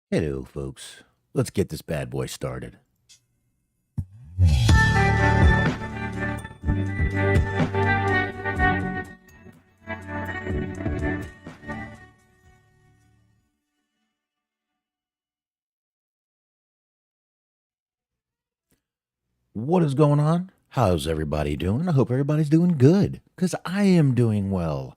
Hello, folks. Let's get this bad boy started. What is going on? How's everybody doing? I hope everybody's doing good, because I am doing well.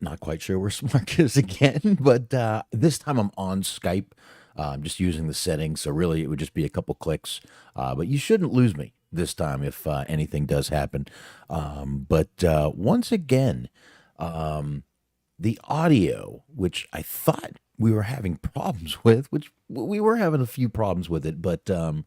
Not quite sure where Smark is again, but this time I'm on Skype. I'm just using the settings, so really it would just be a couple clicks. But you shouldn't lose me this time if anything does happen. But once again, the audio, which I thought we were having problems with, which we were having a few problems with it, but I'm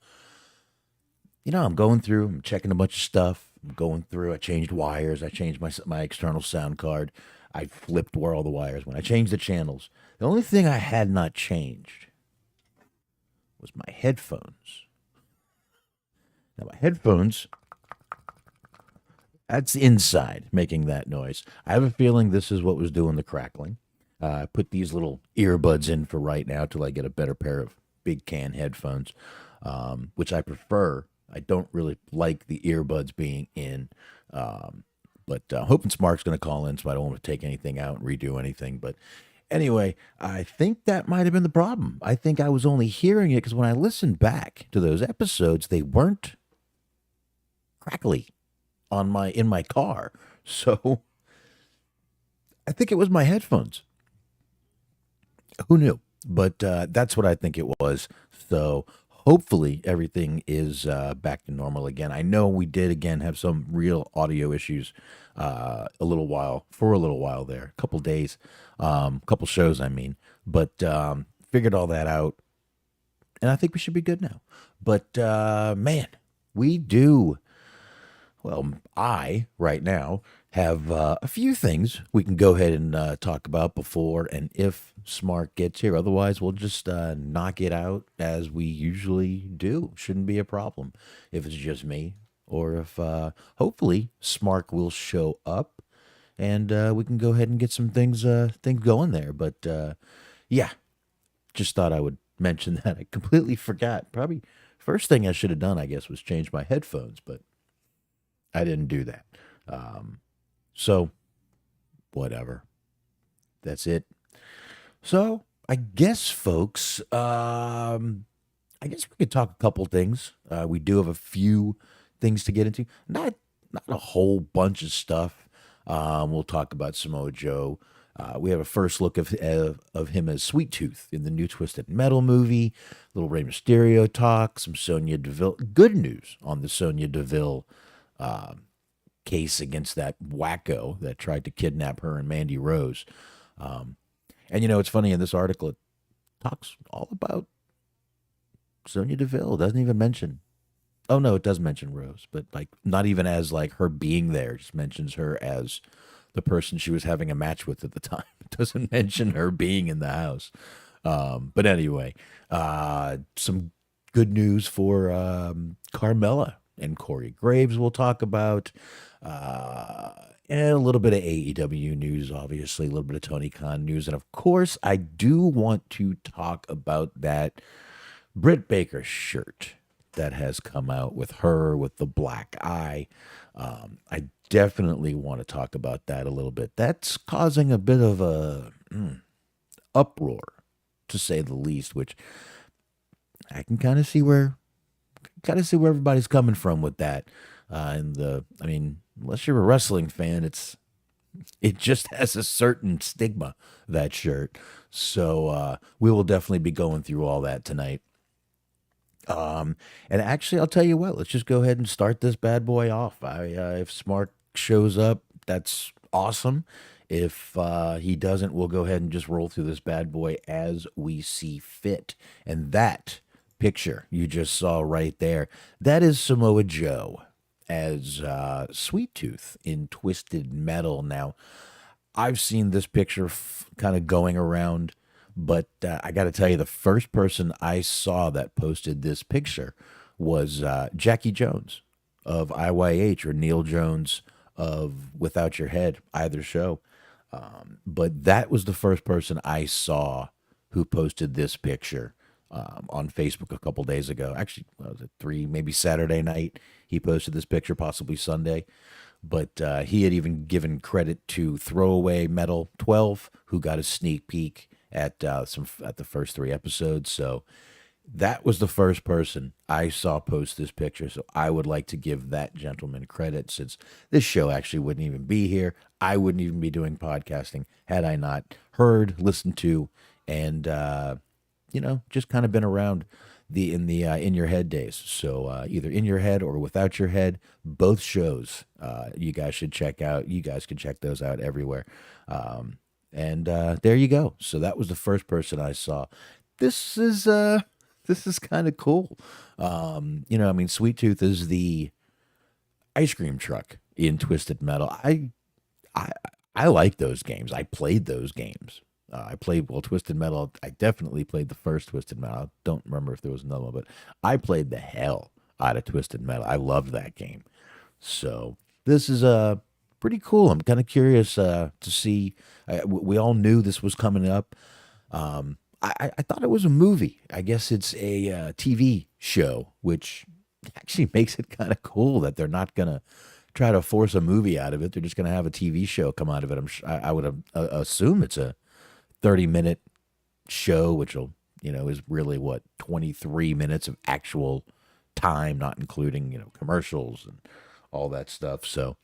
going through, I'm checking a bunch of stuff. I'm going through, I changed wires, I changed my external sound card. I flipped where all the wires went. I changed the channels. The only thing I had not changed was my headphones. Now my headphones, that's inside making that noise. I have a feeling this is what was doing the crackling. I put these little earbuds in for right now till I get a better pair of big can headphones, which I prefer. I don't really like the earbuds being in, but hoping Smark's going to call in, so I don't want to take anything out and redo anything. But anyway, I think that might have been the problem. I think I was only hearing it because when I listened back to those episodes, they weren't crackly in my car. So I think it was my headphones. Who knew? But that's what I think it was. So hopefully everything is back to normal again. I know we did again have some real audio issues a little while there, a couple days, couple shows, I mean. But figured all that out, and I think we should be good now. But man, we do. Well, I, right now, have a few things we can go ahead and talk about before and if Smart gets here. Otherwise, we'll just knock it out as we usually do. Shouldn't be a problem if it's just me or if hopefully Smart will show up and we can go ahead and get some things going there. But yeah, just thought I would mention that. I completely forgot. Probably first thing I should have done, I guess, was change my headphones, but I didn't do that. So, whatever. That's it. So, I guess, folks, I guess we could talk a couple things. We do have a few things to get into. Not a whole bunch of stuff. We'll talk about Samoa Joe. We have a first look of him as Sweet Tooth in the new Twisted Metal movie. Little Rey Mysterio talk. Some Sonya Deville. Good news on the Sonya Deville case against that wacko that tried to kidnap her and Mandy Rose. And it's funny in this article, it talks all about Sonya Deville. It doesn't even mention. Oh no, it does mention Rose, but like not even as like her being there. It just mentions her as the person she was having a match with at the time. It doesn't mention her being in the house. But anyway, some good news for Carmella and Corey Graves we'll talk about. And a little bit of AEW news, obviously, a little bit of Tony Khan news. And of course, I do want to talk about that Britt Baker shirt that has come out with her with the black eye. I definitely want to talk about that a little bit. That's causing a bit of a uproar, to say the least, which I can kind of see where everybody's coming from with that. I mean, unless you're a wrestling fan, it just has a certain stigma, that shirt. So we will definitely be going through all that tonight. And actually, I'll tell you what. Let's just go ahead and start this bad boy off. If Smart shows up, that's awesome. If he doesn't, we'll go ahead and just roll through this bad boy as we see fit. And that picture you just saw right there, that is Samoa Joe as Sweet Tooth in Twisted Metal. Now, I've seen this picture kind of going around, but I got to tell you, the first person I saw that posted this picture was Jackie Jones of IYH or Neil Jones of Without Your Head, either show. But that was the first person I saw who posted this picture on Facebook a couple days ago. Actually, was it maybe Saturday night? He posted this picture, possibly Sunday. But he had even given credit to Throwaway Metal 12, who got a sneak peek at at the first 3 episodes. So that was the first person I saw post this picture. So I would like to give that gentleman credit, since this show actually wouldn't even be here. I wouldn't even be doing podcasting had I not heard, listened to, and just kind of been around the in your head days. So either in your head or without your head, both shows you guys should check out. You guys can check those out everywhere. And there you go. So that was the first person I saw. This is kind of cool. Sweet Tooth is the ice cream truck in Twisted Metal. I like those games. I played those games. I played Twisted Metal. I definitely played the first Twisted Metal. I don't remember if there was another one, but I played the hell out of Twisted Metal. I loved that game. So this is pretty cool. I'm kind of curious to see. We all knew this was coming up. I thought it was a movie. I guess it's a TV show, which actually makes it kind of cool that they're not gonna try to force a movie out of it. They're just gonna have a TV show come out of it. I would assume it's a 30-minute show, which will, is really 23 minutes of actual time, not including, commercials and all that stuff. So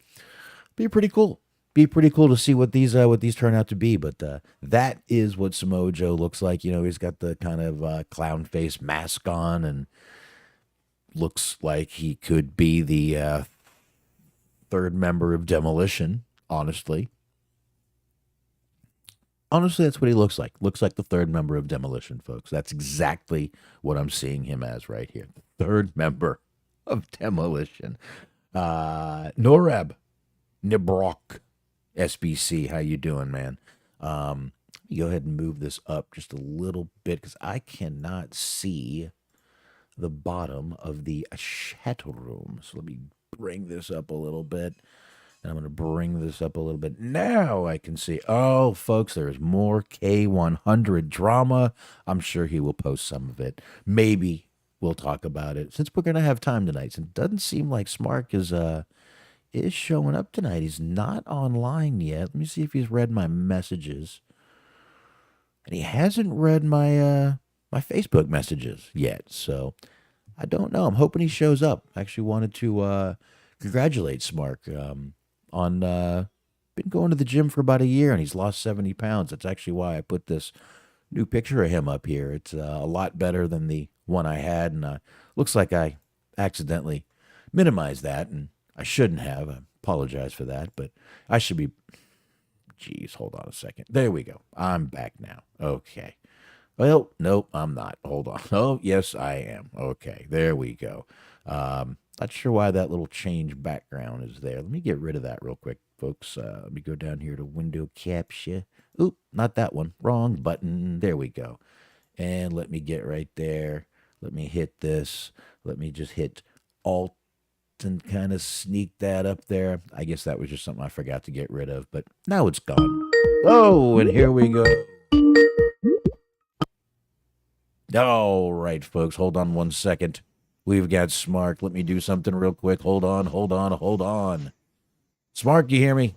be pretty cool. Be pretty cool to see what these turn out to be. But that is what Samoa Joe looks like. He's got the kind of clown face mask on and looks like he could be the third member of Demolition, honestly. Honestly, that's what he looks like. Looks like the third member of Demolition, folks. That's exactly what I'm seeing him as right here. The third member of Demolition. Noreb Nibrok, SBC. How you doing, man? Go ahead and move this up just a little bit because I cannot see the bottom of the chat room. So let me bring this up a little bit. And I'm going to bring this up a little bit. Now I can see. Oh, folks, there's more K100 drama. I'm sure he will post some of it. Maybe we'll talk about it since we're going to have time tonight. And it doesn't seem like Smark is showing up tonight. He's not online yet. Let me see if he's read my messages. And he hasn't read my my Facebook messages yet. So I don't know. I'm hoping he shows up. I actually wanted to congratulate Smark on been going to the gym for about a year, and he's lost 70 pounds. That's actually why I put this new picture of him up here. It's a lot better than the one I had, and looks like I accidentally minimized that, and I shouldn't have. I apologize for that, but I should be. Jeez, hold on a second. There we go. I'm back now. Okay. Well, nope, I'm not. Hold on. Oh, yes, I am. Okay, there we go. Not sure why that little change background is there. Let me get rid of that real quick, folks. Let me go down here to window capture. Oop, not that one. Wrong button. There we go. And let me get right there. Let me hit this. Let me just hit Alt and kind of sneak that up there. I guess that was just something I forgot to get rid of, but now it's gone. Oh, and here we go. All right, folks, hold on one second. We've got Smark. Let me do something real quick. Hold on. Smark, you hear me?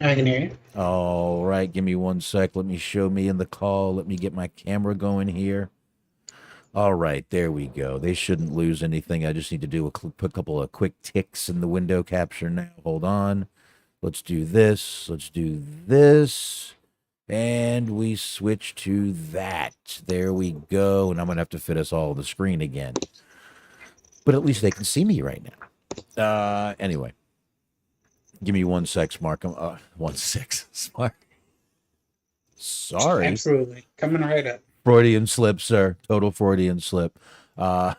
I can hear you. All right, give me 1 sec. Let me show me in the call. Let me get my camera going here. All right, there we go. They shouldn't lose anything. I just need to do a couple of quick ticks in the window capture now. Hold on. Let's do this. Let's do this. And we switch to that. There we go. And I'm going to have to fit us all on the screen again. But at least they can see me right now. Anyway. Give me 1 sec, Smark. 1 sec, Smark. Sorry. Absolutely. Coming right up. Freudian slip, sir. Total Freudian slip. All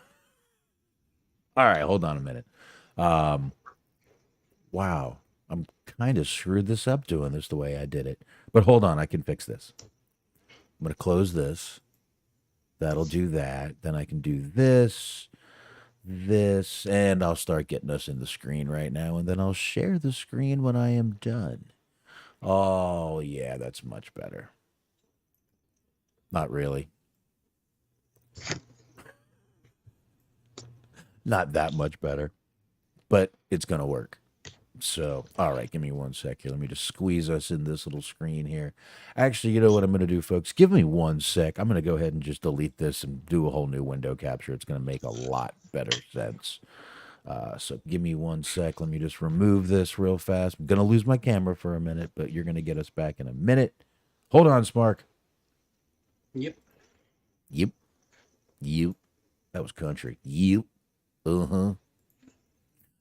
right, hold on a minute. Wow. I'm kind of screwed this up doing this the way I did it. But hold on, I can fix this. I'm going to close this. That'll do that. Then I can do this, and I'll start getting us in the screen right now, and then I'll share the screen when I am done. Oh, yeah, that's much better. Not really. Not that much better, but it's going to work. So, all right, give me one sec here. Let me just squeeze us in this little screen here. Actually, you know what I'm going to do, folks? Give me one sec. I'm going to go ahead and just delete this and do a whole new window capture. It's going to make a lot better sense. So give me one sec. Let me just remove this real fast. I'm going to lose my camera for a minute, but you're going to get us back in a minute. Hold on, Smark. Yep. Yep. Yep. That was country. Yep. Uh-huh.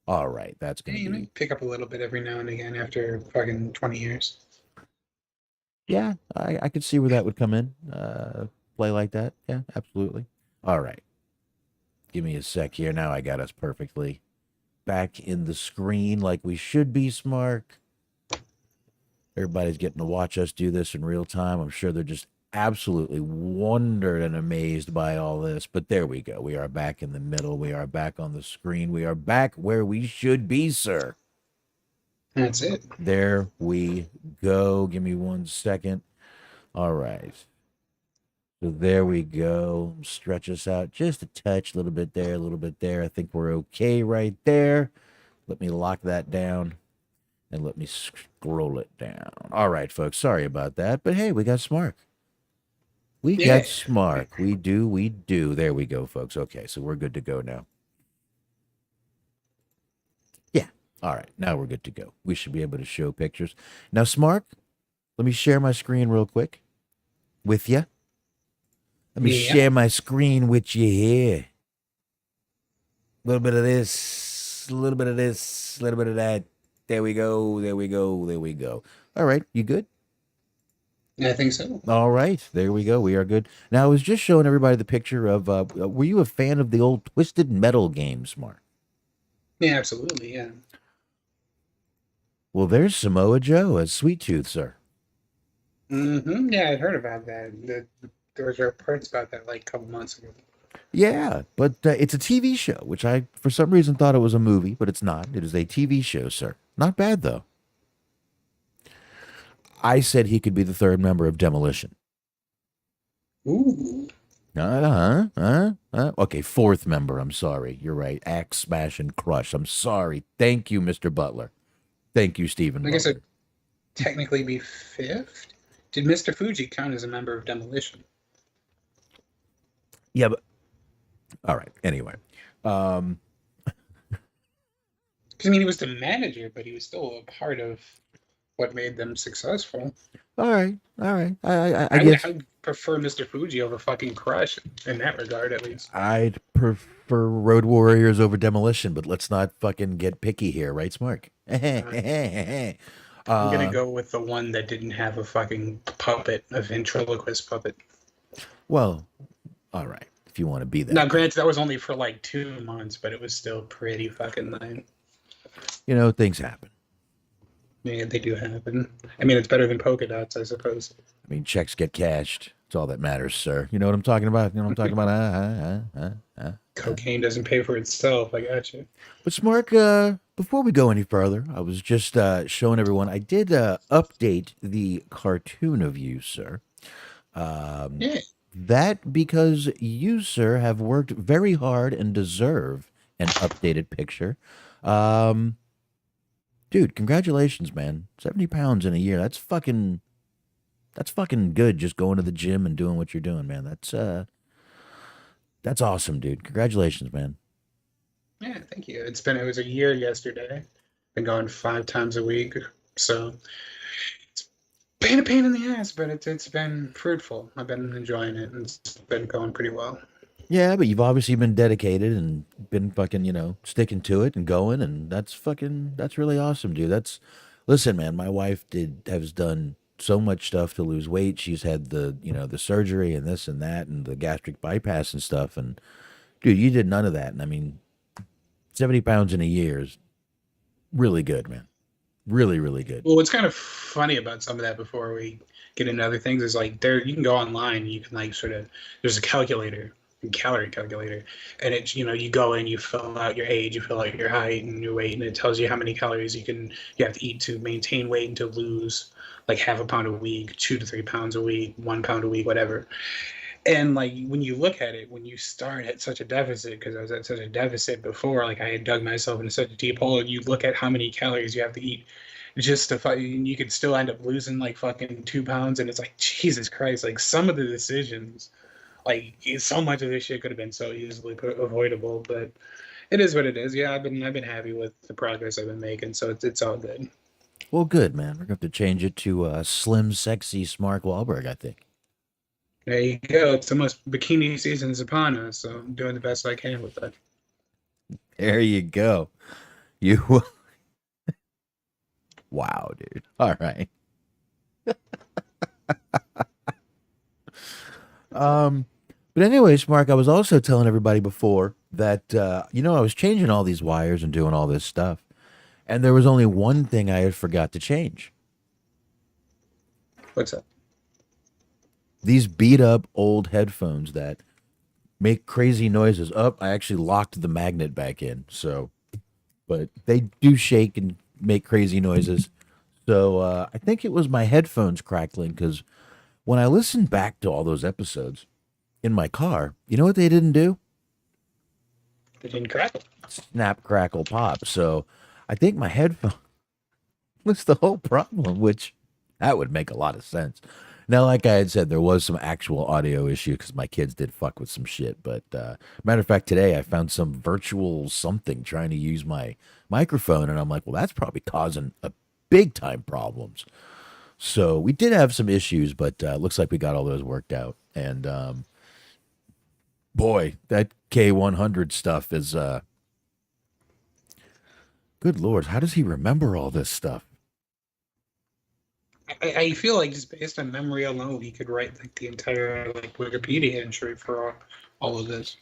All right, that's Yeah, going to be... pick up a little bit every now and again after fucking 20 years. Yeah, I could see where that would come in. Play like that. Yeah, absolutely. All right. Give me a sec here. Now I got us perfectly back in the screen like we should be, Smark. Everybody's getting to watch us do this in real time. I'm sure they're just absolutely wondered and amazed by all this. But there we go. We are back in the middle. We are back on the screen. We are back where we should be, sir. That's it. There we go. Give me one second. All right. So there we go. Stretch us out just a touch, a little bit there, a little bit there. I think we're okay right there. Let me lock that down and let me scroll it down. All right, folks. Sorry about that. But hey, we got Smark. We got Smark. We do. There we go, folks. Okay, so we're good to go now. Yeah. All right. Now we're good to go. We should be able to show pictures. Now, Smark, let me share my screen real quick with you. Let me share my screen with you here. A little bit of this, a little bit of this, a little bit of that. There we go. There we go. There we go. All right. You good? I think so. All right. There we go. We are good. Now, I was just showing everybody the picture of, were you a fan of the old Twisted Metal games, Mark? Yeah, absolutely. Yeah. Well, there's Samoa Joe as Sweet Tooth, sir. Mm-hmm. Yeah, I heard about that. There was reports about that like a couple months ago. Yeah, but it's a TV show, which I, for some reason, thought it was a movie, but it's not. It is a TV show, sir. Not bad, though. I said he could be the third member of Demolition. Ooh. Okay, fourth member. I'm sorry. You're right. Axe, Smash, and Crush. I'm sorry. Thank you, Mr. Butler. Thank you, Stephen. I guess it'd technically be fifth. Did Mr. Fuji count as a member of Demolition? Yeah, but all right. Anyway, because I mean, he was the manager, but he was still a part of what made them successful. All right. I guess I would prefer Mr. Fuji over fucking Crush in that regard, at least. I'd prefer Road Warriors over Demolition, but let's not fucking get picky here, right, Smark? I'm gonna go with the one that didn't have a fucking puppet, a ventriloquist puppet. Well, all right. If you want to be that. Now, granted, that was only for like 2 months, but it was still pretty fucking lame. You know, things happen. Yeah, they do happen. I mean, it's better than polka dots, I suppose. I mean, checks get cashed. It's all that matters, sir. You know what I'm talking about? You know what I'm talking about? Cocaine doesn't pay for itself. I got you. But Smark, before we go any further, I was just showing everyone. I did update the cartoon of you, sir. Yeah. That because you, sir, have worked very hard and deserve an updated picture. Dude, congratulations, man. 70 pounds in a year. That's fucking good just going to the gym and doing what you're doing, man. That's awesome, dude. Congratulations, man. Yeah, thank you. It was a year yesterday. Been going 5 times a week. So it's been a pain in the ass, but it's been fruitful. I've been enjoying it and it's been going pretty well. Yeah, but you've obviously been dedicated and been fucking, sticking to it and going, and that's really awesome, dude. Listen, man, my wife has done so much stuff to lose weight. She's had the surgery and this and that and the gastric bypass and stuff. And dude, you did none of that. And I mean, 70 pounds in a year is really good, man. Really, really good. Well, what's kind of funny about some of that before we get into other things is like you can go online and you can like there's a calculator calorie calculator, and it's, you go in, you fill out your age, you fill out your height and your weight, and it tells you how many calories you have to eat to maintain weight and to lose like half a pound a week, 2 to 3 pounds a week, 1 pound a week, whatever. And like when you look at it, when you start at such a deficit, because I was at such a deficit before, like I had dug myself into such a deep hole, and you look at how many calories you have to eat just to fight, and you could still end up losing like fucking 2 pounds, and it's like Jesus Christ, like some of the decisions, like so much of this shit could have been so easily avoidable, but it is what it is. Yeah, I've been happy with the progress I've been making, so it's all good. Well, good, man. We're going to have to change it to Slim, Sexy, Smart Wahlberg, I think. There you go. It's almost bikini season is upon us, so I'm doing the best I can with that. There you go. You. Wow, dude. All right. But anyways, Mark, I was also telling everybody before that I was changing all these wires and doing all this stuff, and there was only one thing I had forgot to change. What's up? These beat up old headphones that make crazy noises. I actually locked the magnet back in, so but they do shake and make crazy noises. So I think it was my headphones crackling because when I listened back to all those episodes in my car, you know what they didn't do? They didn't crackle. Snap, crackle, pop. So I think my headphone was the whole problem, which that would make a lot of sense. Now, like I had said, there was some actual audio issue because my kids did fuck with some shit. But matter of fact, today I found some virtual something trying to use my microphone, and I'm like, well, that's probably causing a big time problems. So we did have some issues, but looks like we got all those worked out. And boy, that K100 stuff is good Lord, how does he remember all this stuff? I feel like just based on memory alone, he could write like the entire like Wikipedia entry for all of this.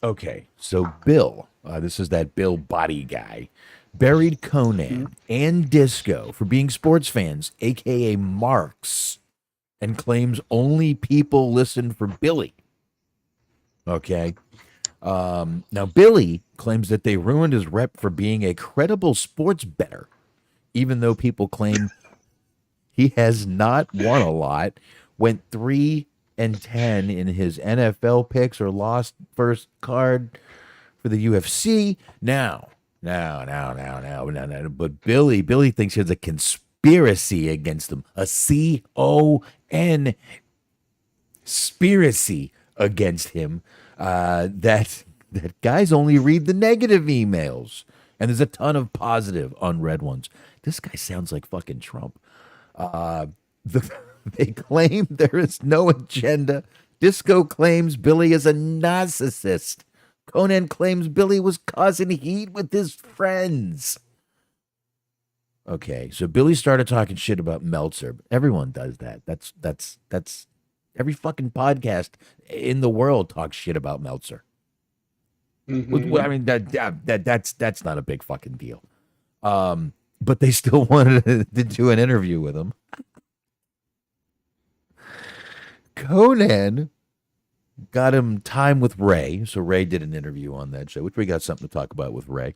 Okay, so Bill, this is that Bill Body guy, buried Conan and Disco for being sports fans, aka Marks, and claims only people listen for Billy. Okay. Now Billy claims that they ruined his rep for being a credible sports bettor, even though people claim he has not won a lot, went 3-10 in his NFL picks, or lost first card for the UFC. Now. But Billy thinks there's a conspiracy against him. A CON conspiracy against him. That guys only read the negative emails, and there's a ton of positive unread ones. This guy sounds like fucking Trump. They claim there is no agenda. Disco claims Billy is a narcissist. Conan claims Billy was causing heat with his friends. Okay, so Billy started talking shit about Meltzer. Everyone does that. That's every fucking podcast in the world talks shit about Meltzer. Mm-hmm. I mean that's not a big fucking deal. But they still wanted to do an interview with him. Conan got him time with Rey, so Rey did an interview on that show, which we got something to talk about with Rey.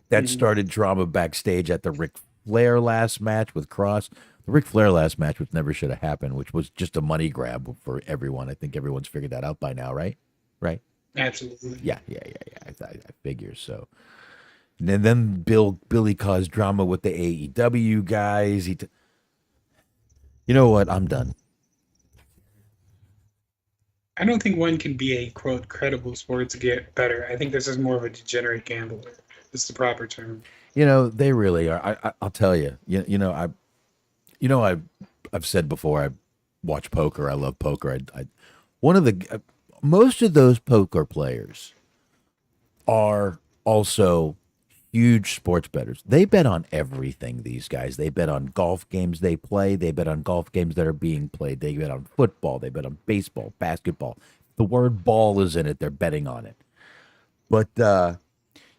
That started drama backstage at the Ric Flair last match with Cross. The Ric Flair last match, which never should have happened, which was just a money grab for everyone. I think everyone's figured that out by now, right? Right? Absolutely. Yeah. I figure so. And then Billy caused drama with the AEW guys. You know what? I'm done. I don't think one can be a quote credible sports get better. I think this is more of a degenerate gambler. It's the proper term. They really are. I'll tell you. I've said before. I watch poker. I love poker. Most of those poker players are also huge sports bettors. They bet on everything, these guys. They bet on golf games they play. They bet on golf games that are being played. They bet on football. They bet on baseball, basketball. The word ball is in it. They're betting on it. But,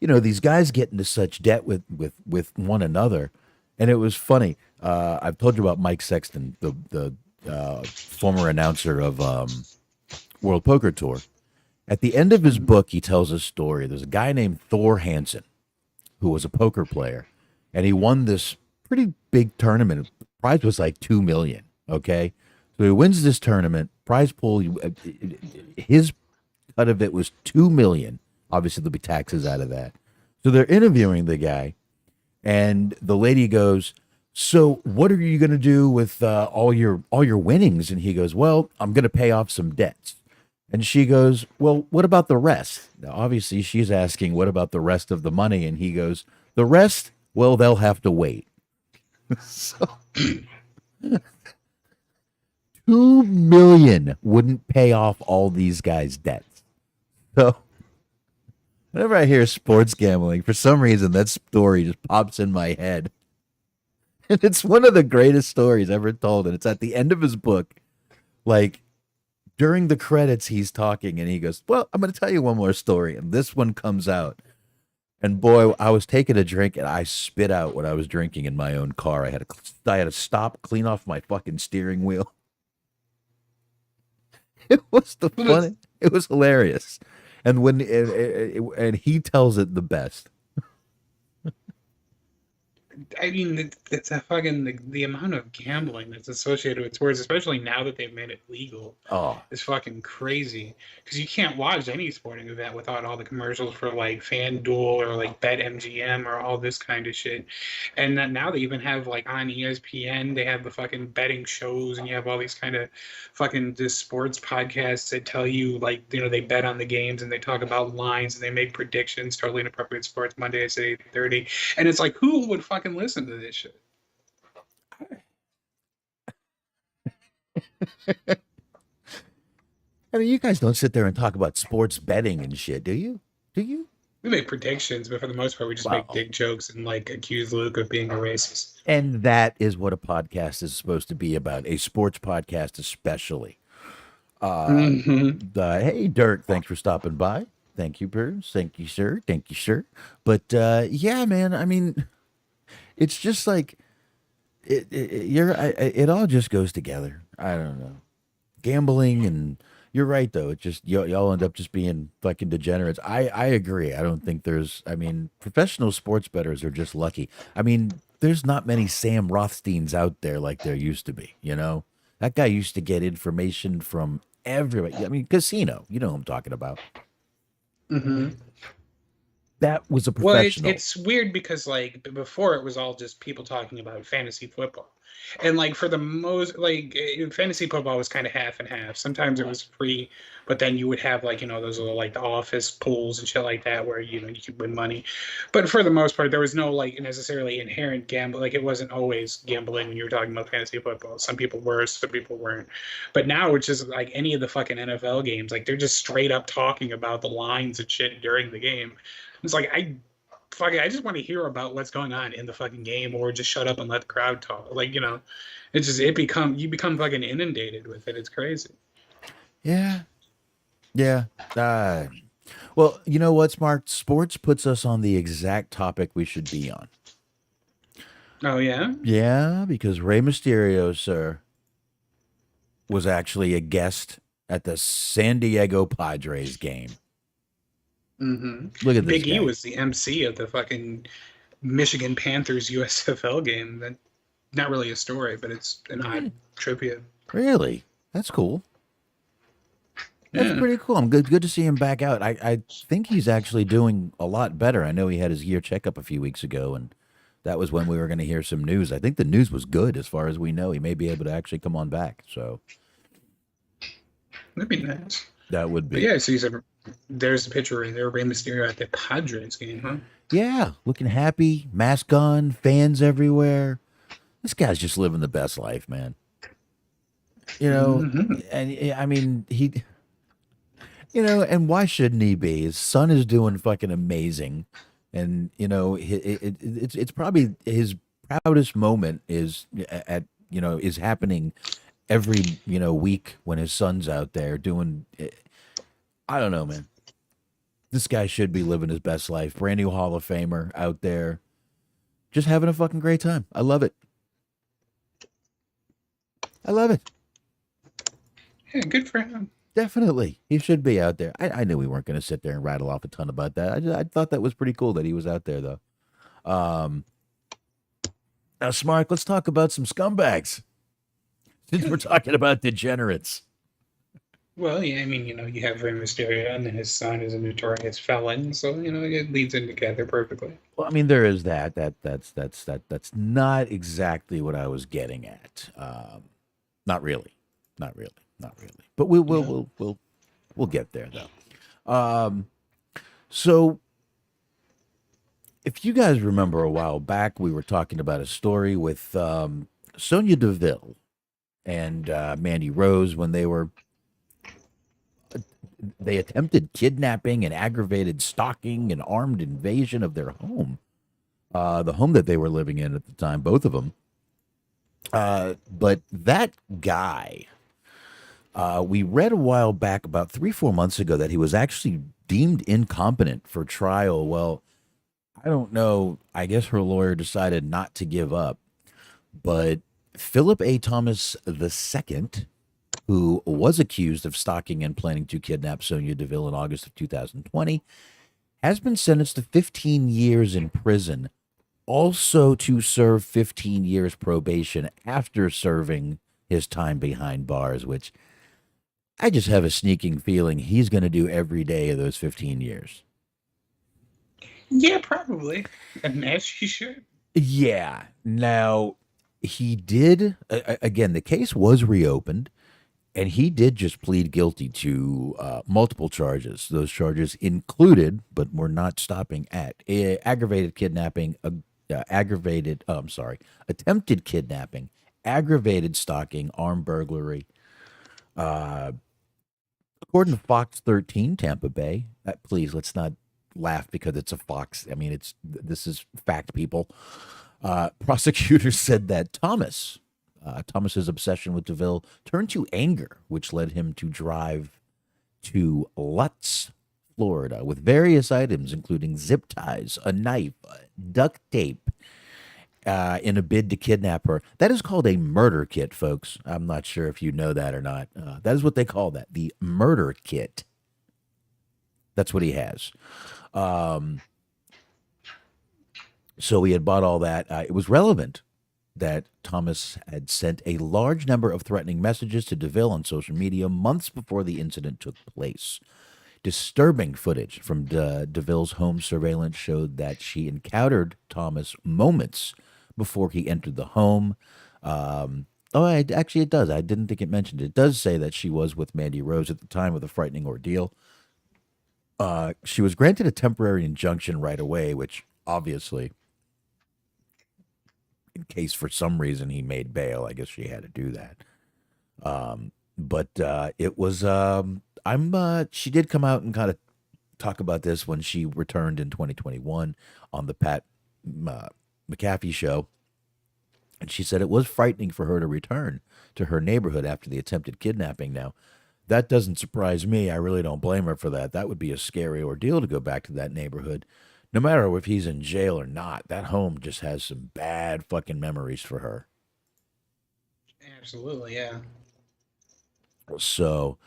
these guys get into such debt with one another. And it was funny. I've told you about Mike Sexton, the former announcer of World Poker Tour. At the end of his book, he tells a story. There's a guy named Thor Hansen who was a poker player, and he won this pretty big tournament. The prize was like 2 million. Okay, so he wins this tournament. Prize pool, his cut of it was 2 million. Obviously, there'll be taxes out of that. So they're interviewing the guy, and the lady goes, "So what are you going to do with all your winnings?" And he goes, "Well, I'm going to pay off some debts." And she goes, "Well, what about the rest?" Now, obviously, she's asking, "What about the rest of the money?" And he goes, "The rest, well, they'll have to wait." So 2 million wouldn't pay off all these guys' debts. So whenever I hear sports gambling, for some reason that story just pops in my head. And it's one of the greatest stories ever told. And it's at the end of his book. Like during the credits, he's talking and he goes, "Well, I'm going to tell you one more story." And this one comes out. And boy, I was taking a drink and I spit out what I was drinking in my own car. I had to stop, clean off my fucking steering wheel. It was the funny. It was hilarious. And and he tells it the best. I mean, it's a fucking the amount of gambling that's associated with sports, especially now that they've made it legal, Oh, is fucking crazy. Because you can't watch any sporting event without all the commercials for like FanDuel or like BetMGM or all this kind of shit. And then now they even have like on ESPN, they have the fucking betting shows, and you have all these kind of fucking just sports podcasts that tell you like they bet on the games and they talk about lines and they make predictions. Totally inappropriate sports Mondays at 8:30, and it's like who would fucking listen to this shit? I mean, you guys don't sit there and talk about sports betting and shit, do you? Do you? We make predictions, but for the most part, we just make Wow. dick jokes and like accuse Luke of being a racist. And that is what a podcast is supposed to be about, a sports podcast, especially. Mm-hmm. Hey, Dirk, thanks for stopping by. Thank you, Bruce. Thank you, sir. Thank you, sir. But yeah, man, I mean, it's just like it all just goes together. I don't know. Gambling and you're right though. It just y'all end up just being fucking degenerates. I agree. I don't think there's. I mean, professional sports bettors are just lucky. I mean, there's not many Sam Rothsteins out there like there used to be. You know, that guy used to get information from everybody. I mean, casino. You know who I'm talking about. Mm-hmm. That was a Well, professional. it's weird because like before it was all just people talking about fantasy football, and like for the most like fantasy football was kind of half and half. Sometimes it was free, but then you would have like those little like the office pools and shit like that where you could win money. But for the most part, there was no like necessarily inherent gamble. Like it wasn't always gambling when you were talking about fantasy football. Some people were, some people weren't. But now it's just like any of the fucking NFL games, like they're just straight up talking about the lines and shit during the game. It's like I just want to hear about what's going on in the fucking game, or just shut up and let the crowd talk. Like it's just you become fucking inundated with it. It's crazy. Yeah, yeah. Well, you know what, Smart? Sports puts us on the exact topic we should be on. Oh yeah. Yeah, because Rey Mysterio, sir, was actually a guest at the San Diego Padres game. Look at Mm-hmm. this Big E guy. was the MC of the fucking Michigan Panthers USFL game. That not really a story, but it's an odd trivia. Really? That's cool. That's Yeah. pretty cool. I'm good to see him back out. I think he's actually doing a lot better. I know he had his year checkup a few weeks ago, and that was when we were going to hear some news. I think the news was good as far as we know. He may be able to actually come on back. So That'd be nice. that would But be. yeah, so there's a picture right there, Rey Mysterio at the Padres game, huh? Yeah, looking happy, mask on, fans everywhere. This guy's just living the best life, man. You know, Mm-hmm. and I mean, and why shouldn't he be? His son is doing fucking amazing, and it's probably his proudest moment is happening every week when his son's out there doing. I don't know, man. This guy should be living his best life. Brand new Hall of Famer out there, just having a fucking great time. I love it. I love it. Yeah, good for him. Definitely. He should be out there. I knew we weren't going to sit there and rattle off a ton about that. I thought that was pretty cool that he was out there, though. Um, Now, Smark, let's talk about some scumbags. Since we're talking about degenerates. Well, yeah, I mean, you have Rey Mysterio, and then his son is a notorious felon, so it leads in together perfectly. Well, I mean, there is that. That's not exactly what I was getting at. Not really, not really, not really. But Yeah. we'll get there though. So if you guys remember a while back, we were talking about a story with Sonya Deville and Mandy Rose when they attempted kidnapping and aggravated stalking and armed invasion of their home, the home that they were living in at the time, both of them. But that guy, we read a while back, about 3-4 months ago, that he was actually deemed incompetent for trial. Well, I don't know. I guess her lawyer decided not to give up. But Philip A. Thomas II, who was accused of stalking and planning to kidnap Sonya Deville in August of 2020, has been sentenced to 15 years in prison, also to serve 15 years probation after serving his time behind bars, which I just have a sneaking feeling he's going to do every day of those 15 years. Yeah, probably. And as she should. Yeah. Now, he did, again, the case was reopened, and he did just plead guilty to multiple charges. Those charges included, but we're not stopping at, aggravated kidnapping, attempted kidnapping, aggravated stalking, armed burglary. According to Fox 13 Tampa Bay, please let's not laugh because it's a Fox. I mean, this is fact, people. Prosecutors said that Thomas's obsession with Deville turned to anger, which led him to drive to Lutz, Florida, with various items, including zip ties, a knife, duct tape, in a bid to kidnap her. That is called a murder kit, folks. I'm not sure if you know that or not. That is what they call that, the murder kit. That's what he has. So he had bought all that. It was relevant that Thomas had sent a large number of threatening messages to Deville on social media months before the incident took place. Disturbing footage from Deville's home surveillance showed that she encountered Thomas moments before he entered the home. Actually, it does. I didn't think it mentioned it. It does say that she was with Mandy Rose at the time of the frightening ordeal. She was granted a temporary injunction right away, which obviously, in case for some reason he made bail, I guess she had to do that. But it was she did come out and kind of talk about this when she returned in 2021 on the Pat McAfee show. And she said it was frightening for her to return to her neighborhood after the attempted kidnapping. Now, that doesn't surprise me. I really don't blame her for that. That would be a scary ordeal to go back to that neighborhood. No matter if he's in jail or not, that home just has some bad fucking memories for her. Absolutely, yeah. So,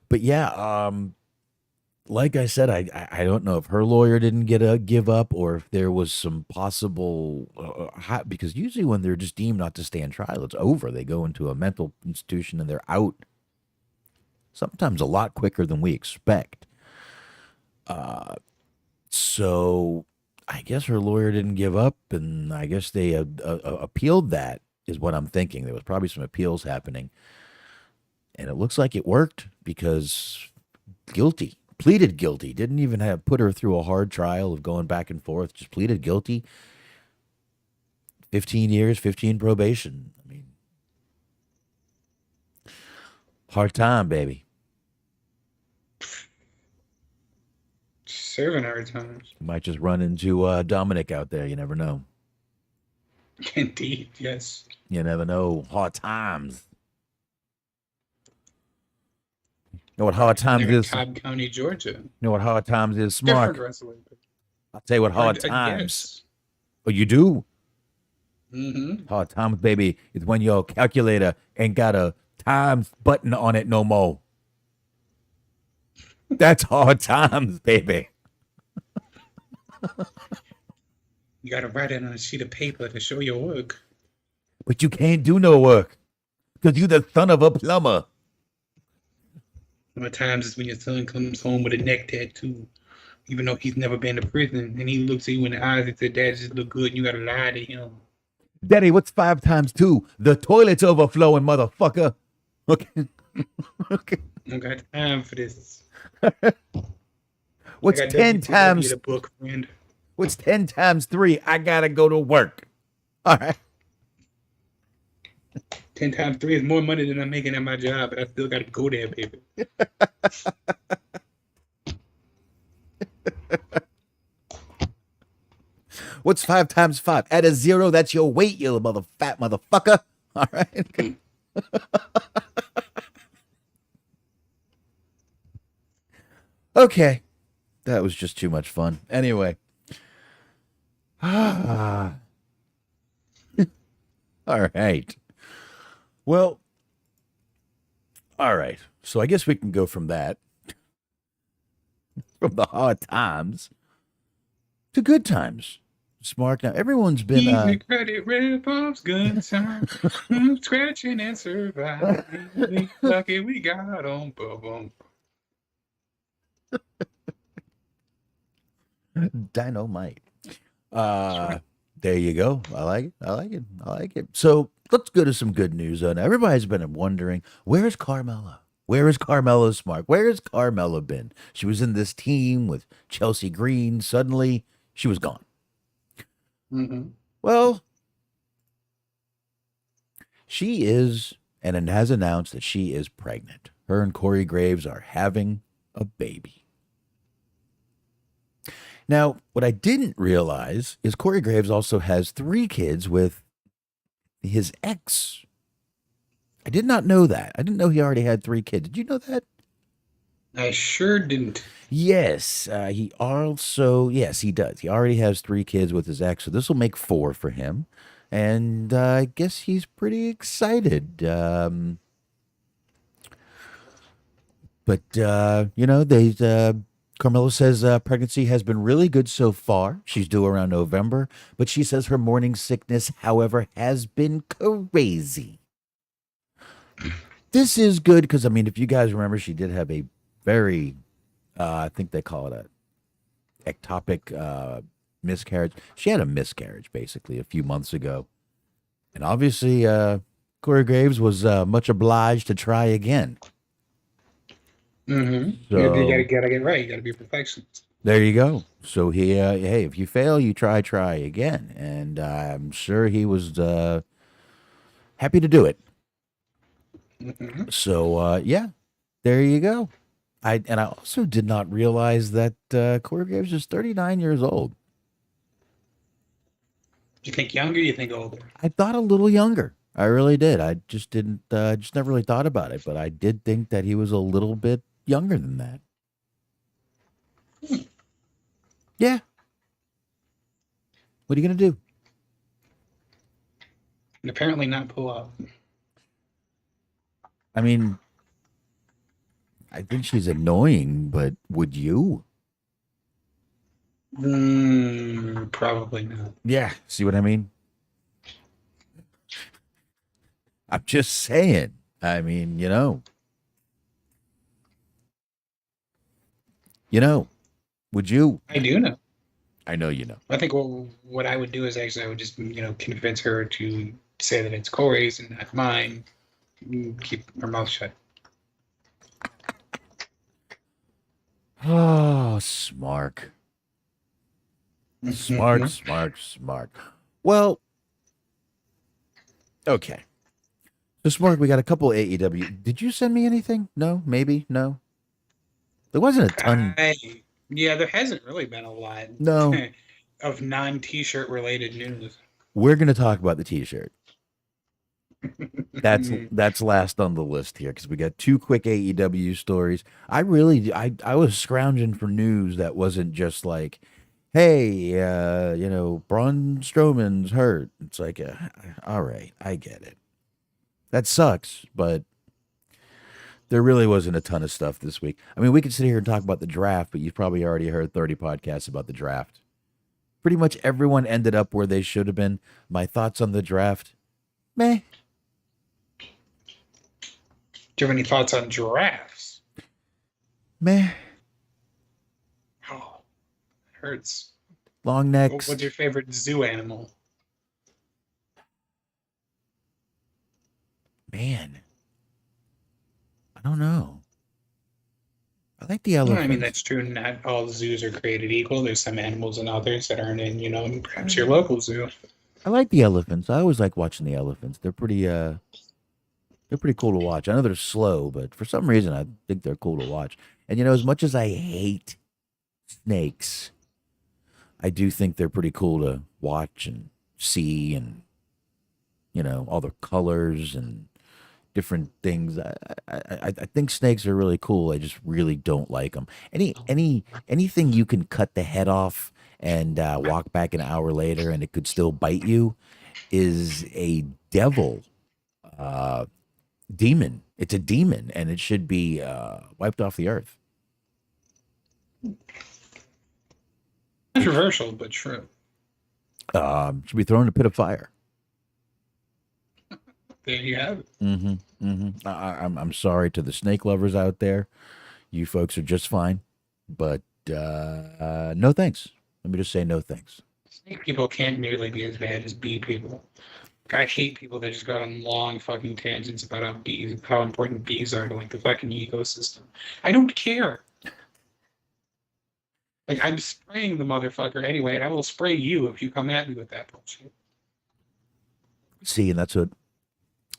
but yeah, like I said, I don't know if her lawyer didn't give up or if there was some possible because usually when they're just deemed not to stand trial, it's over. They go into a mental institution and they're out. Sometimes a lot quicker than we expect. So I guess her lawyer didn't give up, and I guess they appealed that, is what I'm thinking. There was probably some appeals happening. And it looks like it worked because pleaded guilty, didn't even have put her through a hard trial of going back and forth, just pleaded guilty. 15 years, 15 probation. I mean, hard time, baby. Serving hard times. Might just run into Dominic out there. You never know. Indeed, yes. You never know. Hard times. You know what hard times They're in is? Cobb County, Georgia. You know what hard times is, Different Smark? wrestling. I'll tell you what hard I times. guess. Oh, you do? Mm-hmm. Hard times, baby, is when your calculator ain't got a times button on it no more. That's hard times, baby. You gotta write it on a sheet of paper to show your work. But you can't do no work because you the son of a plumber. Other times is when your son comes home with a neck tattoo, even though he's never been to prison, and he looks at you in the eyes and says, "Dad, just look good," and you gotta lie to him. Daddy, what's 5 times 2? The toilet's overflowing, motherfucker. Okay. Okay. I don't got time for this. What's I got 10 WTW times? the book, friend. What's 10 times 3? I gotta go to work. All right. 10 times 3 is more money than I'm making at my job, but I still gotta go there, baby. What's 5 times 5? Add a 0. That's your weight, you fat motherfucker. All right. Okay. That was just too much fun. Anyway. All right. Well, all right. So I guess we can go from that, from the hard times to good times. Smark. Now, everyone's been. Easy credit, rip-offs, good time. Scratching and surviving. Lucky we got on. Boom. Dynamite. There you go. I like it. So let's go to some good news. Now, everybody's been wondering, where's Carmella? Where is Carmella Smart? Where has Carmella been? She was in this team with Chelsea Green. Suddenly, she was gone. Mm-hmm. Well, she is, and it has announced that she is pregnant. Her and Corey Graves are having a baby. Now, what I didn't realize is Corey Graves also has 3 kids with his ex. I did not know that. I didn't know he already had 3 kids. Did you know that? I sure didn't. Yes, he also, yes, he does. He already has 3 kids with his ex, so this will make 4 for him. And I guess he's pretty excited. But Carmella says pregnancy has been really good so far. She's due around November, but she says her morning sickness, however, has been crazy. This is good because, I mean, if you guys remember, she did have a very, I think they call it a ectopic miscarriage. She had a miscarriage, basically, a few months ago. And obviously, Corey Graves was much obliged to try again. Mm-hmm. So, You gotta get right. You gotta be a perfectionist. there you go. So hey, if you fail, you try again. And I'm sure he was happy to do it. Mm-hmm. So yeah, there you go. I also did not realize that Corey Graves is 39 years old. Do you think younger? You think older? I thought a little younger. I really did. I just didn't. Just never really thought about it. But I did think that he was a little bit younger than that. Yeah. What are you gonna do? And apparently not pull up. I mean, I think she's annoying, but would you? Probably not. Yeah. See what I mean? I'm just saying. I mean, would you? I do know. I know you know. I think what I would do is actually I would just convince her to say that it's Corey's and not mine. Keep her mouth shut. Oh, Smark. Smart. Well, okay. So, Smark, we got a couple AEW. Did you send me anything? No? Maybe? No? There wasn't a ton. Yeah, there hasn't really been a lot No. of non-T-shirt related news. We're going to talk about the T-shirt. That's last on the list here because we got 2 quick AEW stories. I was scrounging for news that wasn't just like, hey, Braun Strowman's hurt. It's like, all right, I get it. That sucks, but There really wasn't a ton of stuff this week. I mean, we could sit here and talk about the draft, but you've probably already heard 30 podcasts about the draft. Pretty much everyone ended up where they should have been. My thoughts on the draft, meh, Do you have any thoughts on giraffes? meh. Oh, it hurts. Long What's necks, your favorite zoo animal? man. I don't know. I like the Well, I mean, elephants. that's true. Not all zoos are created equal. There's some animals and others that aren't in, perhaps your local zoo. I like the elephants. I always like watching the elephants. They're pretty cool to watch. I know they're slow, but for some reason I think they're cool to watch. And as much as I hate snakes, I do think they're pretty cool to watch and see, and all the colors and different things. I think snakes are really cool. I just really don't like them. Anything you can cut the head off and walk back an hour later and it could still bite you is a devil demon. It's a demon, and it should be wiped off the earth. Controversial, but true. Should be thrown in a pit of fire. There you have it. I'm sorry to the snake lovers out there. You folks are just fine, but no thanks. Let me just say no thanks. Snake people can't nearly be as bad as bee people. I hate people that just go on long fucking tangents about how important bees are to like the fucking ecosystem. I don't care. Like I'm spraying the motherfucker anyway, and I will spray you if you come at me with that bullshit. See, and that's what,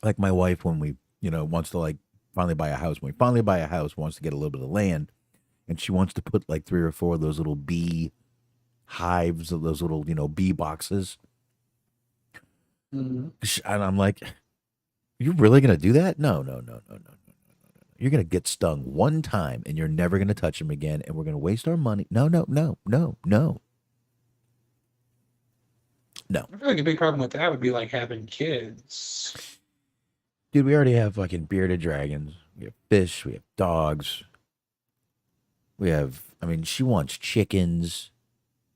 like my wife, when we, wants to like finally buy a house. When we finally buy a house, wants to get a little bit of land, and she wants to put like 3 or 4 of those little bee hives, of those little, bee boxes. Mm-hmm. And I'm like, you're really gonna do that? No, no, no, no, no, no. You're gonna get stung one time, and you're never gonna touch them again, and we're gonna waste our money. No, no, no, no, no, no. I feel like a big problem with that would be like having kids. Dude, we already have fucking bearded dragons. We have fish. We have dogs. We have. I mean, she wants chickens,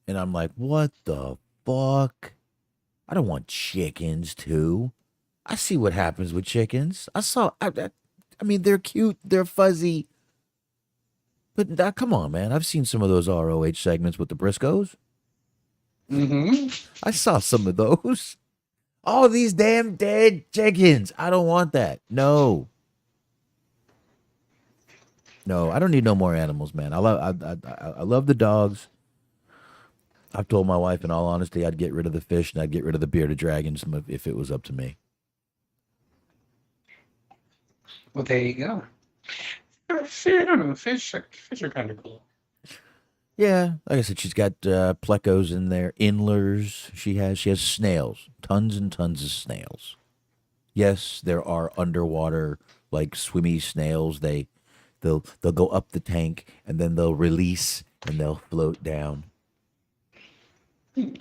and I'm like, what the fuck? I don't want chickens too. I see what happens with chickens. I mean, they're cute, they're fuzzy, but come on, man. I've seen some of those ROH segments with the Briscoes. Mm-hmm. I saw some of those. All these damn dead chickens. I don't want that. No, no, I don't need no more animals, man. I love the dogs. I've told my wife, in all honesty, I'd get rid of the fish and I'd get rid of the bearded dragons if it was up to me. Well, there you go. I don't know. Fish are kind of cool. Yeah, like I said, she's got plecos in there, inlers. She has snails, tons and tons of snails. Yes, there are underwater like swimmy snails. They'll go up the tank and then they'll release and they'll float down. Then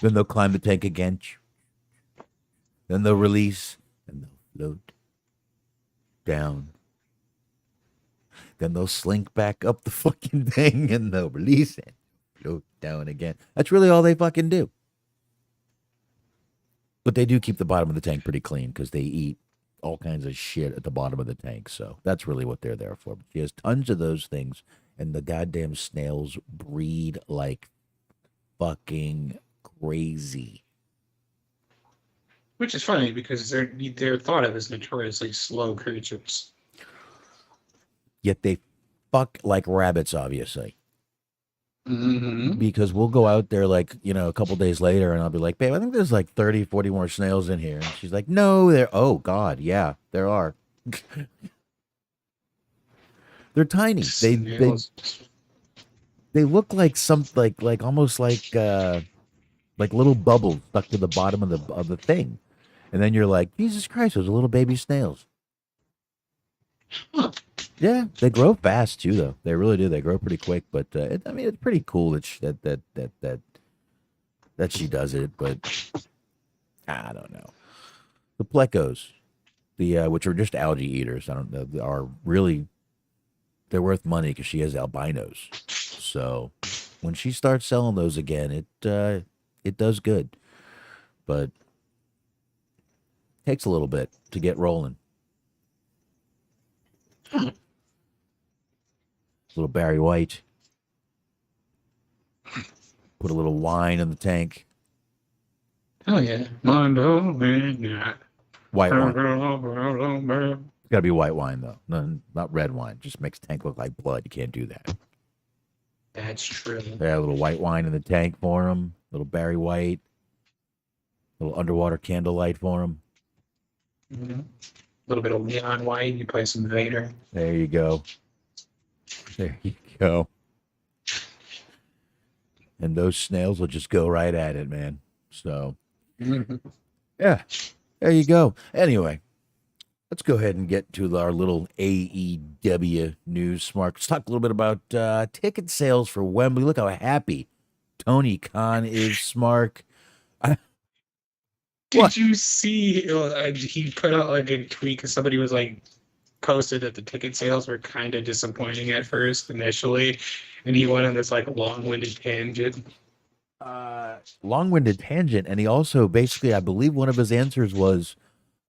they'll climb the tank again. Then they'll release and they'll float down. Then they'll slink back up the fucking thing and they'll release it. Float down again. That's really all they fucking do. But they do keep the bottom of the tank pretty clean because they eat all kinds of shit at the bottom of the tank. So that's really what they're there for. But she has tons of those things, and the goddamn snails breed like fucking crazy. Which is funny because they're thought of as notoriously slow creatures. Yet they fuck like rabbits, obviously. Mm-hmm. Because we'll go out there like, a couple days later and I'll be like, babe, I think there's like 30, 40 more snails in here. And she's like, no, oh God, yeah, there are. They're tiny. They look like like almost like little bubbles stuck to the bottom of the thing. And then you're like, Jesus Christ, those are little baby snails. Huh. Yeah, they grow fast too, though. They really do. They grow pretty quick. But it's pretty cool that she does it. But I don't know. The plecos, which are just algae eaters. I don't know. They're worth money because she has albinos. So when she starts selling those again, it does good, but takes a little bit to get rolling. Little Barry White. Put a little wine in the tank. Oh yeah, White wine. It's got to be white wine though. No, not red wine. Just makes tank look like blood. You can't do that. That's true. They have a little white wine in the tank for him. Little Barry White. Little underwater candlelight for him. A little bit of neon white. You play some Vader. There you go. There you go. And those snails will just go right at it, man. So, yeah, there you go. Anyway, let's go ahead and get to our little AEW news. Smark. Let's talk a little bit about ticket sales for Wembley. Look how happy Tony Khan is, Smark. Did you see? He put out like a tweet because somebody was like posted that the ticket sales were kind of disappointing at first initially, and he went on this like long-winded tangent. Long-winded tangent, and he also basically, I believe, one of his answers was,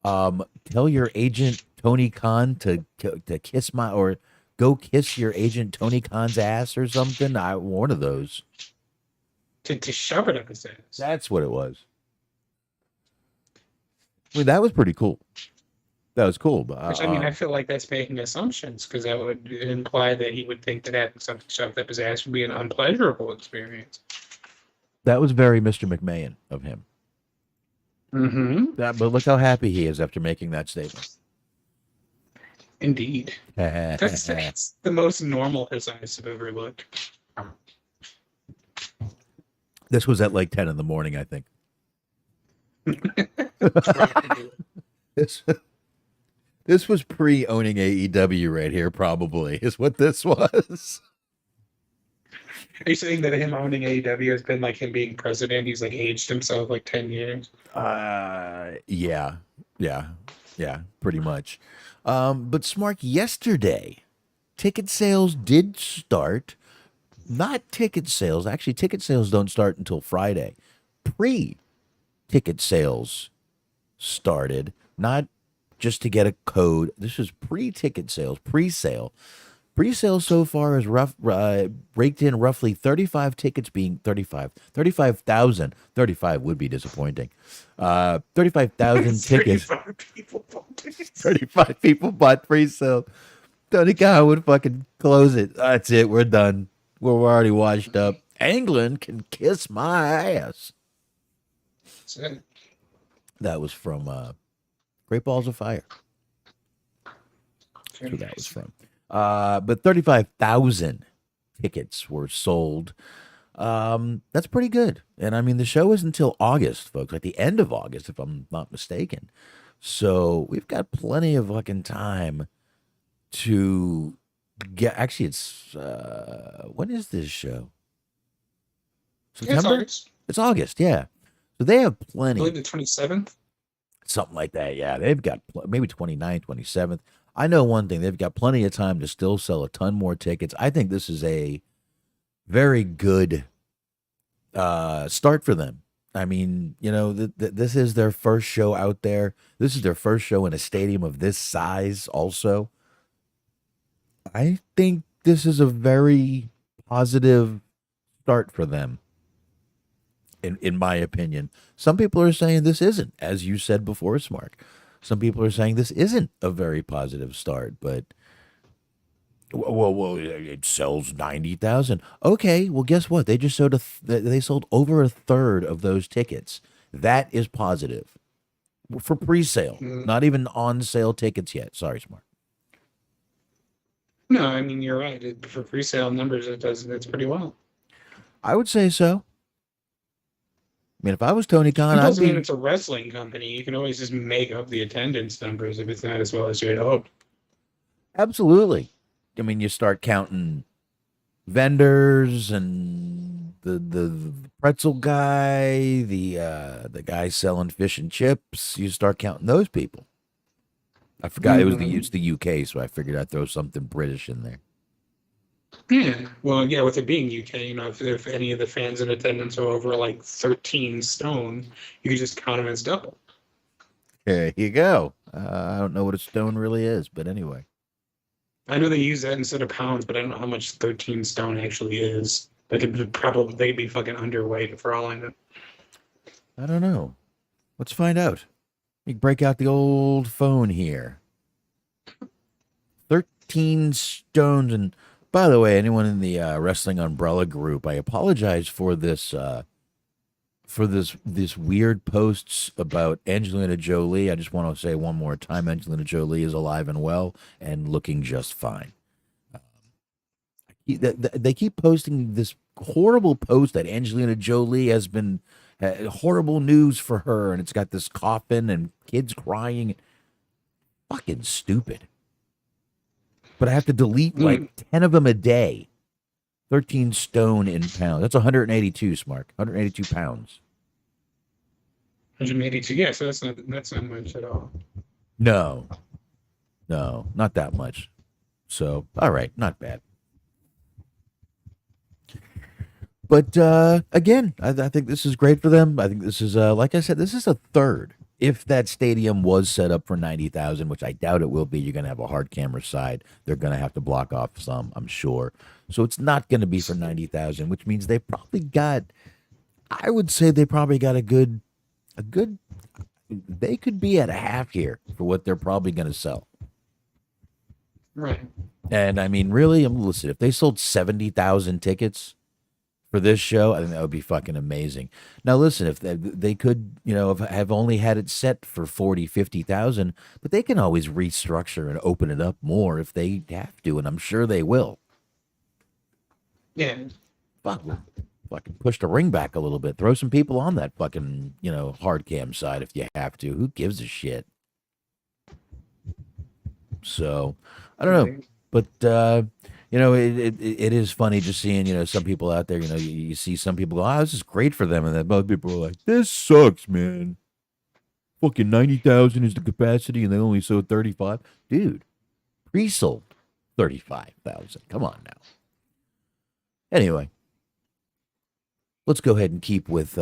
"Tell your agent Tony Khan to kiss my or go kiss your agent Tony Khan's ass or something." One of those. To shove it up his ass. That's what it was. I mean, that was pretty cool. That was cool. But, Which, I mean, I feel like that's making assumptions because that would imply that he would think that having something shoved up his ass would be an unpleasurable experience. That was very Mr. McMahon of him. Mm-hmm. But look how happy he is after making that statement. Indeed. That's the most normal his eyes have ever looked. This was at like 10 in the morning, I think. This was pre-owning AEW right here, probably, is what this was. Are you saying that him owning AEW has been like him being president? He's like aged himself like 10 years? Yeah, pretty much. But Smark, yesterday, ticket sales did start. Not ticket sales. Actually, ticket sales don't start until Friday. Pre-ticket sales started. Not just to get a code. This is pre-ticket sales, pre-sale. Pre-sale so far has raked in roughly 35 tickets being 35,000. 35 would be disappointing. 35,000 tickets. 35 people bought pre-sale. Tony Khan would fucking close it. That's it. We're done. We're already washed up. England can kiss my ass. That was from Great Balls of Fire. That's where that was from. But 35,000 tickets were sold. That's pretty good. And I mean, the show is until August, folks, at the end of August, if I'm not mistaken. So we've got plenty of fucking time to get. Actually, it's when is this show? September? It's August, yeah. So they have plenty. I believe the 27th. Something like that, yeah. They've got maybe 29th, 27th. I know one thing. They've got plenty of time to still sell a ton more tickets. I think this is a very good start for them. I mean, you know, this is their first show out there. This is their first show in a stadium of this size also. I think this is a very positive start for them, in my opinion. Some people are saying this isn't, as you said before, Smark. Some people are saying this isn't a very positive start, but well, it sells 90,000. Okay, well, guess what? They just sold they sold over a third of those tickets. That is positive for pre-sale, not even on-sale tickets yet. Sorry, Smart. No, I mean, you're right. For pre-sale numbers, it's pretty well. I would say so. I mean, if I was Tony Khan, It doesn't mean it's a wrestling company. You can always just make up the attendance numbers if it's not as well as you had hoped. Absolutely. I mean, you start counting vendors and the pretzel guy, the guy selling fish and chips. You start counting those people. I forgot it's the UK, so I figured I'd throw something British in there. Yeah, well, yeah, with it being UK, if any of the fans in attendance are over like 13 stone, you can just count them as double. There you go. I don't know what a stone really is, but anyway. I know they use that instead of pounds, but I don't know how much 13 stone actually is. They'd be fucking underweight for all I know. I don't know. Let's find out. You break out the old phone here. 13 stones. And by the way, anyone in the wrestling umbrella group, I apologize for this this weird posts about Angelina Jolie. I just want to say one more time, Angelina Jolie is alive and well and looking just fine. They keep posting this horrible post that Angelina Jolie has been horrible news for her, and it's got this coffin and kids crying. Fucking stupid. But I have to delete like 10 of them a day. 13 stone in pounds. That's 182, Smark. 182 pounds. 182. Yeah, so that's not much at all. No, not that much. So, all right, not bad. But again, I think this is great for them. I think this is, like I said, this is a third. If that stadium was set up for 90,000, which I doubt it will be, you're going to have a hard camera side. They're going to have to block off some, I'm sure. So it's not going to be for 90,000, which means they probably got, I would say they probably got a good, they could be at a half here for what they're probably going to sell. Right. And I mean, really, listen, if they sold 70,000 tickets for this show, I think that would be fucking amazing. Now, listen, if they could, have only had it set for 40, 50,000, but they can always restructure and open it up more if they have to, and I'm sure they will. Yeah. Fucking push the ring back a little bit. Throw some people on that fucking, hard cam side if you have to. Who gives a shit? So, I don't know. But, it is funny just seeing, some people out there, you see some people go, this is great for them. And then other people are like, this sucks, man. Fucking 90,000 is the capacity and they only sold 35. Dude, pre-sold 35,000. Come on now. Anyway, let's go ahead and keep with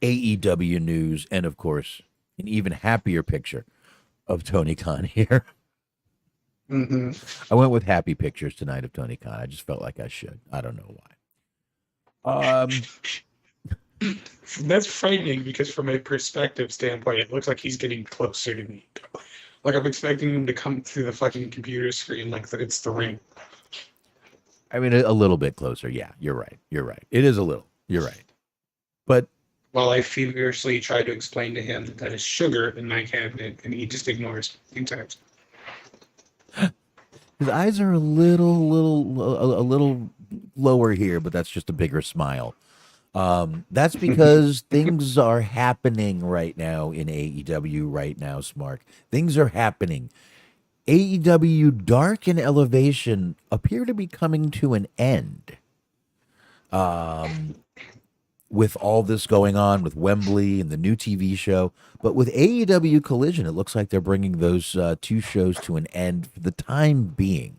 AEW news and, of course, an even happier picture of Tony Khan here. I went with happy pictures tonight of Tony Khan. I just felt like I should. I don't know why. That's frightening because from a perspective standpoint, it looks like he's getting closer to me. Like I'm expecting him to come through the fucking computer screen like it's the ring. I mean, a little bit closer. Yeah, you're right. It is a little. You're right. But while I feverishly try to explain to him that is sugar in my cabinet, and he just ignores sometimes. His eyes are a little lower here, but that's just a bigger smile. That's because things are happening right now in AEW right now, Smark. Things are happening. AEW Dark and Elevation appear to be coming to an end. With all this going on with Wembley and the new TV show. But with AEW Collision, it looks like they're bringing those two shows to an end for the time being.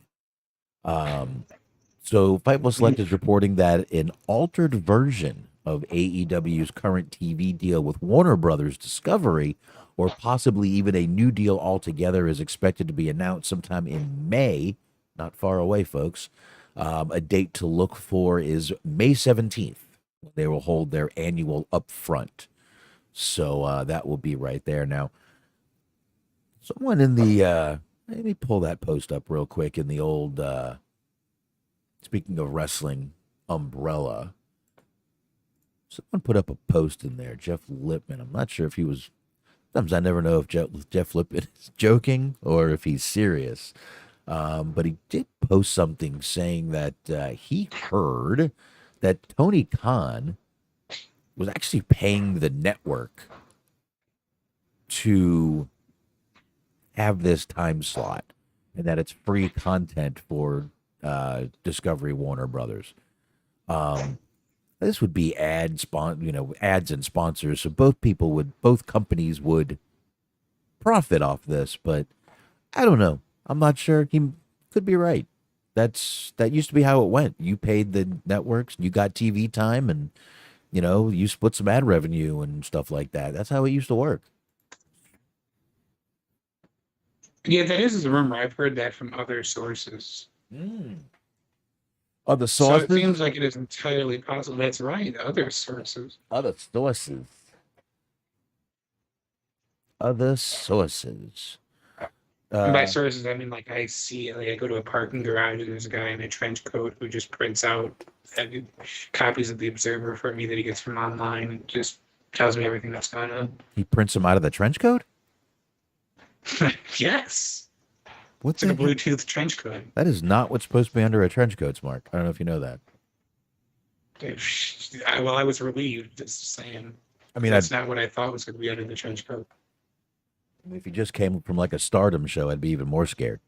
So Fightful Select is reporting that an altered version of AEW's current TV deal with Warner Brothers Discovery, or possibly even a new deal altogether, is expected to be announced sometime in May. Not far away, folks. A date to look for is May 17th. They will hold their annual upfront. So that will be right there. Now, someone in the, let me pull that post up real quick in the old, speaking of wrestling umbrella, someone put up a post in there, Jeff Lipman. I'm not sure if he was, sometimes I never know if Jeff Lipman is joking or if he's serious. But he did post something saying that he heard that Tony Khan was actually paying the network to have this time slot and that it's free content for Discovery Warner Brothers. This would be ads and sponsors. So both companies would profit off this, but I don't know. I'm not sure. He could be right. That used to be how it went. You paid the networks, you got TV time, and you split some ad revenue and stuff like that. That's how it used to work. Yeah, that is a rumor. I've heard that from other sources. Mm. Other So it sources? seems like it is entirely possible. That's right, other sources. Other sources. Other sources. And by Uh, sources, I mean like I see, like I go to a parking garage and there's a guy in a trench coat who just prints out copies of the Observer for me that he gets from online and just tells me everything that's going on. he prints them out of the trench coat? Yes, What it's like a the heck? Bluetooth trench coat. That is not what's supposed to be under a trench coat, Mark. I don't know if you know that. Well, I was relieved. Just saying, I mean, that's not what I thought was going to be under the trench coat. if you just came from like a Stardom show, I'd be even more scared.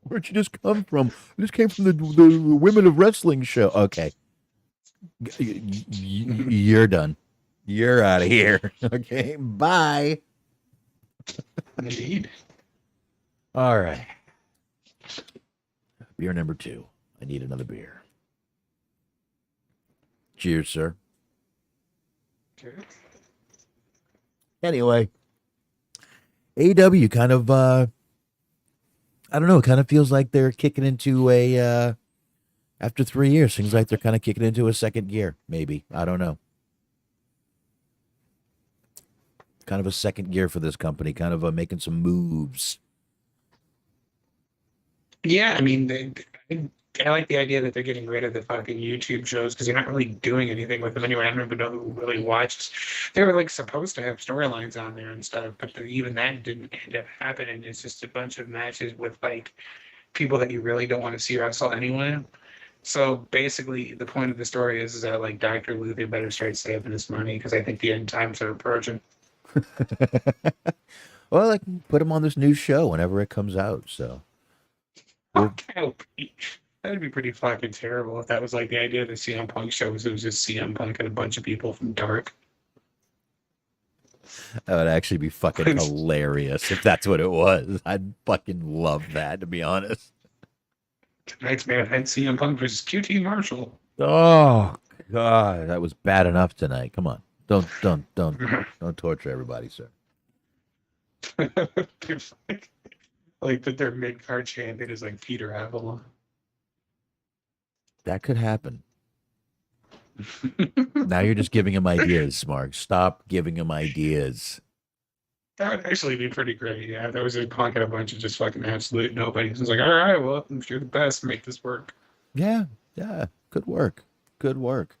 Where'd you just come from? I just came from the Women of Wrestling show. Okay. You're done. You're out of here. Okay. Bye. Indeed. All right. Beer number 2. I need another beer. Cheers, sir. Okay. Anyway, AEW kind of, I don't know, it kind of feels like they're kicking into after 3 years, seems like they're kind of kicking into a second gear, maybe. I don't know. Kind of a second gear for this company, kind of making some moves. Yeah, I mean, I like the idea that they're getting rid of the fucking YouTube shows because you're not really doing anything with them anyway. I don't even know who really watches. They were like supposed to have storylines on there and stuff, but even that didn't end up happening. It's just a bunch of matches with like people that you really don't want to see wrestle anyway. So basically, the point of the story is that like Dr. Luther better start saving his money because I think the end times are approaching. Well, I can put him on this new show whenever it comes out. So, well, That'd be pretty fucking terrible if that was like the idea of the CM Punk show was it was just CM Punk and a bunch of people from Dark. that would actually be fucking hilarious if that's what it was. I'd fucking love that, to be honest. Tonight's main event CM Punk versus QT Marshall. Oh God, that was bad enough tonight. Come on, don't torture everybody, sir. Like that their mid card champion is like Peter Avalon. That could happen. Now you're just giving him ideas, Mark. Stop giving him ideas. That would actually be pretty great. Yeah, that was a Punk and a bunch of just fucking absolute nobody. It's like, all right, well, if you're the best, make this work. Yeah, yeah. Good work. Good work.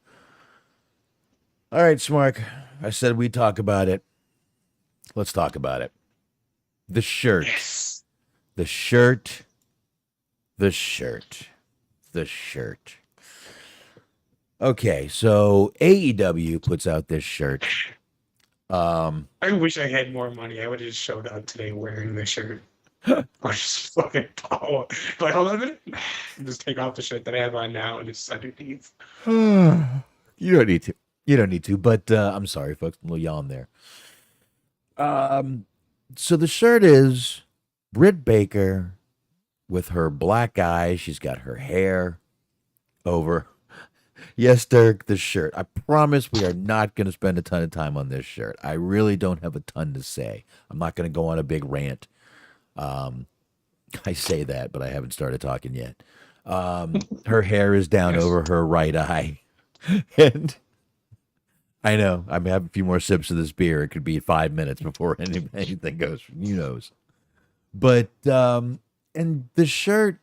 All right, Smark. I said we'd talk about it. Let's talk about it. The shirt. Yes. The shirt. The shirt. The shirt. Okay, so AEW puts out this shirt. I wish I had more money. I would have just showed up today wearing the shirt. Or just fucking follow. Like, hold on a minute. Just take off the shirt that I have on now and just underneath. You don't need to. You don't need to, but I'm sorry, folks. A little yawn there. So the shirt is Britt Baker with her black eyes. She's got her hair over. Yes, Dirk, the shirt. I promise we are not going to spend a ton of time on this shirt. I really don't have a ton to say. I'm not going to go on a big rant. I say that, but I haven't started talking yet. Her hair is down over her right eye. And I know I'm having a few more sips of this beer. It could be 5 minutes before anything goes. Who knows? But and the shirt.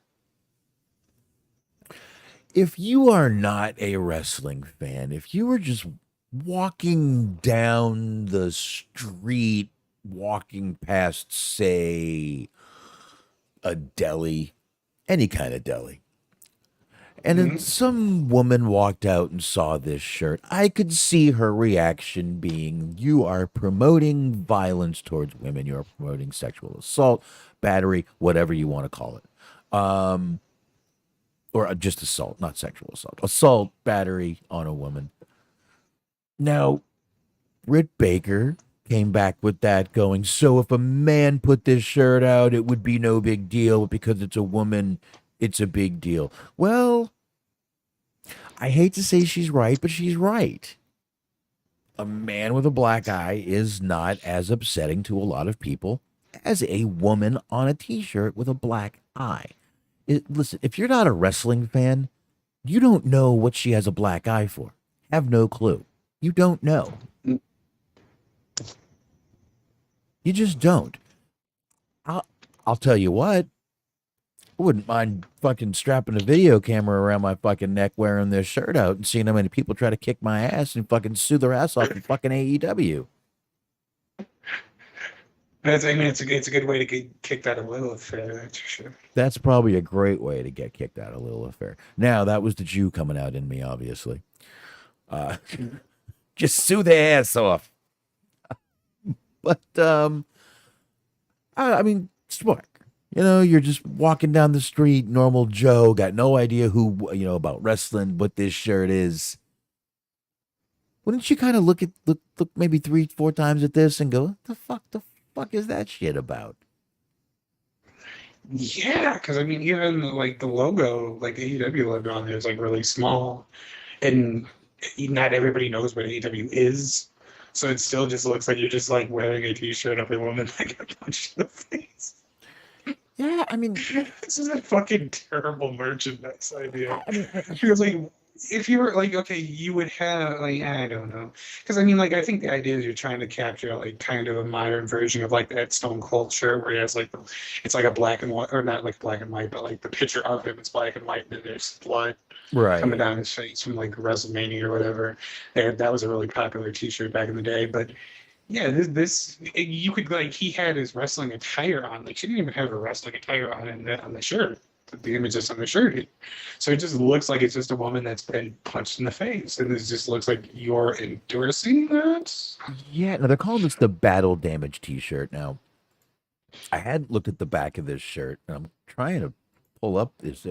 If you are not a wrestling fan, if you were just walking down the street, walking past, say, a deli, any kind of deli, and then some woman walked out and saw this shirt, I could see her reaction being, you are promoting violence towards women. You are promoting sexual assault, battery, whatever you want to call it. Or just assault, not sexual assault. Assault, battery on a woman. Now, Britt Baker came back with that going, so if a man put this shirt out, it would be no big deal, but because it's a woman, it's a big deal. Well, I hate to say she's right, but she's right. A man with a black eye is not as upsetting to a lot of people as a woman on a t-shirt with a black eye. Listen, if you're not a wrestling fan, you don't know what she has a black eye for. Have no clue. You don't know. You just don't. I'll tell you what. I wouldn't mind fucking strapping a video camera around my fucking neck wearing this shirt out and seeing how many people try to kick my ass and fucking sue their ass off in fucking AEW. I mean, it's a good way to get kicked out of Lilith Fair, that's for sure. That's probably a great way to get kicked out of Lilith Fair. Now, that was the Jew coming out in me, obviously. Just sue their ass off. But, I mean, Smark. You know, you're just walking down the street, normal Joe, got no idea who, about wrestling, what this shirt is. Wouldn't you kind of look maybe 3-4 times at this and go, the fuck is that shit about? Yeah, because I mean, even like the logo, like the AEW logo on there is like really small, and not everybody knows what AEW is, so it still just looks like you're just like wearing a t-shirt of a woman that got punched in the face. Yeah, I mean, this is a fucking terrible merchandise idea. I mean, Because like, if you were like, okay, you would have like, I don't know, because I mean, like, I think the idea is you're trying to capture like kind of a modern version of like that Stone Cold shirt where he has like, it's like a black and white, or not like black and white, but like the picture of him is black and white, and then there's blood coming down his face from like WrestleMania or whatever. That was a really popular T-shirt back in the day, but. Yeah, this you could like he had his wrestling attire on. Like she didn't even have her wrestling attire on on the shirt. The image that's on the shirt. So it just looks like it's just a woman that's been punched in the face. And it just looks like you're endorsing that. Yeah, now they're calling this the battle damage t-shirt. Now, I had looked at the back of this shirt and I'm trying to pull up this.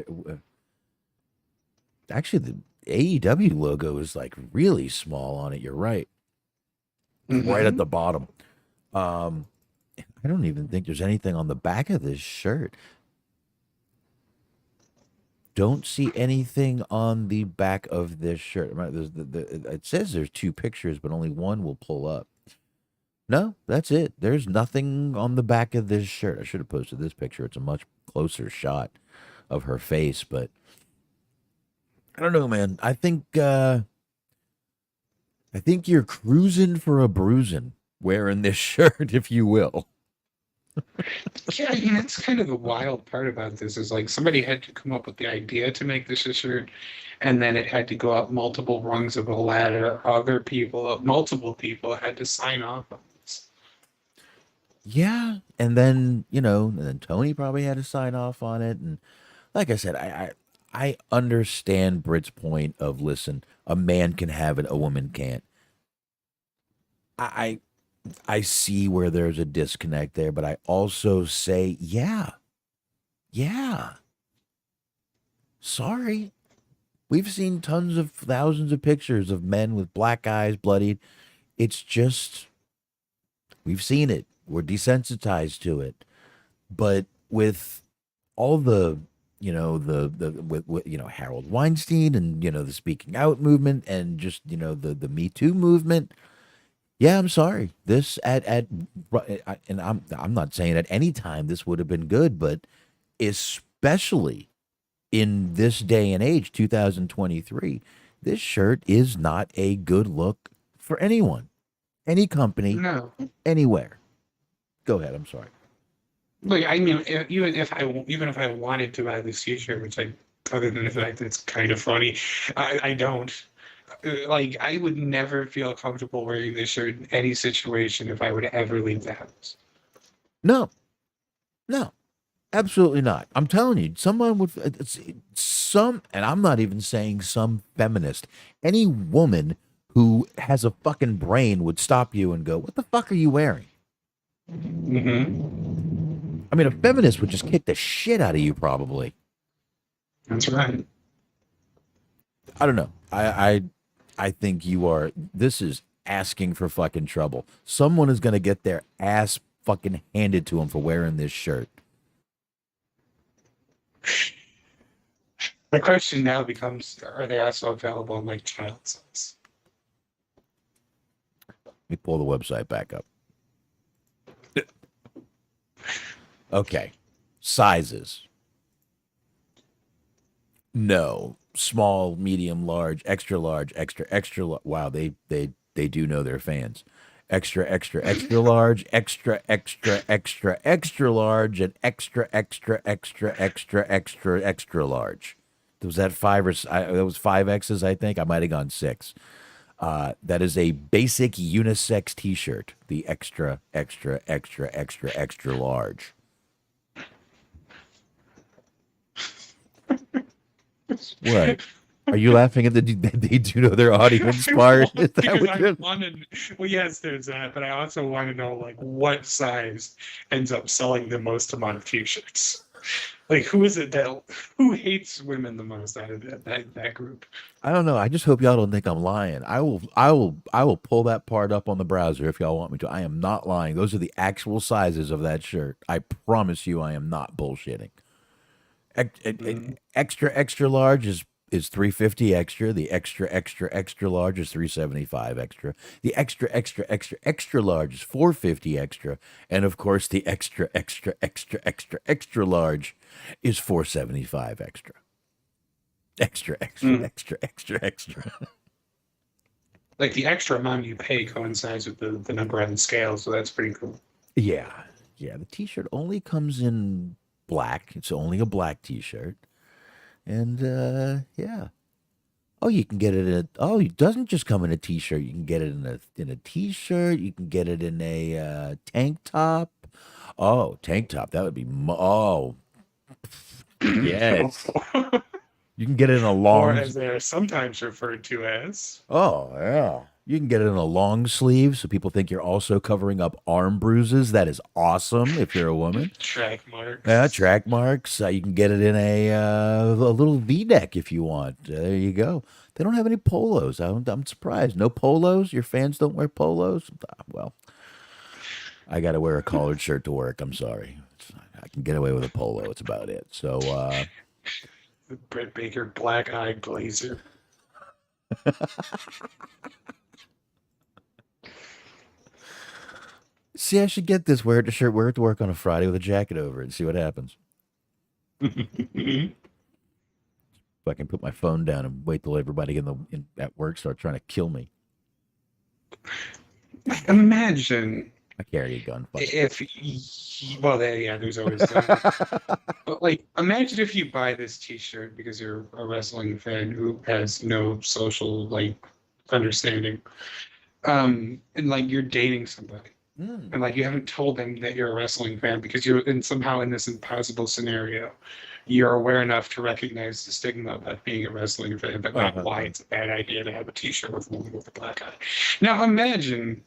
Actually, the AEW logo is like really small on it. You're right. Right at the bottom. I don't even think there's anything on the back of this shirt. Don't see anything on the back of this shirt. It says there's 2 pictures, but only one will pull up. No, that's it. There's nothing on the back of this shirt. I should have posted this picture. It's a much closer shot of her face, but I don't know, man. I think you're cruising for a bruising wearing this shirt, if you will. Yeah, I mean, that's kind of the wild part about this is like somebody had to come up with the idea to make this a shirt, and then it had to go up multiple rungs of a ladder. Multiple people had to sign off on this. Yeah, and then Tony probably had to sign off on it, and like I said, I understand Britt's point of listen, a man can have it, a woman can't. I see where there's a disconnect there, but I also say, yeah. Sorry. We've seen tons of thousands of pictures of men with black eyes, bloodied. It's just, we've seen it. We're desensitized to it. But with all the, Harold Weinstein and, the speaking out movement and just, the Me Too movement, yeah, I'm sorry. This and I'm not saying at any time this would have been good, but especially in this day and age, 2023, this shirt is not a good look for anyone, any company, No. anywhere. Go ahead. I'm sorry. Like, I mean, even if I wanted to buy this T-shirt, which other than the fact that it's kind of funny, I don't. Like, I would never feel comfortable wearing this shirt in any situation if I were to ever leave the house. No, absolutely not. I'm telling you, someone would, and I'm not even saying some feminist, any woman who has a fucking brain would stop you and go, what the fuck are you wearing? Mm-hmm. I mean, a feminist would just kick the shit out of you, probably. That's right. I don't know. I think this is asking for fucking trouble. Someone is going to get their ass fucking handed to them for wearing this shirt. The question now becomes: are they also available in like child size? Let me pull the website back up. Okay, sizes. No, small, medium, large, extra, extra. Wow, they do know their fans. Extra, extra large, extra large, and extra large. Was that that was 5X's, I think. I might have gone 6. That is a basic unisex T-shirt. The extra large. What? Are you laughing at they do know their audience part? Is that what you're... Well, yes, there's that, but I also want to know like what size ends up selling the most amount of T-shirts. Like, who hates women the most out of that group? I don't know. I just hope y'all don't think I'm lying. I will pull that part up on the browser if y'all want me to. I am not lying. Those are the actual sizes of that shirt. I promise you, I am not bullshitting. Extra large is 350 extra. The extra large is 375 extra. The extra large is 450 extra, and of course the extra large is 475 extra. Extra. Like the extra amount you pay coincides with the number on the scale, so that's pretty cool. Yeah. The T-shirt only comes in black. It's only a black T-shirt. And yeah. Oh, you can get it in it doesn't just come in a T-shirt. You can get it in a T-shirt. You can get it in a tank top. Oh, tank top. That would be yes. You can get it in a long, or as they're sometimes referred to as. Oh yeah. You can get it in a long sleeve, so people think you're also covering up arm bruises. That is awesome if you're a woman. Track marks. Yeah, track marks. You can get it in a little V-neck if you want. There you go. They don't have any polos. I'm surprised. No polos? Your fans don't wear polos? Well, I got to wear a collared shirt to work. I'm sorry. I can get away with a polo. It's about it. So, the Britt Baker black-eyed blazer. See, I should get this. Wear it to work on a Friday with a jacket over it and see what happens. If I can put my phone down and wait till everybody at work start trying to kill me. Imagine. I carry a gun. There's always that. But like, imagine if you buy this T-shirt because you're a wrestling fan who has no social like understanding, and like you're dating somebody. And like you haven't told them that you're a wrestling fan because you're somehow in this impossible scenario, you're aware enough to recognize the stigma of being a wrestling fan, but not why it's a bad idea to have a T-shirt with a black eye. Now imagine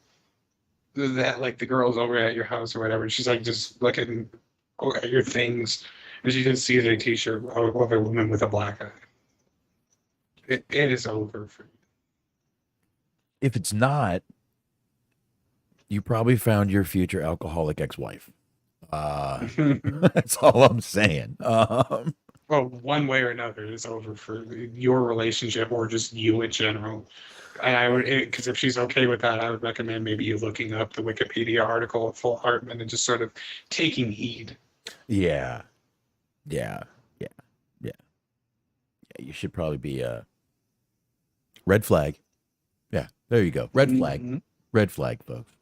that like the girl's over at your house or whatever, and she's like just looking at your things, and she just sees a T-shirt of a woman with a black eye. It is over for you. If it's not, you probably found your future alcoholic ex-wife. That's all I'm saying. Well, one way or another, it's over for your relationship or just you in general. And I would, because if she's okay with that, I would recommend maybe you looking up the Wikipedia article of Full Hartman and just sort of taking heed. Yeah. You should probably be a red flag. Yeah, there you go. Red flag. Mm-hmm. Red flag, folks.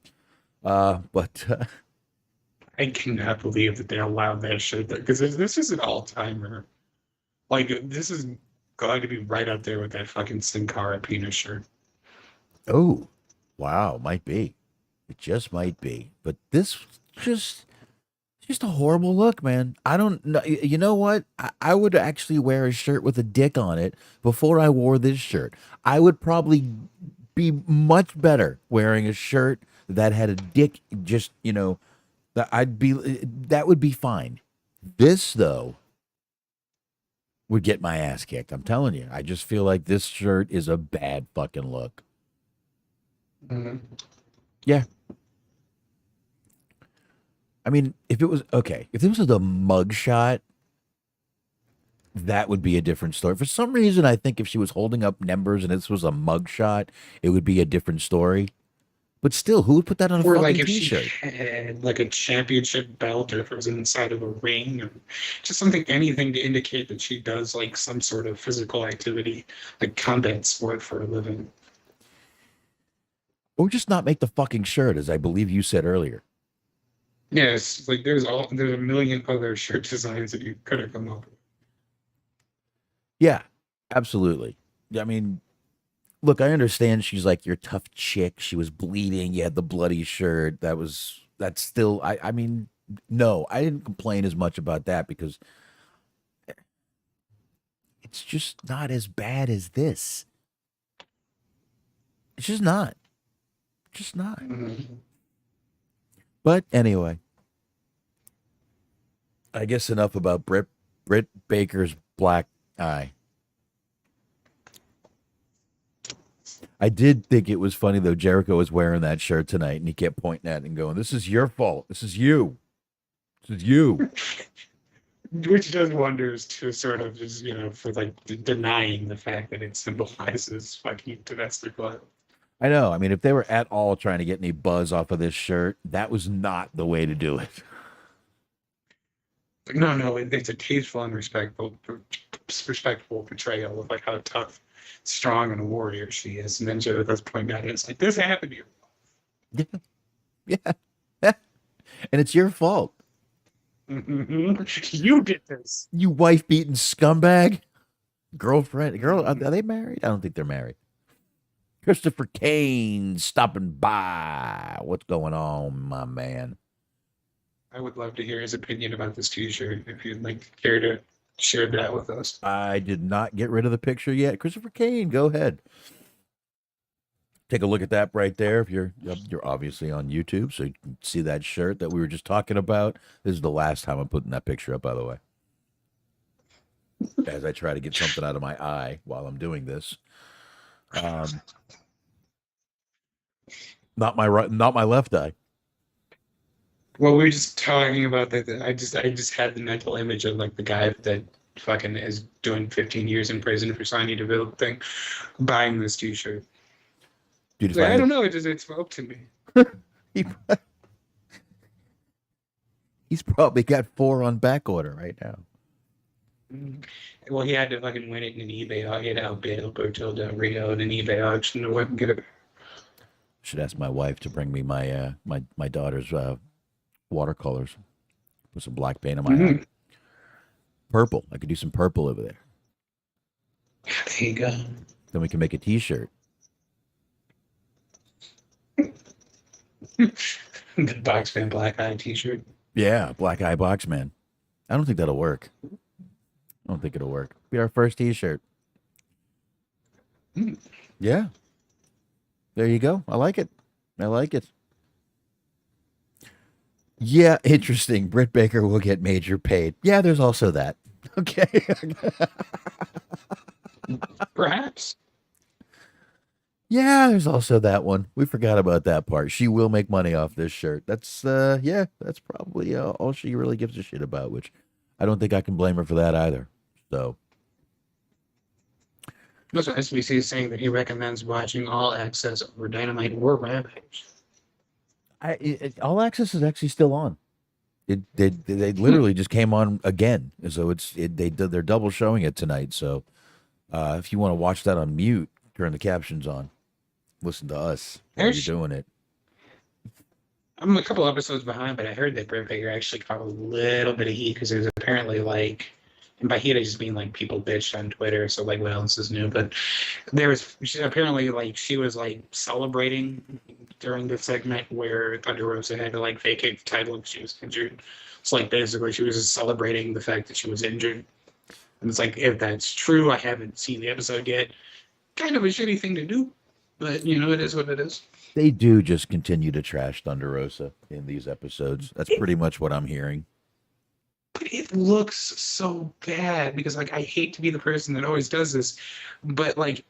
But I cannot believe that they allowed that shit there, because this is an all-timer. Like, this is going to be right up there with that fucking Sin Cara penis shirt. Oh, wow, might be. It just might be. But this just a horrible look, man. I don't know. You know what? I would actually wear a shirt with a dick on it before I wore this shirt. I would probably be much better wearing a shirt that had a dick, just, that would be fine. This, though, would get my ass kicked. I'm telling you. I just feel like this shirt is a bad fucking look. Mhm. Yeah. I mean, if it was the mug shot, that would be a different story. For some reason, I think if she was holding up numbers and this was a mug shot, it would be a different story. But still, who would put that on a Or like fucking if she t-shirt? had like a championship belt, or if it was inside of a ring, or just something, anything to indicate that she does like some sort of physical activity, like combat sport for a living. Or just not make the fucking shirt, as I believe you said earlier. Yes, like there's a million other shirt designs that you could have come up with. Yeah, absolutely. I mean, look, I understand she's like your tough chick. She was bleeding. You had the bloody shirt. That's still, I mean, no, I didn't complain as much about that because it's just not as bad as this. It's just not. Just not. Mhm. But anyway, I guess enough about Britt Baker's black eye. I did think it was funny though. Jericho was wearing that shirt tonight, and he kept pointing at it and going, "This is your fault. This is you. This is you." Which does wonders to sort of just, for like denying the fact that it symbolizes fucking domestic violence. I know. I mean, if they were at all trying to get any buzz off of this shirt, that was not the way to do it. Like, no, no, it's a tasteful and respectful portrayal of like how tough, strong, and a warrior she is. And then Joe does point out, it's like, this happened to you. Yeah, yeah, and it's your fault. You did this. You wife beating scumbag, girlfriend, girl. Are they married? I don't think they're married. Christopher Kane stopping by. What's going on, my man? I would love to hear his opinion about this T-shirt if you'd like care to share that with us. I did not get rid of the picture yet. Christopher Kane, go ahead. Take a look at that right there. If you're obviously on YouTube, so you can see that shirt that we were just talking about. This is the last time I'm putting that picture up, by the way. As I try to get something out of my eye while I'm doing this. Not my left eye. Well, we were just talking about that. I just had the mental image of like the guy that fucking is doing 15 years in prison for Sonya Deville thing, buying this T-shirt. Dude, Like, I don't know. It spoke to me. he, he's probably got 4 on back order right now. Well, he had to fucking win it in an eBay. He had to outbid Alberto Del Rio in an eBay auction to get it. Should ask my wife to bring me my daughter's watercolors. Put some black paint on my eye. Purple. I could do some purple over there. There you go. Then we can make a T-shirt. The Boxman Black Eye T-shirt. Yeah, Black Eye Boxman. I don't think that'll work. I don't think it'll work. Be our first T-shirt. Yeah. There you go. I like it. I like it. Yeah, interesting. Britt Baker will get major paid. Yeah, there's also that. Okay. Perhaps. Yeah, there's also that one. We forgot about that part. She will make money off this shirt. That's yeah, that's probably all she really gives a shit about, which I don't think I can blame her for that either. So Also, SBC is saying that he recommends watching All Access over Dynamite or Rampage. All Access is actually still on. They literally just came on again, so they're double showing it tonight. So if you want to watch that on mute, turn the captions on, listen to us while you're doing it. I'm a couple episodes behind, but I heard that Britt Baker actually caught a little bit of heat because it was apparently like, and by heat I just mean like people bitched on Twitter. So like, what else is new? But apparently like she was like celebrating during the segment where Thunder Rosa had to like vacate the title if she was injured. It's like basically she was just celebrating the fact that she was injured. And it's like, if that's true, I haven't seen the episode yet. Kind of a shitty thing to do, but it is what it is. They do just continue to trash Thunder Rosa in these episodes. That's pretty much what I'm hearing. But it looks so bad because like I hate to be the person that always does this, but like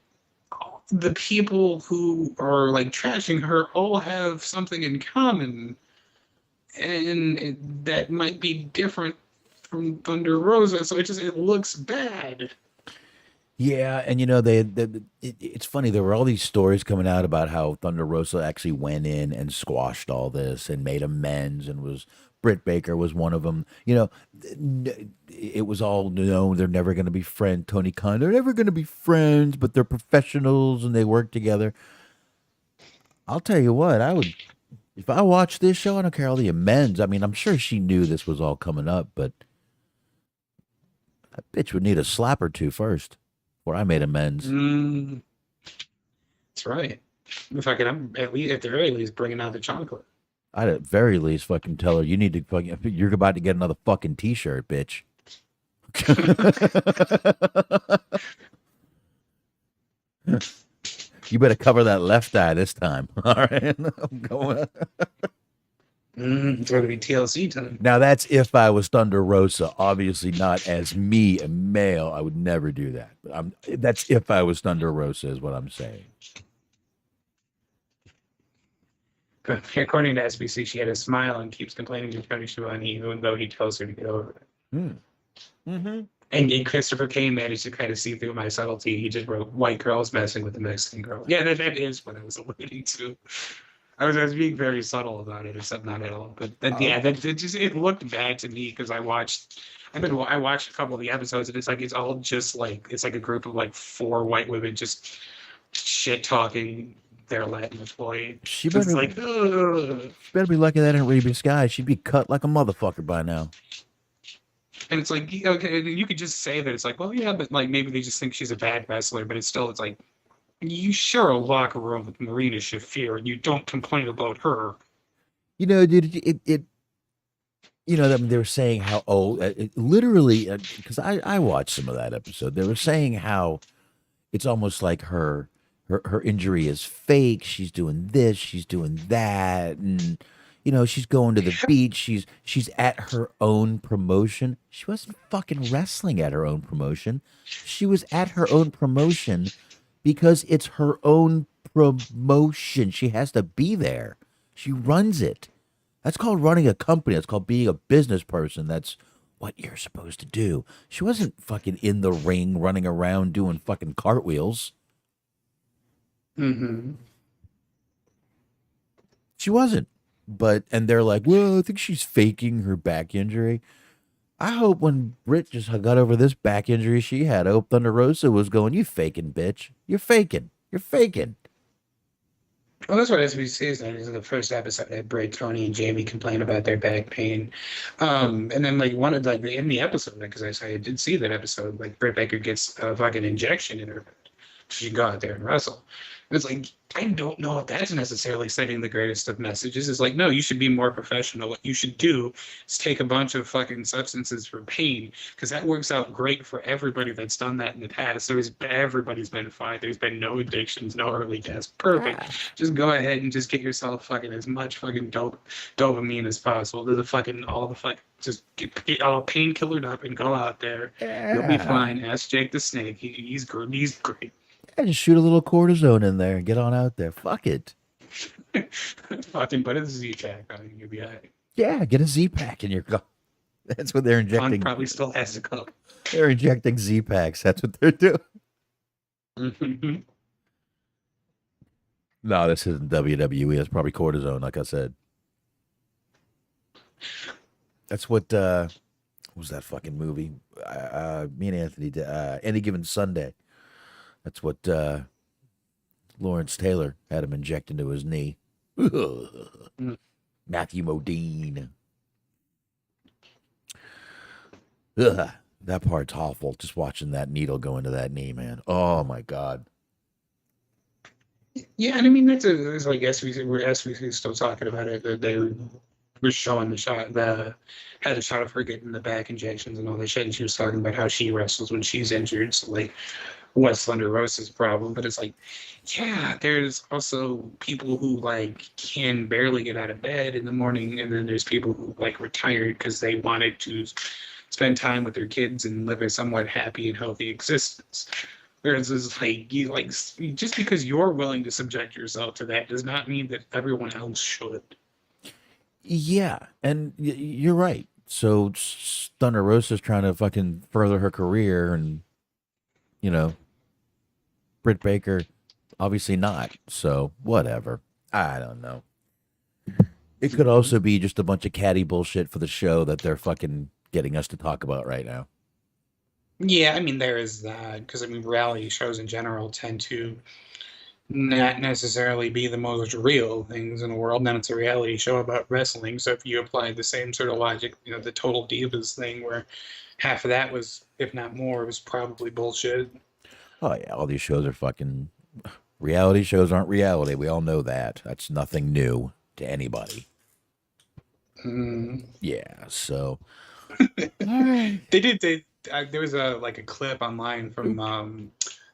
the people who are like trashing her all have something in common, and that might be different from Thunder Rosa. So it looks bad. Yeah, and it's funny. There were all these stories coming out about how Thunder Rosa actually went in and squashed all this and made amends, and was Britt Baker was one of them. It was all no, they're never going to be friends. Tony Khan, they're never going to be friends, but they're professionals and they work together. I'll tell you what, I would if I watched this show. I don't care all the amends. I mean, I'm sure she knew this was all coming up, but that bitch would need a slap or two first before I made amends. Mm, that's right. If I could, I'm at least at the very least bringing out the chocolate. I'd at very least fucking tell her you need to fucking. You're about to get another fucking T-shirt, bitch. You better cover that left eye this time. All right, I'm going. It's going to be TLC time. Now that's if I was Thunder Rosa. Obviously not as me, a male. I would never do that. But that's if I was Thunder Rosa, is what I'm saying. According to SBC, she had a smile and keeps complaining to Tony Schiavone, even though he tells her to get over it. Mm-hmm. And Christopher Kane managed to kind of see through my subtlety. He just wrote "white girls messing with the Mexican girl." Yeah, that is what I was alluding to. I was being very subtle about it, except not at all. But it looked bad to me because I watched a couple of the episodes, and it's all just like it's like a group of like 4 white women just shit talking their Latin employee. She better be lucky that didn't Reby Sky. She'd be cut like a motherfucker by now. And it's like, okay, you could just say that it's like, well, yeah, but like maybe they just think she's a bad wrestler, but it's like you share a locker room with Marina Shafir and you don't complain about her. Dude, they were saying how literally because I watched some of that episode. They were saying how it's almost like her injury is fake. She's doing this, she's doing that, and she's going to the beach. She's at her own promotion. She wasn't fucking wrestling at her own promotion. She was at her own promotion because it's her own promotion. She has to be there. She runs it. That's called running a company. That's called being a business person. That's what you're supposed to do. She wasn't fucking in the ring running around doing fucking cartwheels. Mm-hmm. She wasn't. And they're like, well, I think she's faking her back injury. I hope when Britt just got over this back injury she had, I hope Thunder Rosa was going, you faking, bitch. You're faking. You're faking. Well, that's what SBC is saying. Is in the first episode that Britt, Tony, and Jamie complain about their back pain. And then like in the episode, because I did see that episode, like Britt Baker gets a fucking injection in her. She can go out there and wrestle. And it's like, I don't know if that's necessarily sending the greatest of messages. It's like, no, you should be more professional. What you should do is take a bunch of fucking substances for pain, because that works out great for everybody that's done that in the past. Everybody's been fine. There's been no addictions, no early deaths. Perfect. Just go ahead and just get yourself fucking as much fucking dopamine as possible. Just get all painkillered up and go out there. Yeah. You'll be fine. Ask Jake the Snake. He's good. He's great. Yeah, just shoot a little cortisone in there and get on out there. Fuck it. Fucking put a Z-Pack on. You'll be all right. Yeah, get a Z-Pack in your car. That's what they're injecting. Fun probably still has to come. They're injecting Z-Packs. That's what they're doing. Mm-hmm. No, this isn't WWE. It's probably cortisone, like I said. That's what was that fucking movie? Me and Anthony did. Any Given Sunday. That's what Lawrence Taylor had him inject into his knee. Matthew Modine. That part's awful. Just watching that needle go into that knee, man. Oh my God. Yeah, and I mean it's like SVC still talking about it. That they were showing the shot, had a shot of her getting the back injections and all that shit, and she was talking about how she wrestles when she's injured. So like, what's Thunder Rosa's problem? But it's like, yeah, there's also people who like can barely get out of bed in the morning, and then there's people who like retired because they wanted to spend time with their kids and live a somewhat happy and healthy existence. Whereas it's like just because you're willing to subject yourself to that does not mean that everyone else should. Yeah, and you're right. So Thunder Rosa's trying to fucking further her career, and you know, Britt Baker, obviously not. So whatever. I don't know. It could also be just a bunch of catty bullshit for the show that they're fucking getting us to talk about right now. Yeah, I mean there is that because I mean reality shows in general tend to not necessarily be the most real things in the world. Then it's a reality show about wrestling. So if you apply the same sort of logic, the Total Divas thing where half of that was, if not more, was probably bullshit. Oh yeah, all these shows are fucking reality shows aren't reality. We all know that. That's nothing new to anybody. Mm. Yeah, so They did. There was a clip online from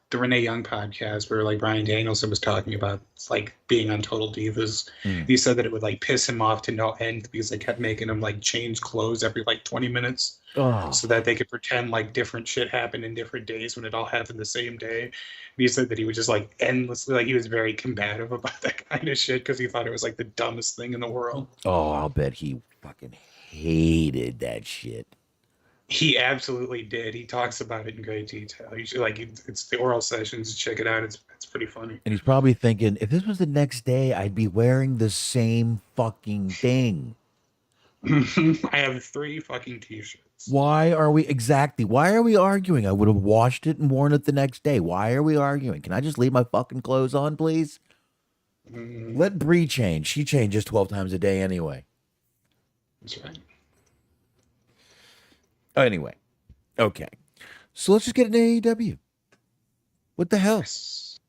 the Renee Young podcast where like Brian Danielson was talking about like being on Total Divas. He said that it would like piss him off to no end because they kept making him like change clothes every like 20 minutes so that they could pretend like different shit happened in different days when it all happened the same day. And he said that he would just like endlessly like he was very combative about that kind of shit because he thought it was like the dumbest thing in the world. Oh, I'll bet he fucking hated that shit. He absolutely did. He talks about it in great detail. You should like it's the oral sessions. Check it out. It's pretty funny. And he's probably thinking, if this was the next day, I'd be wearing the same fucking thing. I have 3 fucking t-shirts. Why are we arguing? I would have washed it and worn it the next day. Why are we arguing? Can I just leave my fucking clothes on, please? Let Bree change. She changes 12 times a day anyway. That's right. Oh, anyway. Okay. So let's just get into AEW. What the hell? Yes.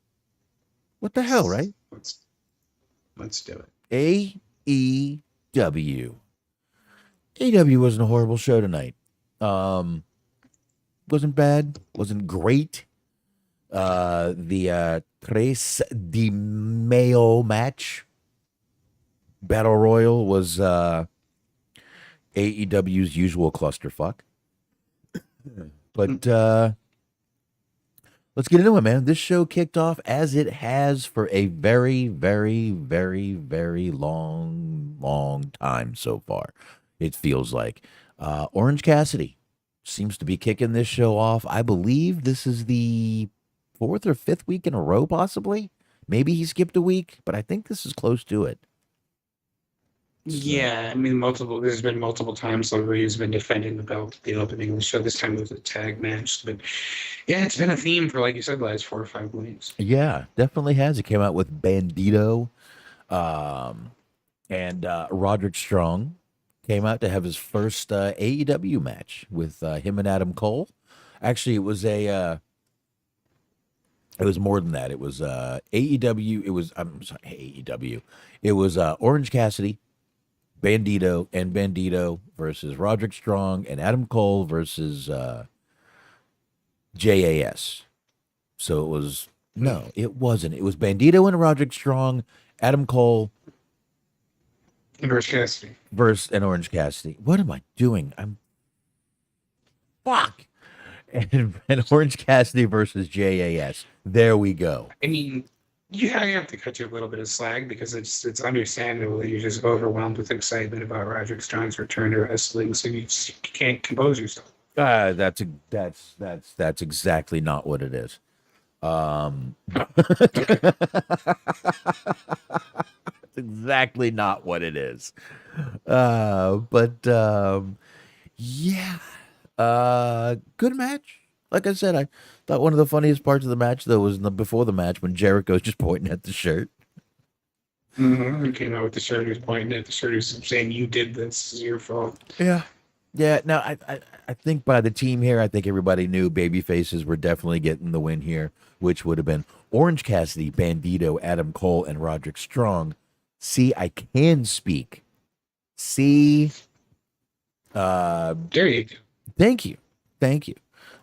What the hell, right? Let's do it. AEW. AEW wasn't a horrible show tonight. Wasn't bad. Wasn't great. The Tres de Mayo match, Battle Royal, was AEW's usual clusterfuck. But let's get into it, man. This show kicked off as it has for a very, very, very, very long time so far. It feels like Orange Cassidy seems to be kicking this show off. I believe this is the 4th or 5th week in a row, possibly. Maybe he skipped a week, but I think this is close to it. Yeah, I mean, there's been multiple times where he's been defending the belt at the opening of the show. This time it was a tag match. But yeah, it's been a theme for, like you said, the last 4 or 5 weeks. Yeah, definitely has. It came out with Bandito and Roderick Strong came out to have his first AEW match with him and Adam Cole. Actually, it was it was more than that. It was AEW. I'm sorry, AEW. It was Orange Cassidy, Bandito versus Roderick Strong, and Adam Cole versus JAS. So it was it wasn't. It was Bandito and Roderick Strong, Adam Cole, And Orange Cassidy. and Orange Cassidy. What am I doing? Fuck. And Orange Cassidy versus JAS. There we go. I mean, yeah, I have to cut you a little bit of slack because it's understandable that you're just overwhelmed with excitement about Roderick Strong's return to wrestling, so you can't compose yourself. That's exactly not what it is. That's exactly not what it is. Yeah. Good match. Like I said, I thought one of the funniest parts of the match though was before the match when Jericho's just pointing at the shirt. He came out with the shirt. He was pointing at the shirt. He was saying, "You did this. It's your fault." Yeah. Yeah. Now I think by the team here, I think everybody knew baby faces were definitely getting the win here, which would have been Orange Cassidy, Bandito, Adam Cole, and Roderick Strong. See, I can speak. See. There you go. Thank you.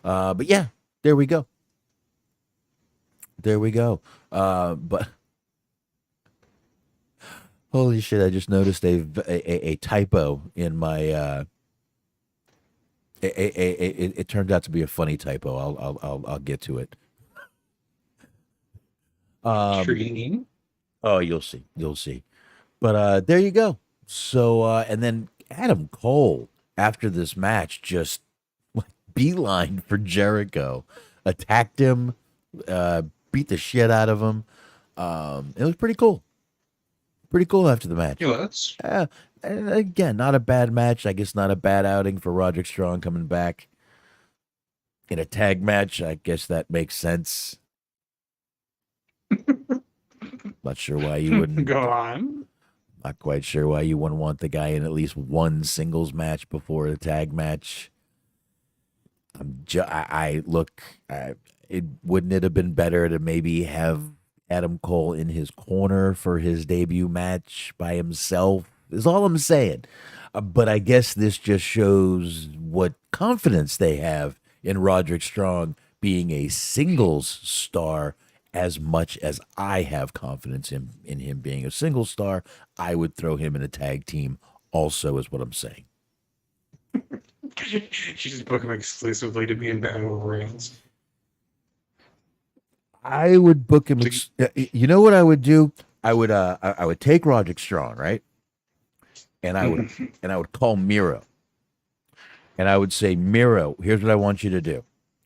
But yeah, there we go. But holy shit, I just noticed a typo in my it turned out to be a funny typo. I'll get to it. Intriguing. Oh, you'll see. You'll see. But there you go. So and then Adam Cole after this match just like beeline for Jericho, attacked him, beat the shit out of him. It was pretty cool. Pretty cool after the match. Yeah, that's And again, not a bad match. I guess not a bad outing for Roderick Strong coming back in a tag match. I guess that makes sense. Not sure why you wouldn't. go on. Not quite sure why you wouldn't want the guy in at least one singles match before a tag match. It wouldn't it have been better to maybe have Adam Cole in his corner for his debut match by himself? Is all I'm saying. But I guess this just shows what confidence they have in Roderick Strong being a singles star as much as I have confidence in him being a single star. I would throw him in a tag team also, is what I'm saying. You just book him exclusively to be in Battle Royals. I would book him. You know what I would do? I would take Roderick Strong, right? And I would call Miro. And I would say, Miro, here's what I want you to do.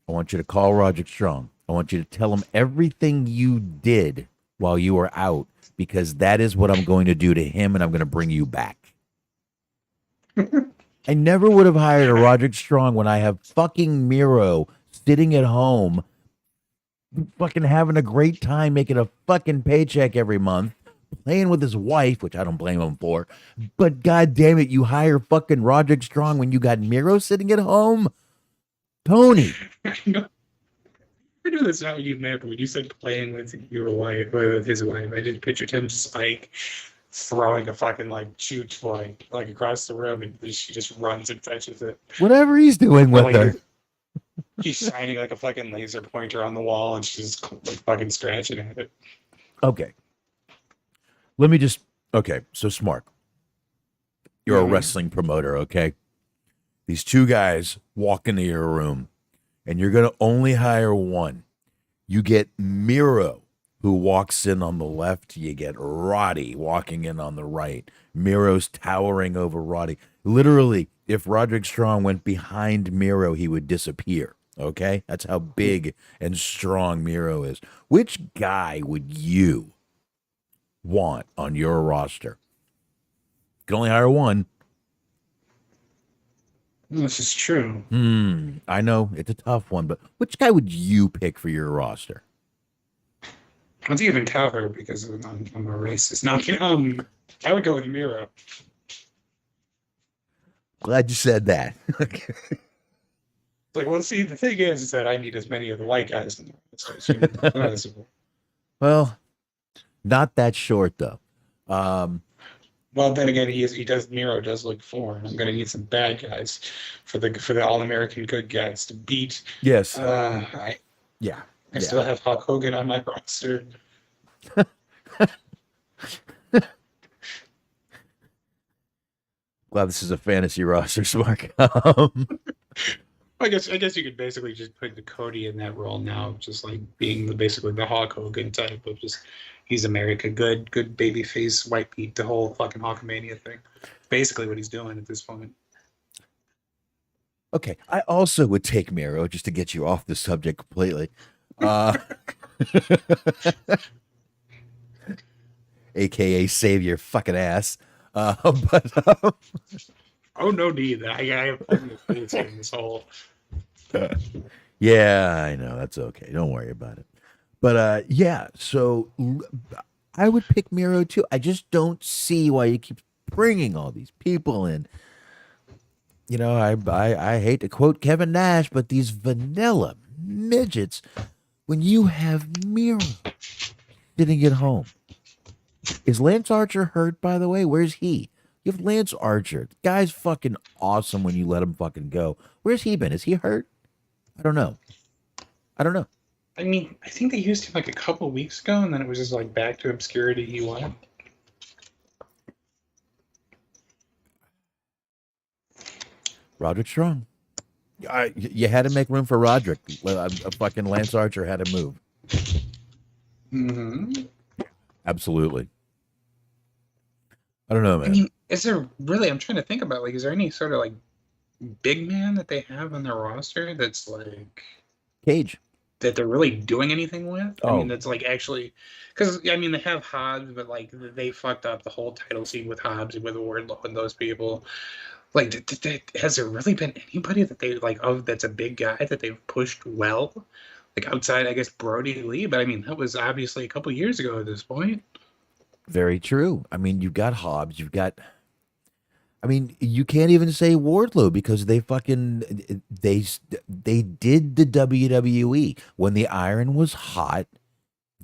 I want you to call Roderick Strong. I want you to tell him everything you did while you were out, because that is what I'm going to do to him, and I'm going to bring you back. I never would have hired a Roderick Strong when I have fucking Miro sitting at home, fucking having a great time, making a fucking paycheck every month, playing with his wife, which I don't blame him for. But god damn it, you hire fucking Roderick Strong when you got Miro sitting at home? Tony. I know that's not what you meant, but when you said playing with your wife, with his wife, I just pictured him just like throwing a fucking like chew toy like across the room, and she just runs and fetches it. Whatever he's doing with like, her. He's shining like a fucking laser pointer on the wall, and she's like fucking scratching at it. Okay. Okay, so Smark, you're a wrestling promoter, okay? These two guys walk into your room, and you're going to only hire one. You get Miro, who walks in on the left. You get Roddy walking in on the right. Miro's towering over Roddy. Literally, if Roderick Strong went behind Miro, he would disappear, okay? That's how big and strong Miro is. Which guy would you want on your roster? You can only hire one. This is true. I know it's a tough one, but which guy would you pick for your roster? It's even tougher because I'm a racist. No, I would go with Miro. Glad you said that. Like, well, see, the thing is that I need as many of the white guys in there. Well, not that short though. Well, then again, Miro does look foreign. I'm gonna need some bad guys for the All American good guys to beat. Yes. I still have Hulk Hogan on my roster. Glad this is a fantasy roster, Smark. I guess you could basically just put the Cody in that role now, just like being basically the Hulk Hogan type of just he's America, good baby face, white Pete, the whole fucking Hulkamania thing. Basically what he's doing at this point. Okay, I also would take Miro just to get you off the subject completely. AKA save your fucking ass. Oh, no need. I have plenty of faith in this whole. Yeah, I know. That's okay. Don't worry about it. But yeah, so I would pick Miro too. I just don't see why you keep bringing all these people in. You know, I hate to quote Kevin Nash, but these vanilla midgets, when you have Miro sitting at home. Is Lance Archer hurt, by the way? Where's he? You have Lance Archer. The guy's fucking awesome when you let him fucking go. Where's he been? Is he hurt? I don't know. I mean, I think they used him like a couple of weeks ago, and then it was just like back to obscurity he went. Roderick Strong. You had to make room for Roderick. Fucking Lance Archer had to move. Hmm. Absolutely. I don't know, I man. mean, is there really? I'm trying to think about like, is there any sort of like big man that they have on their roster that's like Cage. that they're really doing anything with? I mean, Oh, that's like actually because I mean they have Hobbs, but like they fucked up the whole title scene with Hobbs and with Wardlow and those people. Like, has there really been anybody that they like of that's a big guy that they've pushed well? Like outside, I guess Brody Lee, but I mean that was obviously a couple years ago at this point. very true. I mean, you've got Hobbs. You've got. I mean, you can't even say Wardlow because they did the WWE when the iron was hot.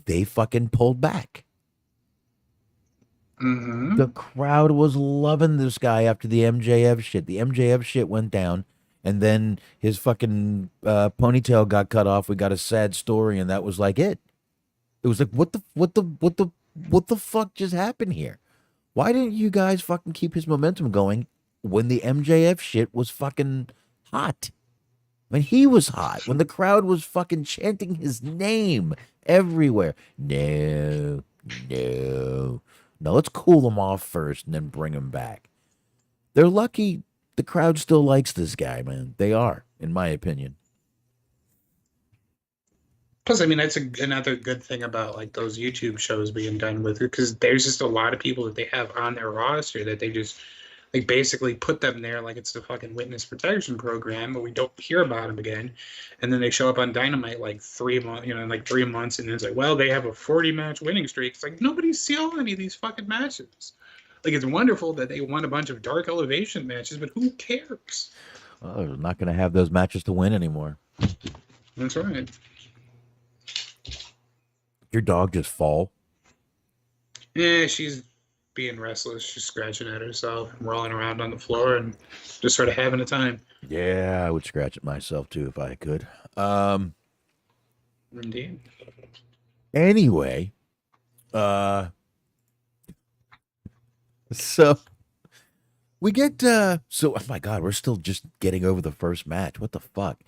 They fucking pulled back. The Hmm. crowd was loving this guy after the MJF shit. The MJF shit went down, and then his fucking ponytail got cut off. We got a sad story, and that was like it. It was like, what the fuck just happened here? Why didn't you guys fucking keep his momentum going when the MJF shit was fucking hot? When he was hot, when the crowd was fucking chanting his name everywhere. No, no, no. Let's cool them off first and then bring them back. They're lucky the crowd still likes this guy, man. They are, in my opinion. Plus, I mean, that's another good thing about like those YouTube shows being done with it because there's just a lot of people that they have on their roster that they just like basically put them there like it's the fucking witness protection program, but we don't hear about them again. And then they show up on Dynamite like 3 months, in like 3 months, and it's like, well, they have a 40 match winning streak. It's like nobody's seen any of these fucking matches. Like it's wonderful that they won a bunch of dark elevation matches, but who cares? Well, they're not going to have those matches to win anymore. That's right. Your dog just fall. Yeah, she's being restless. She's scratching at herself, rolling around on the floor, and just sort of having a time. Yeah, I would scratch it myself too if I could. Um. Indeed. Anyway, uh, so we get oh my god, we're still just getting over the first match. What the fuck?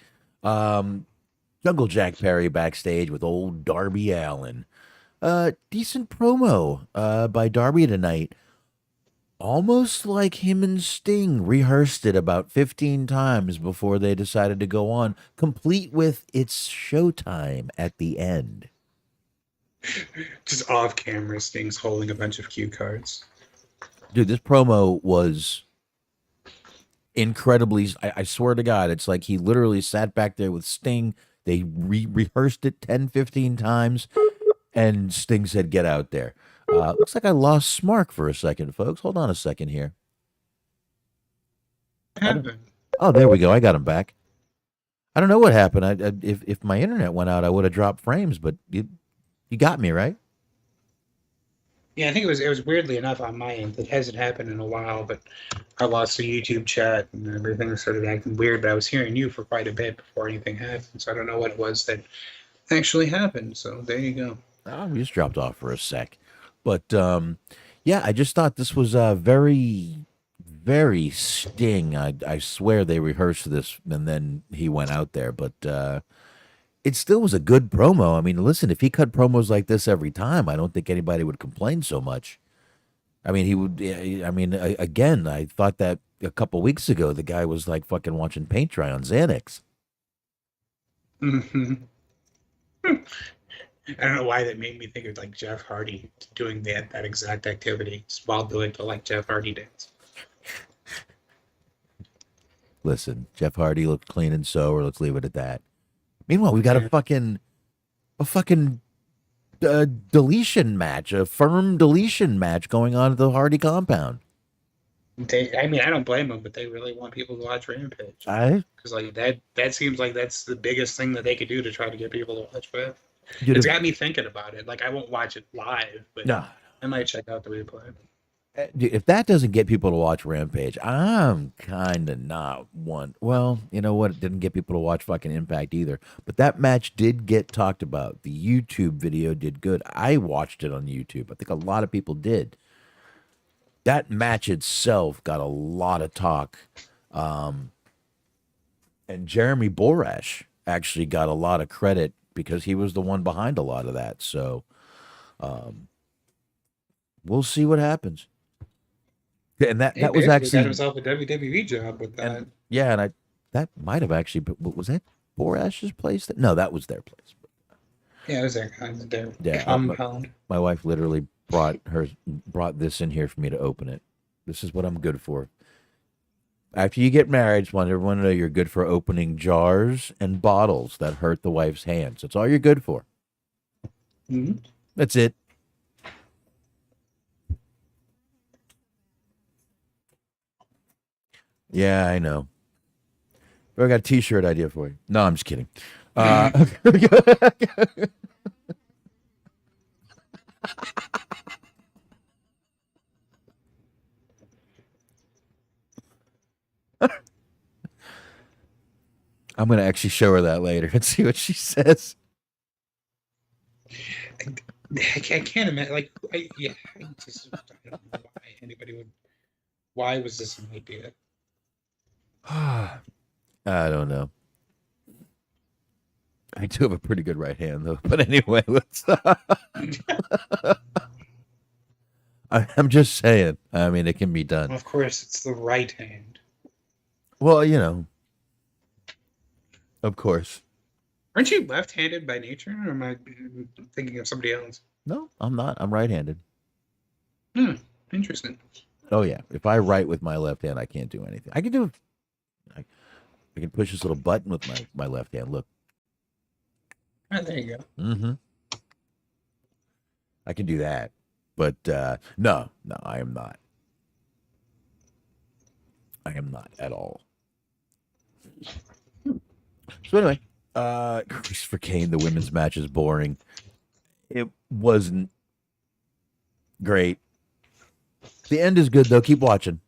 Um, Jungle Jack Perry backstage with old Darby Allin. Decent promo by Darby tonight. Almost like him and Sting rehearsed it about 15 times before they decided to go on, complete with it's showtime at the end. Just off camera, Sting's holding a bunch of cue cards. Dude, this promo was incredibly. I swear to God, it's like he literally sat back there with Sting. They rehearsed it 10, 15 times, and Sting said, "Get out there." Looks like I lost Smark for a second, folks. Hold on a second here. What I don't. happened? Oh, there we go. I got him back. I don't know what happened. If my internet went out, I would have dropped frames. But you got me right. Yeah, I think it was weirdly enough on my end. It hasn't happened in a while, but I lost the YouTube chat and everything started acting weird. But I was hearing you for quite a bit before anything happened, so I don't know what it was that actually happened. So there you go. Oh, we just dropped off for a sec. But yeah, I just thought this was very, very Sting. I swear they rehearsed this and then he went out there. But it still was a good promo. I mean, listen, if he cut promos like this every time, I don't think anybody would complain so much. I mean, he would. I mean, again, I thought that a couple weeks ago the guy was like fucking watching paint dry on Xanax. Hmm. I don't know why that made me think of like Jeff Hardy doing that exact activity while doing the like Jeff Hardy dance. Listen, Jeff Hardy looked clean and sober. Let's leave it at that. Meanwhile, we got Yeah. a fucking deletion match, a firm deletion match going on at the Hardy compound. I mean, I don't blame them, but they really want people to watch Rampage I because like that seems like that's the biggest thing that they could do to try to get people to watch it. dude, It's got me thinking about it. Like I won't watch it live, but no, I might check out the replay. dude, if that doesn't get people to watch Rampage, I'm kind of not one. Well, you know what? It didn't get people to watch fucking Impact either. But that match did get talked about. The YouTube video did good. I watched it on YouTube. I think a lot of people did. That match itself got a lot of talk. And Jeremy Borash actually got a lot of credit because he was the one behind a lot of that. So, We'll see what happens. And He that was basically got actually, himself a WWE job with that. and yeah, and that might have actually, but was that Four Ash's place? No, that was their place. Yeah, it was their kind of their Yeah, compound. my wife literally brought this in here for me to open it. This is what I'm good for. After you get married, just want everyone to know you're good for opening jars and bottles that hurt the wife's hands. That's all you're good for. Mm-hmm. That's it. Yeah, I know. I got a T-shirt idea for you. No, I'm just kidding. I'm gonna actually show her that later and see what she says. I can't imagine. Like, I don't know why anybody would. Why was this an idea? I don't know. I do have a pretty good right hand, though. But anyway, let's. I'm just saying. I mean, it can be done. Of course, it's the right hand. Well, you know. Of course. Aren't you left-handed by nature, or am I thinking of somebody else? No, I'm not. I'm right-handed. Interesting. Oh yeah. If I write with my left hand, I can't do anything. I can do. I can push this little button with my left hand. Look. Oh, there you go. Mm-hmm. I can do that, but no, I am not. I am not at all. So anyway, Christopher Kane, the women's match is boring. It wasn't great. The end is good though. Keep watching.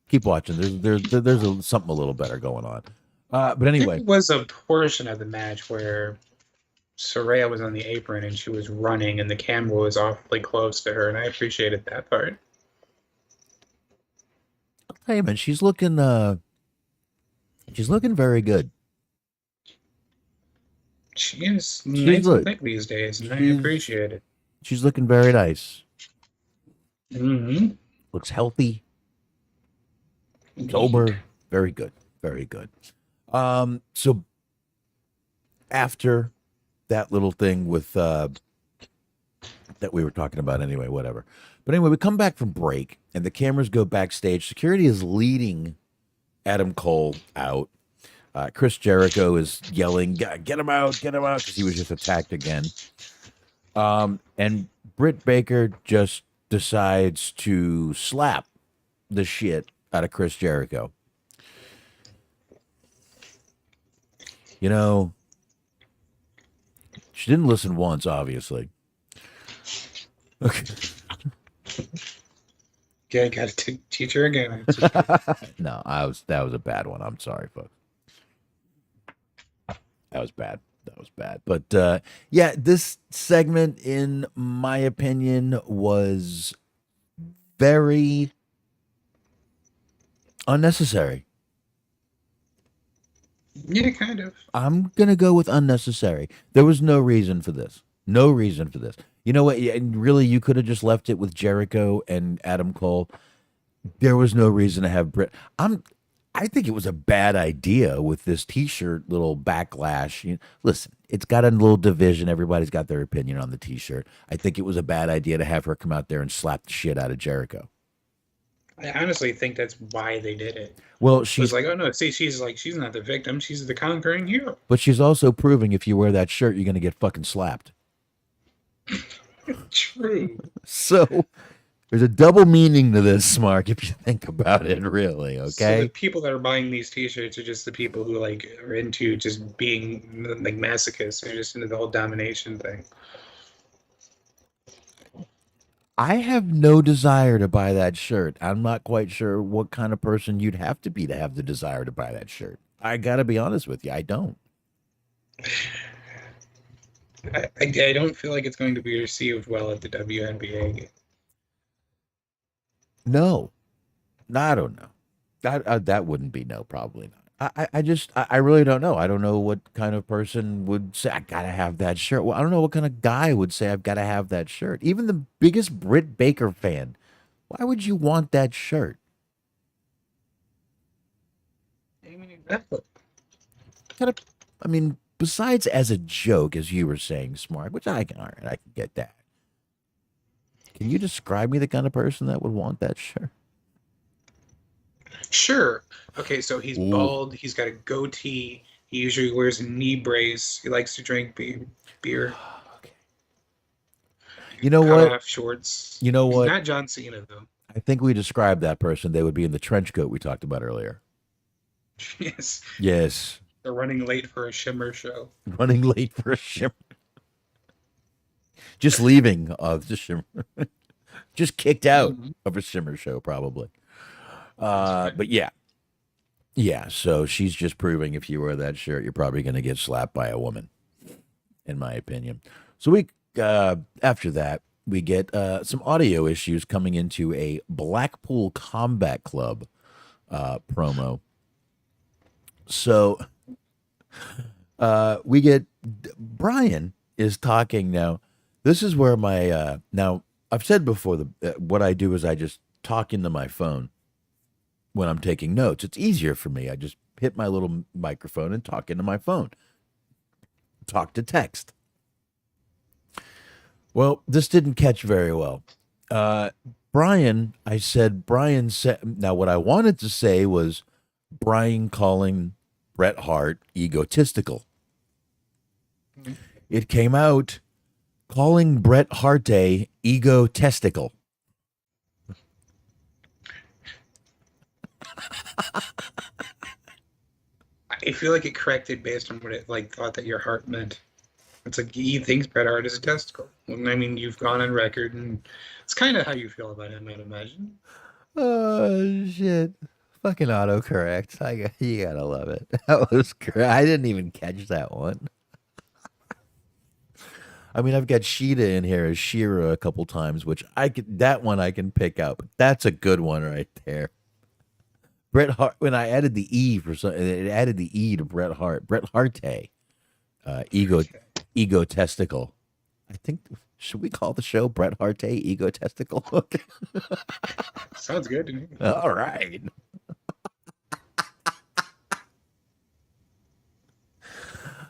Keep watching. There's something a little better going on. But anyway, there was a portion of the match where Saraya was on the apron and she was running, and the camera was awfully close to her, and I appreciated that part. hey man, she's looking very good. She is nice and thick these days, and I appreciate it. She's looking very nice. Mm-hmm. Looks healthy. Sober. Very good. Very good. So after that little thing with that we were talking about anyway, whatever. But anyway, we come back from break and the cameras go backstage. Security is leading Adam Cole out. Chris Jericho is yelling, get him out, because he was just attacked again. And Britt Baker just decides to slap the shit out of Chris Jericho. You know, she didn't listen once, obviously. Okay. Yeah, got to teach her again. No, that was a bad one. I'm sorry, folks. That was bad. But yeah, this segment, in my opinion, was very unnecessary. Yeah, kind of. I'm going to go with unnecessary. There was no reason for this. No reason for this. You know what? And really, you could have just left it with Jericho and Adam Cole. There was no reason to have Britt. I think it was a bad idea with this T-shirt little backlash. Listen, it's got a little division. Everybody's got their opinion on the T-shirt. I think it was a bad idea to have her come out there and slap the shit out of Jericho. I honestly think that's why they did it. Well, she's like, oh no, see, she's not the victim. She's the conquering hero. But she's also proving if you wear that shirt, you're going to get fucking slapped. True. So there's a double meaning to this, Smark, if you think about it, really. Okay. So the people that are buying these T-shirts are just the people who are into just being masochists. They're just into the whole domination thing. I have no desire to buy that shirt. I'm not quite sure what kind of person you'd have to be to have the desire to buy that shirt. I got to be honest with you. I don't. I don't feel like it's going to be received well at the WNBA. No. I don't know. That wouldn't be no, probably not. I really don't know. I don't know what kind of person would say I gotta have that shirt. Well, I don't know what kind of guy would say I've gotta have that shirt. Even the biggest Britt Baker fan, why would you want that shirt? I mean, exactly. Kind of, I mean, besides as a joke, as you were saying, Smart, which all right, I can get that. Can you describe me the kind of person that would want that shirt? Sure. Okay, so he's Ooh, bald. He's got a goatee. He usually wears a knee brace. He likes to drink beer. okay. You know Cut what? off shorts. You know He's what? not John Cena though. I think we described that person. They would be in the trench coat we talked about earlier. Yes, Yes, they're running late for a Shimmer show. running late for a shimmer, just leaving the shimmer, just kicked out Mhm. of a shimmer show probably. That's right. But yeah, yeah. So she's just proving if you wear that shirt, you're probably going to get slapped by a woman, in my opinion. So we after that we get some audio issues coming into a Blackpool Combat Club promo. So we get Brian is talking now. This is where my now I've said before what I do is I just talk into my phone when I'm taking notes. It's easier for me. I just hit my little microphone and talk into my phone. Talk to text. Well, this didn't catch very well. Uh, Brian said, now what I wanted to say was Brian calling Bret Hart egotistical. Mhm. It came out calling Bret Hart a egotistical. I feel like it corrected based on what it like thought that your heart meant. It's like he thinks Bret Hart is a testicle. Well, I mean, you've gone on record, and it's kind of how you feel about him, I'd imagine. Oh shit. Fucking autocorrect. You gotta love it. That was great. I didn't even catch that one. I mean, I've got Sheeta in here as Shira a couple times, which I could that one I can pick out, but that's a good one right there. Bret Hart. When I added the E for some, it added the E to Bret Hart. Bret Harte, ego testicle. I think should we call the show Bret Harte ego testicle? Okay. Sounds good to me. All right.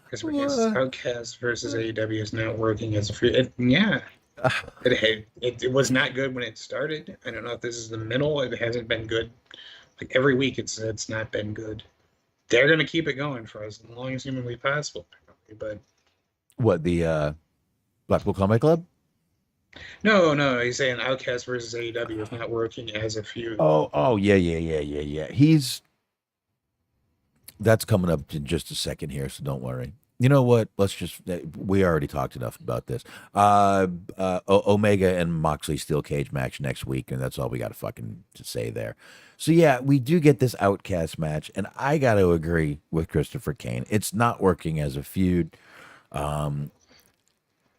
Because Outcast versus AEW is not working as a free. Yeah, it was not good when it started. I don't know if this is the middle. It hasn't been good. Like every week, it's not been good. They're gonna keep it going for as long as humanly possible. But What the Blackpool Combat Club? no, he's saying Outcast versus AEW is not working as a feud. Oh, yeah. That's coming up in just a second here, so don't worry. You know what? We already talked enough about this. Omega and Moxley steel cage match next week, and that's all we got to say there. So yeah, we do get this Outcast match, and I got to agree with Christopher Kane. It's not working as a feud.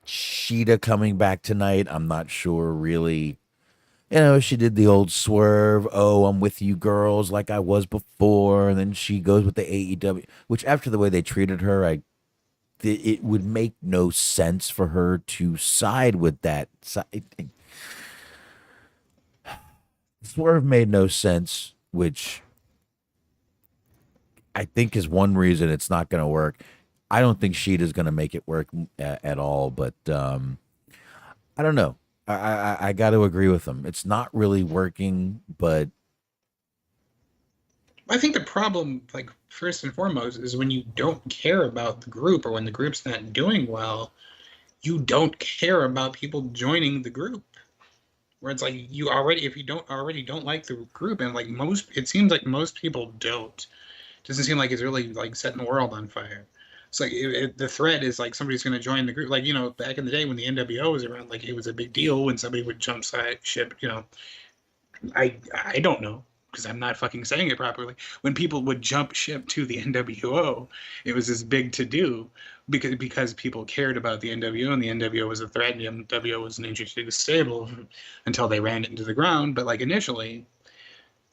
Sheeta coming back tonight. I'm not sure really. You know, she did the old swerve. Oh, I'm with you girls like I was before. And then she goes with the AEW, which after the way they treated her, it would make no sense for her to side with that. Swerve made no sense, which I think is one reason it's not going to work. I don't think Sheeta's going to make it work at all, but I don't know. I got to agree with them. It's not really working, but I think the problem, like first and foremost, is when you don't care about the group or when the group's not doing well, you don't care about people joining the group. Where it's like you already, if you don't like the group, and like most, it seems like most people don't. It doesn't seem like it's really like setting the world on fire. It's like the threat is like somebody's going to join the group. Like back in the day when the NWO was around, like it was a big deal when somebody would jump side ship. I don't know because I'm not fucking saying it properly. When people would jump ship to the NWO, it was this big to do because people cared about the NWO and the NWO was a threat and the NWO was an interesting stable until they ran it into the ground. But like initially,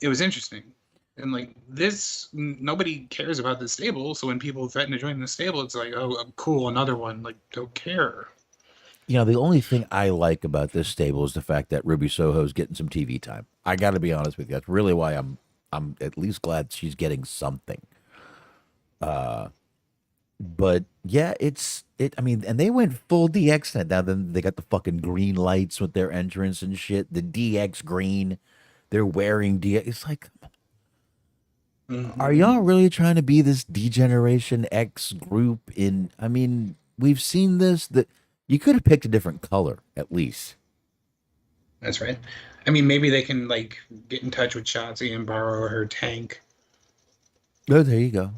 it was interesting. And like this, nobody cares about the stable. So when people threaten to join the stable, it's like, oh, cool, another one. Like, don't care. You know, the only thing I like about this stable is the fact that Ruby Soho's getting some TV time. I got to be honest with you. That's really why I'm at least glad she's getting something. But yeah, it's it. I mean, and they went full DX now. Then they got the fucking green lights with their entrance and shit. The DX green. They're wearing DX. It's like, are Mm-hmm. y'all really trying to be this Degeneration X group? I mean, we've seen this. That you could have picked a different color at least. That's right. I mean, maybe they can like get in touch with Shotzi and borrow her tank. Oh, there you go.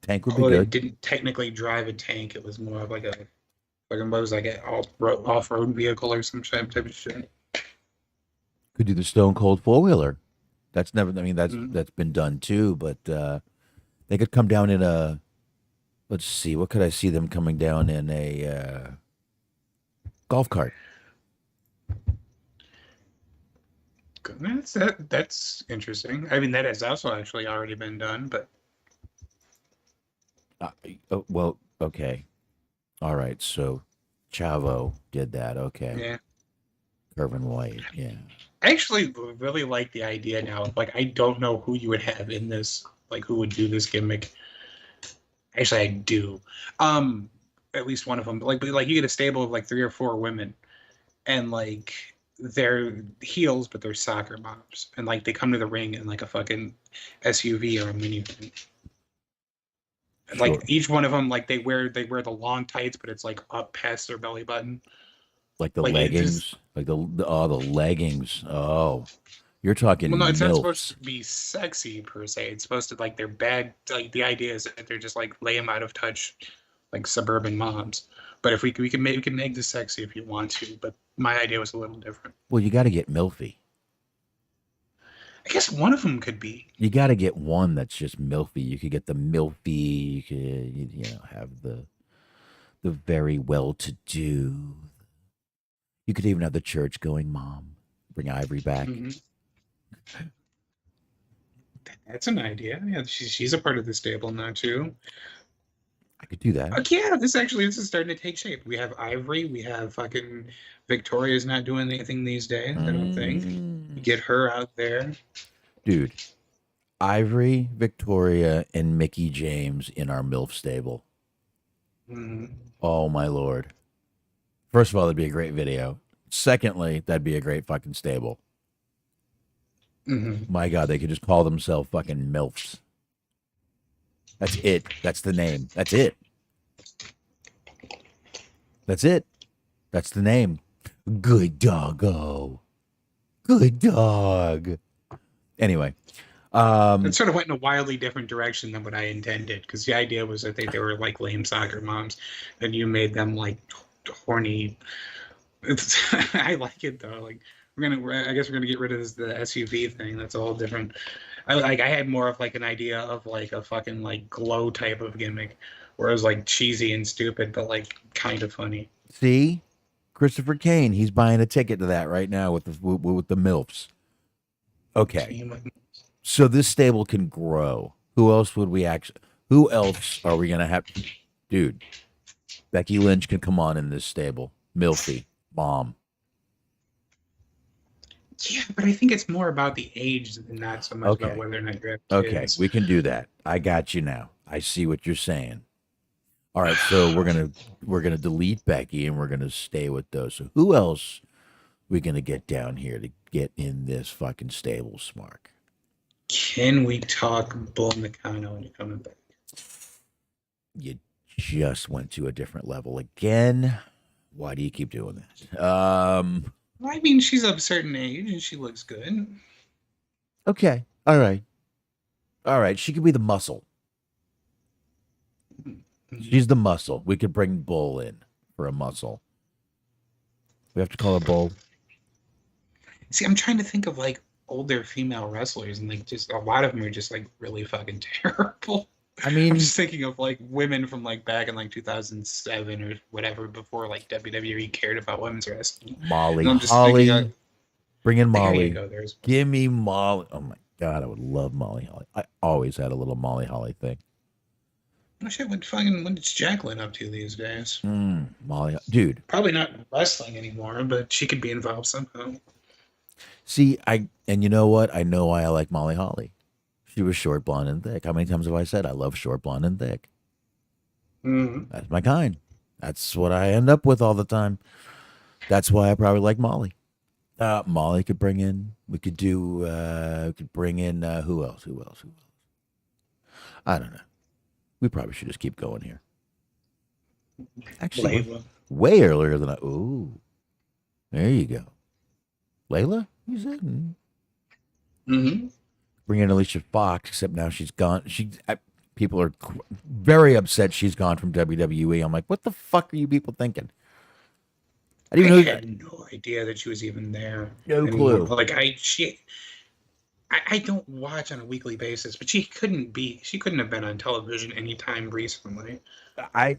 Tank would be Although they good. didn't technically drive a tank, it was more of like a what was like an off road vehicle or some type of shit. Could do the Stone Cold four wheeler. That's never. I mean, Mm. that's been done too. But they could come down in a. Let's see. What could I see them coming down in a golf cart? That's interesting. I mean, that has also actually already been done, but Uh, well, okay, all right. So Chavo did that. Okay, yeah. Irvin White. Yeah. I actually really like the idea now. Like, I don't know who you would have in this, like who would do this gimmick. Actually, I do. Um, at least one of them. But like you get a stable of like 3 or 4 women, and like they're heels, but they're soccer moms, and like they come to the ring in like a fucking SUV or a minivan. Like Sure. each one of them, like they wear the long tights, but it's like up past their belly button. Like the Like it just leggings. Like the leggings. Oh, you're well, no, talking it's not supposed to milfs. be sexy per se. It's supposed to like they're bad. Like the idea is that they're just like lame out of touch, like suburban moms. But if we can make this sexy if you want to. But my idea was a little different. Well, you got to get milfy. I guess one of them could be. You got to get one that's just milfy. You could get the milfy. You could have the very well to do. You could even have the church going mom. Bring Ivory back. Mhm. That's an idea. Yeah, she's a part of the stable now too. I could do that. Yeah, this is starting to take shape. We have Ivory. We have fucking Victoria's not doing anything these days. I don't think. Mm. Get her out there. Dude, Ivory, Victoria, and Mickey James in our MILF stable. Mhm. Oh, my Lord. First of all, that'd be a great video. Secondly, that'd be a great fucking stable. Mhm. My God, they could just call themselves fucking MILFs. That's it. That's the name. That's it. That's it. That's the name. Good doggo. Good dog. Anyway, It um, sort of went in a wildly different direction than what I intended because the idea was I think they were like lame soccer moms, and you made them like horny. I like it though. Like I guess we're gonna get rid of the SUV thing. That's all different. I had more of like an idea of like a fucking like glow type of gimmick, where it was like cheesy and stupid, but like kind of funny. see, Christopher Kane, he's buying a ticket to that right now with the MILFs. Okay, so this stable can grow. Who else would we actually? Who else are we gonna have? Dude, Becky Lynch can come on in this stable. Milfy, mom. Yeah, but I think it's more about the age than not so much about Okay, whether or not you have okay, kids. we can do that. I got you now. I see what you're saying. All right, so we're gonna delete Becky and we're gonna stay with those. So who else we gonna get down here to get in this fucking stable, Smark? Can we talk Bull Nakano when you're coming back? You just went to a different level again. Why do you keep doing that? I mean, she's of a certain age and she looks good. Okay. All right. All right. She could be the muscle. Mhm. She's the muscle. We could bring Bull in for a muscle. We have to call her Bull. See, I'm trying to think of like older female wrestlers, and like just a lot of them are just like really fucking terrible. I I'm mean, just thinking of like women from like back in like 2007 or whatever, before like WWE cared about women's wrestling. Molly And I'm just thinking, Holly. Bring in there you Molly. go. There's Give me Molly. Oh my God, I would love Molly Holly. I always had a little Molly Holly thing. Oh shit, what's Jacqueline up to these days? Molly, dude. Probably not wrestling anymore, but she could be involved somehow. See, and you know what? I know why I like Molly Holly. She was short, blonde, and thick. How many times have I said I love short, blonde, and thick? Mm-hmm. That's my kind. That's what I end up with all the time. That's why I probably like Molly. Molly could bring in. We could do. We could bring in. Who else? Who else? Who else? I don't know. We probably should just keep going here. Actually, Layla. way earlier than I. Ooh, there you go. Layla, you said. Mm-hmm. Bring in Alicia Fox, except now she's gone. People are very upset she's gone from WWE. I'm like, what the fuck are you people thinking? I didn't I even know. had no idea that she was even there. No anymore. clue. Like I don't watch on a weekly basis, but she couldn't have been on television anytime recently.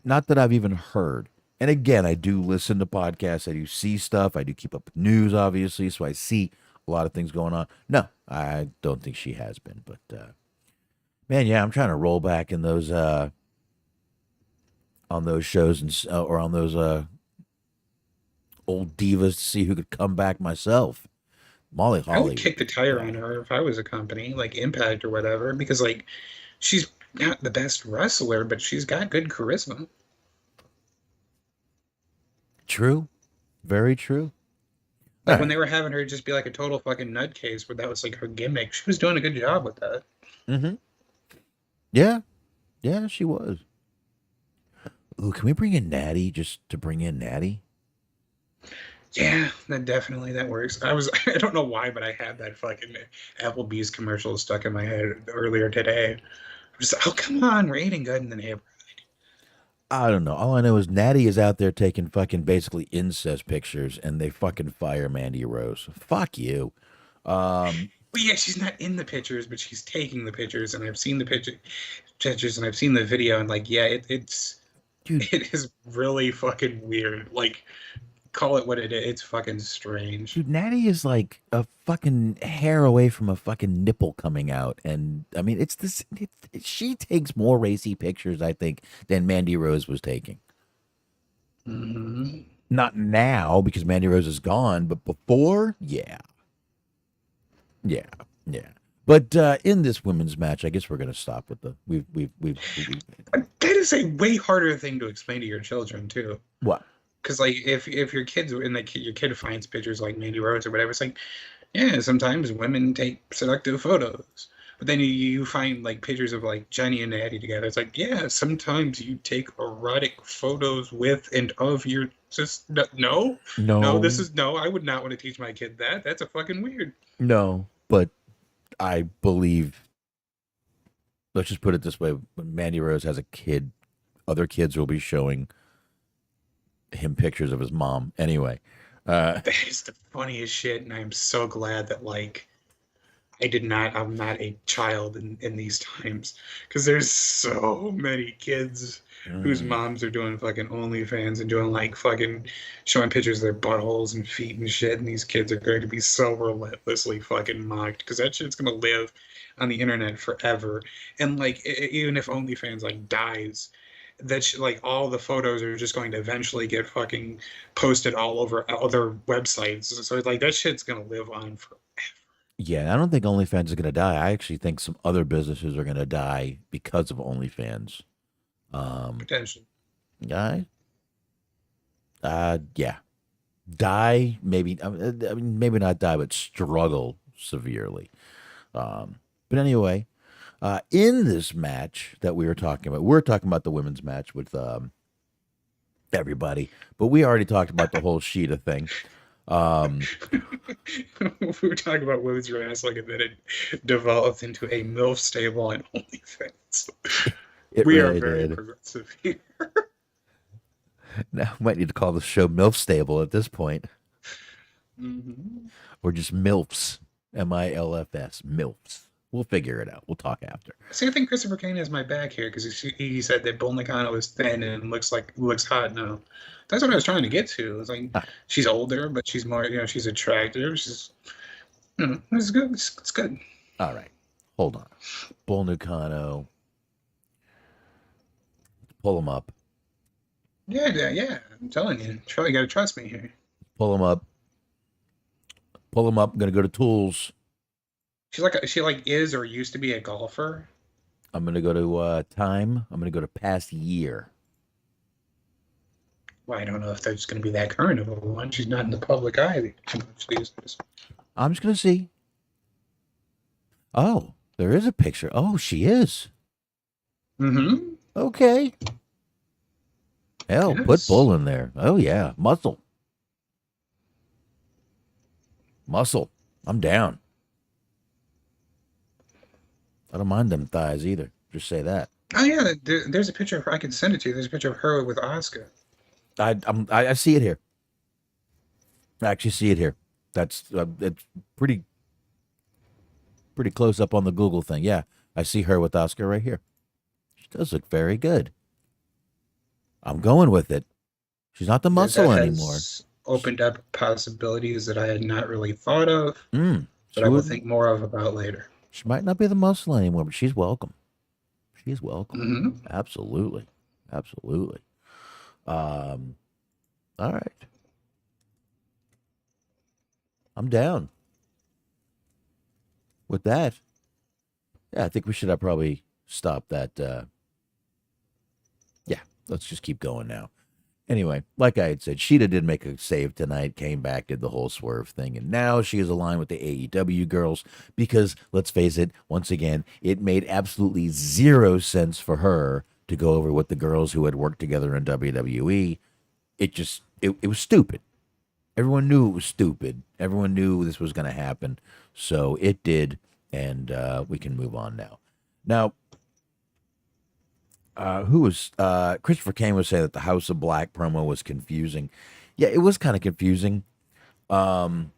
Not that I've even heard. And again, I do listen to podcasts. I do see stuff. I do keep up with news, obviously, so I see a lot of things going on. No, I don't think she has been. But man, yeah, I'm trying to roll back in those on those shows or on those old divas to see who could come back myself. Molly Holly. I would kick the tire on her if I was a company like Impact or whatever, because like she's not the best wrestler, but she's got good charisma. True. Very true. Like when they were having her just be like a total fucking nutcase, but that was like her gimmick. She was doing a good job with that. Mm-hmm. Yeah. Yeah, she was. Ooh, can we bring in Natty just to bring in Natty? Yeah, that works. I don't know why, but I had that fucking Applebee's commercial stuck in my head earlier today. I'm just, oh come on, rating good, and then hey, I don't know. All I know is Natty is out there taking fucking basically incest pictures, and they fucking fire Mandy Rose. Fuck you. well, yeah, she's not in the pictures, but she's taking the pictures, and I've seen the pictures, and I've seen the video, and like, yeah, it's Dude, it is really fucking weird. Like, call it what it is. It's fucking strange. dude, Natty is like a fucking hair away from a fucking nipple coming out, and I mean, it's this. She takes more racy pictures, I think, than Mandy Rose was taking. Mm-hmm. Not now because Mandy Rose is gone, but before, yeah, yeah, yeah. But in this women's match, I guess we're gonna stop with the we've That is a way harder thing to explain to your children too. what? Because like if your kids and like your kid finds pictures like Mandy Rose or whatever, it's like, yeah, sometimes women take seductive photos. But then you find like pictures of like Jenny and Natty together. It's like, yeah, sometimes you take erotic photos with and of your just no, this is no. I would not want to teach my kid that. That's a fucking weird. No, but I believe. Let's just put it this way: when Mandy Rose has a kid, other kids will be showing him pictures of his mom. Anyway, That is the funniest shit, and I'm so glad that like I'm not a child in these times, because there's so many kids whose moms are doing fucking OnlyFans and doing like fucking showing pictures of their buttholes and feet and shit, and these kids are going to be so relentlessly fucking mocked because that shit's gonna live on the internet forever. And like even if OnlyFans like dies, that like all the photos are just going to eventually get fucking posted all over other websites. So like that shit's gonna live on forever. yeah, I don't think OnlyFans is gonna die. I actually think some other businesses are gonna die because of OnlyFans. Potentially. Yeah, yeah, die maybe. I mean, maybe not die, but struggle severely. But anyway, in this match that we were talking about, we're talking about the women's match with everybody, but we already talked about the whole Sheeta thing. We were talking about women's wrestling, and then it developed into a MILF stable and OnlyFans. It We really are very did. progressive here. Now, we might need to call the show MILF Stable at this point, Mm-hmm. or just MILFs, MILFs, MILFs. We'll figure it out. We'll talk after. See, I think Christopher Kane has my back here because he said that Bull Nakano is thin and looks hot now. That's what I was trying to get to. It's like she's older, but she's more, she's attractive. She's, it's good. It's good. All right. Hold on. Bull Nucano. Pull him up. Yeah. I'm telling you, you gotta trust me here. Pull him up. Pull him up. I'm gonna go to tools. She like is or used to be a golfer. I'm gonna go to time. I'm gonna go to past year. Well, I don't know if there's gonna be that current of a one. She's not in the public eye too much these days. I'm just gonna see. Oh, there is a picture. Oh, she is. Mm-hmm. Okay. Hell, put Yes. bull in there. Oh yeah, muscle. Muscle. I'm down. I don't mind them thighs either. Just say that. Oh yeah, there's a picture of her. I can send it to you. There's a picture of her with Oscar. I see it here. I actually see it here. That's it's pretty close up on the Google thing. Yeah, I see her with Oscar right here. She does look very good. I'm going with it. She's not the muscle That anymore. has opened up possibilities that I had not really thought of, Mm, but she I will would. think more of about later. She might not be the muscle anymore, but she's welcome. She's welcome. Mm-hmm. Absolutely, absolutely. Um, all right. I'm down with that. Yeah, I think we should have probably stop that. Yeah, let's just keep going now. Anyway, like I had said, Sheeta did make a save tonight, came back, did the whole swerve thing, and now she is aligned with the AEW girls because, let's face it, once again, it made absolutely zero sense for her to go over with the girls who had worked together in WWE. It was stupid. Everyone knew it was stupid. Everyone knew this was going to happen. So it did, and we can move on now. Now, who was Christopher Kane was saying that the House of Black promo was confusing. Yeah, it was kind of confusing. But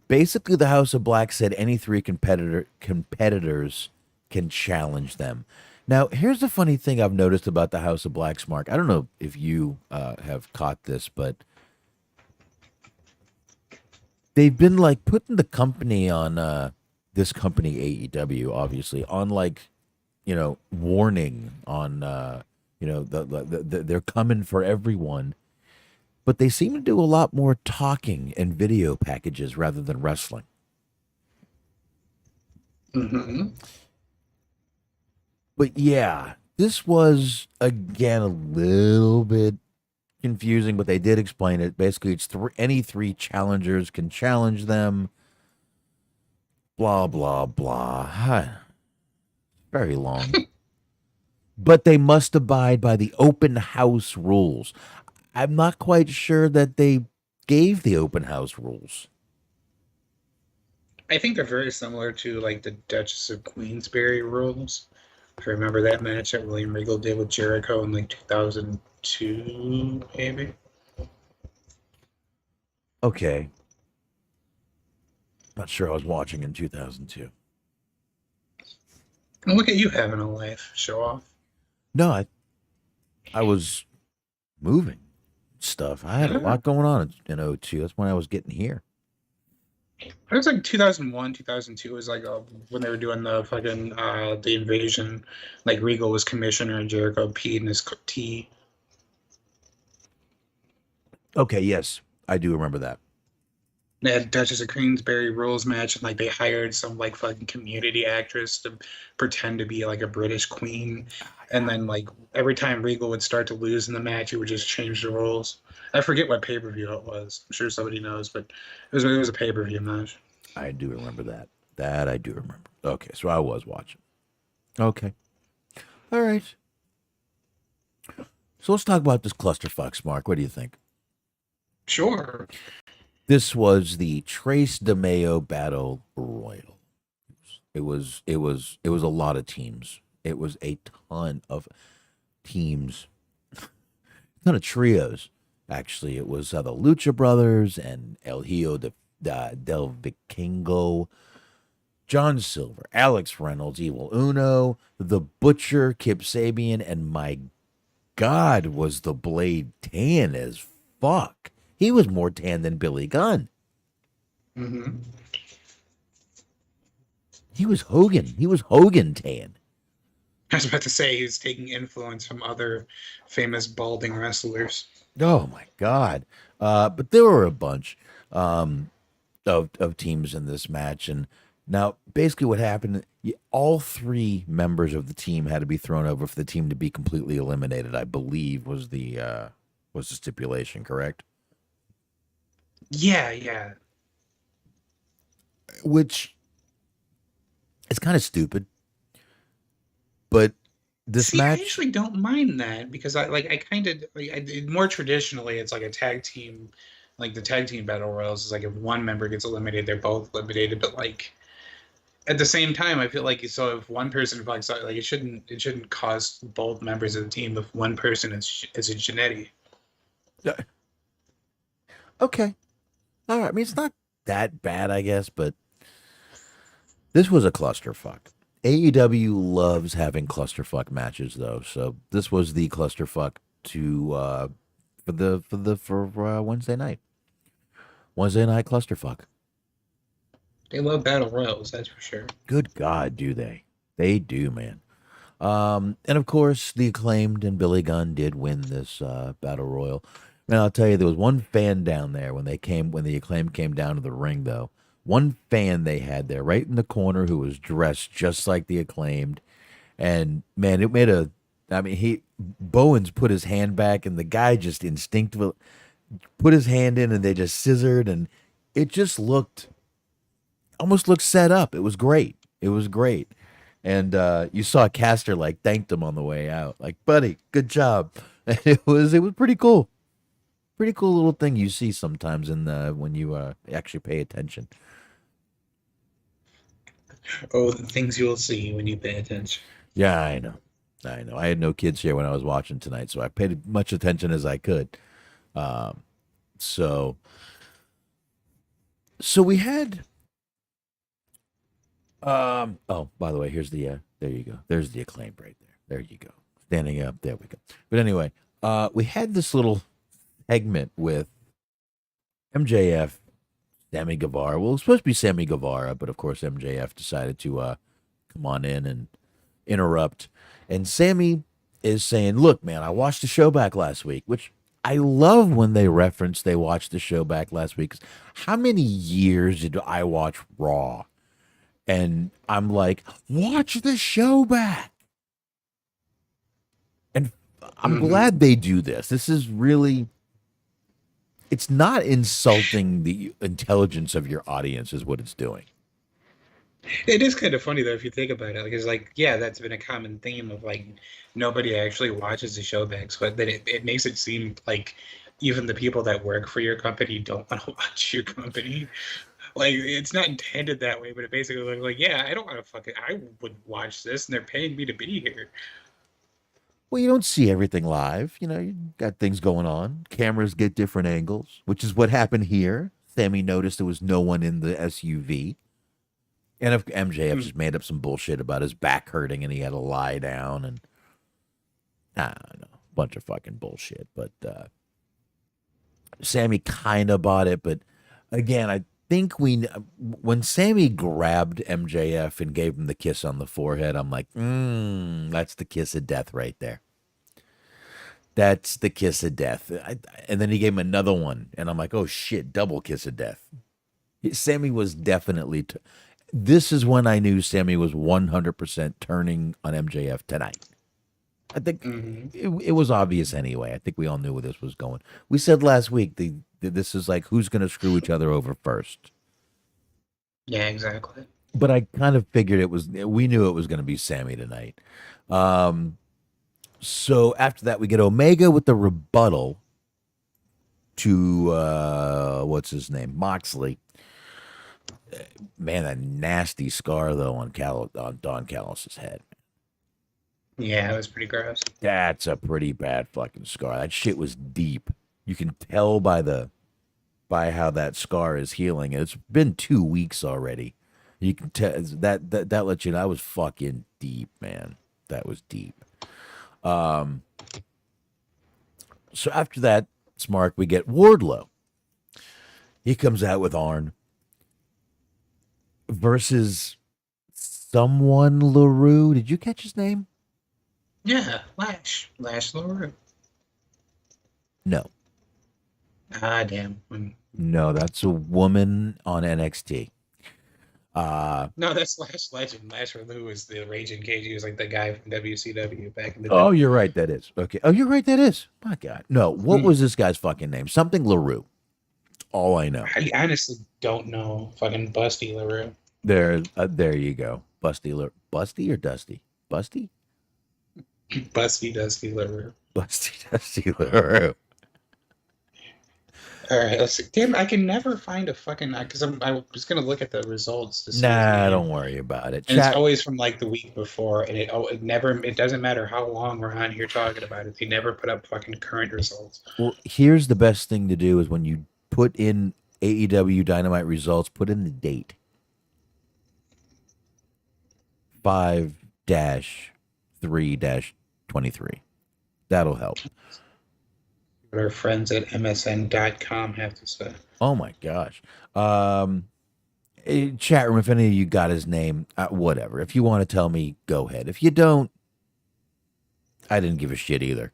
basically, the House of Black said any three competitors can challenge them. Now, here's the funny thing I've noticed about the House of Black, Smark. I don't know if you have caught this, but they've been like putting the company on this company AEW, obviously, on like warning on they're coming for everyone, but they seem to do a lot more talking and video packages rather than wrestling. Mm-hmm. But yeah, this was again a little bit confusing, but they did explain it. Basically, it's any three challengers can challenge them. Blah blah blah. Very long. But they must abide by the open house rules. I'm not quite sure that they gave the open house rules. I think they're very similar to like the Duchess of Queensberry rules. If you remember that match that William Regal did with Jericho in like 2002, maybe. Okay. Not sure I was watching in 2002. And look at you having a life. Show off. No, I was moving stuff. I had a lot going on in 02. That's when I was getting here. It was like 2001, 2002 was like when they were doing the fucking the invasion. Like Regal was commissioner and Jericho peed in his tea. Okay, yes, I do remember that. They had Duchess of Queensberry rules match, and like they hired some like fucking community actress to pretend to be like a British queen, and then like every time Regal would start to lose in the match, he would just change the rules. I forget what pay-per-view it was. I'm sure somebody knows, but it was a pay-per-view match. I do remember that. That I do remember. Okay, so I was watching. Okay. All right. So let's talk about this clusterfuck, Mark. What do you think? Sure. This was the Trace DeMayo Battle Royal. It was a lot of teams. It was a ton of teams. A ton of trios. Actually, it was the Lucha Brothers and El Hijo del Vikingo, John Silver, Alex Reynolds, Evil Uno, The Butcher, Kip Sabian, and my God, was the Blade tan as fuck. He was more tan than Billy Gunn. Mm-hmm. He was Hogan. He was Hogan tan. I was about to say he was taking influence from other famous balding wrestlers. Oh my God. But there were a bunch um, of teams in this match, and now basically what happened, all three members of the team had to be thrown over for the team to be completely eliminated. I believe was the stipulation, correct? Yeah, yeah. Which is kind of stupid, but this See, I match, actually don't mind that because I kind of more traditionally it's like a tag team, like the tag team battle royals is like if one member gets eliminated, they're both eliminated. But like at the same time, I feel like so if one person fucks up, like it shouldn't cost both members of the team if one person is a Genetti. okay, all right. I mean, it's not that bad, I guess, but this was a clusterfuck. AEW loves having clusterfuck matches, though. So this was the clusterfuck to for Wednesday night. Wednesday night clusterfuck. They love battle royals, that's for sure. Good God, do they? They do, man. And of course, the acclaimed and Billy Gunn did win this battle royal. And I'll tell you, there was one fan down there when the acclaim came down to the ring, though. One fan they had there, right in the corner, who was dressed just like the acclaimed, and man, it made a. I mean, Bowens put his hand back, and the guy just instinctively put his hand in, and they just scissored, and it just almost looked set up. It was great. It was great. And you saw Caster like thanked him on the way out, like, buddy, good job. And it was pretty cool. Pretty cool little thing you see sometimes in the when you actually pay attention. Oh, the things you'll see when you pay attention. Yeah, I know. I know. I had no kids here when I was watching tonight, so I paid as much attention as I could. Um, so so we had oh, by the way, here's the there you go. There's the acclaim right there. There you go. Standing up. There we go. But anyway, we had this little segment with MJF, Sammy Guevara. Well, it was supposed to be Sammy Guevara, but of course MJF decided to come on in and interrupt. And Sammy is saying, "Look, man, I watched the show back last week," which I love when they reference they watched the show back last week. 'Cause how many years did I watch Raw? And I'm like, watch the show back. And I'm Hmm. glad they do this. This is really, it's not insulting the intelligence of your audience, is what it's doing. It is kind of funny though if you think about it. Like it's like, yeah, that's been a common theme of like nobody actually watches the show backs, but then it makes it seem like even the people that work for your company don't want to watch your company. Like it's not intended that way, but it basically like, yeah, I don't want to fucking I would watch this and they're paying me to be here. Well, you don't see everything live. You got things going on. Cameras get different angles, which is what happened here. Sammy noticed there was no one in the SUV. And if MJF Hmm. just made up some bullshit about his back hurting and he had to lie down and I don't know, bunch of fucking bullshit. But Sammy kind of bought it, but again, I think when Sammy grabbed MJF and gave him the kiss on the forehead, I'm like, that's the kiss of death right there. That's the kiss of death. And then he gave him another one, and I'm like, oh shit, double kiss of death. Sammy was definitely. This is when I knew Sammy was 100% turning on MJF tonight. I think Hmm. it was obvious anyway. I think we all knew where this was going. We said last week this is like who's going to screw each other over first. Yeah, exactly. But I kind of figured we knew it was going to be Sammy tonight. Um, so after that, we get Omega with the rebuttal to what's his name, Moxley. Man, a nasty scar though on Don Callis's head. Yeah, it was pretty gross. That's a pretty bad fucking scar. That shit was deep. You can tell by how that scar is healing. It's been 2 weeks already. You can tell that lets you know that was fucking deep, man. That was deep. Um, so after that, Smark, we get Wardlow. He comes out with Arn versus someone LaRue. Did you catch his name? Yeah, Lash LaRue. No. Ah, damn. No, that's a woman on NXT. No, that's Lash Legend. Lash LaRue was the Raging Cage. He was like the guy from WCW back in the day. Oh, you're right. That is. Okay. Oh, you're right. That is. My God. No, what was this guy's fucking name? Something LaRue. All I know. I honestly don't know. Fucking Busty LaRue. There you go. Busty or Dusty? Busty? Busty Dusty LaRue. Busty Dusty LaRue. All right, let's see. Damn, I can never find a fucking because I was gonna look at the results to see his Nah, name. don't worry about it. And it's Chat. always from like the week before, and it never it doesn't matter how long we're on here talking about it. They never put up fucking current results. Well, here's the best thing to do is when you put in AEW Dynamite results, put in the date. 5-3-23. That'll help. What our friends at MSN.com have to say. Oh my gosh. Chat room, if any of you got his name, whatever. If you want to tell me, go ahead. If you don't, I didn't give a shit either.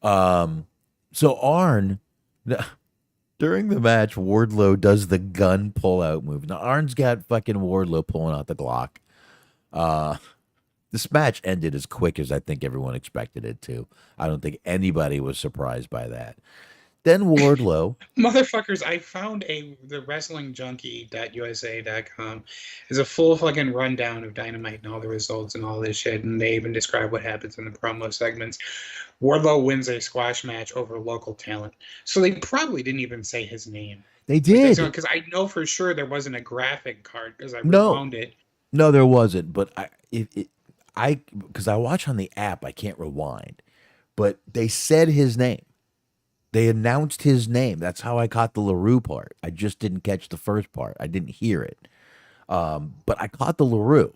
So Arn, during the match, Wardlow does the gun pull out move. Now Arn's got fucking Wardlow pulling out the Glock. This match ended as quick as I think everyone expected it to. I don't think anybody was surprised by that. Then Wardlow. Motherfuckers, I found the wrestlingjunkie.usa.com is a full fucking rundown of Dynamite and all the results and all this shit, and they even describe what happens in the promo segments. Wardlow wins a squash match over local talent. So they probably didn't even say his name. They did. Because I know for sure there wasn't a graphic card because I rewound it. No, there wasn't. But because I watch on the app, I can't rewind. But they said his name. They announced his name. That's how I caught the LaRue part. I just didn't catch the first part. I didn't hear it. But I caught the LaRue.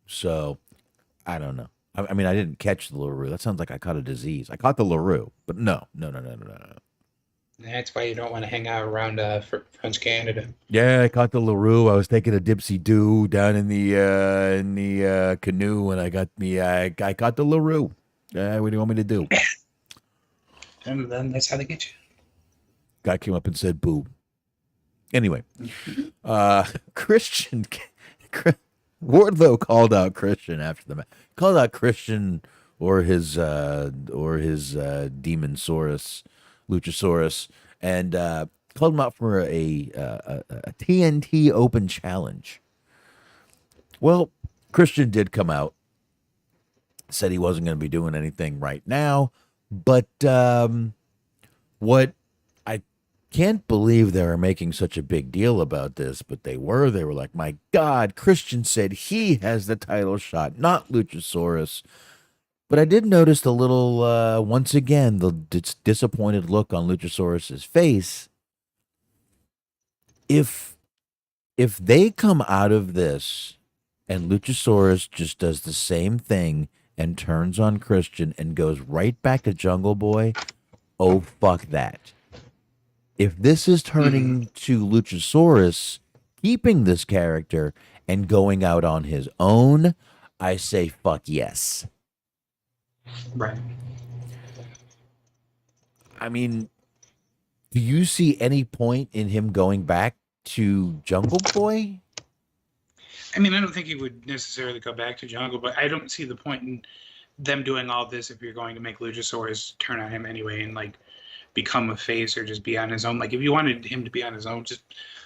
So I don't know. I mean, I didn't catch the LaRue. That sounds like I caught a disease. I caught the LaRue, but no. That's why you don't want to hang out around French Canada. Yeah, I caught the LaRue. I was taking a dipsy do down in the canoe, and I caught the LaRue. What do you want me to do? And then that's how they get you. Guy came up and said, "Boo." Anyway, Christian Wardlow called out Christian after the match. Called out Christian or his Demonsaurus, Luchasaurus, and called him out for a TNT Open Challenge. Well, Christian did come out, said he wasn't going to be doing anything right now, but what I can't believe they were making such a big deal about this, but they were. They were like, my God, Christian said he has the title shot, not Luchasaurus. But I did notice the little, once again, the disappointed look on Luchasaurus's face. If they come out of this and Luchasaurus just does the same thing and turns on Christian and goes right back to Jungle Boy, oh, fuck that. If this is turning to Luchasaurus keeping this character and going out on his own, I say fuck yes. Right. I mean, do you see any point in him going back to Jungle Boy? I mean, I don't think he would necessarily go back to Jungle, but I don't see the point in them doing all this if you're going to make Luchasaurus turn on him anyway and like become a face or just be on his own. Like if you wanted him to be on his own, just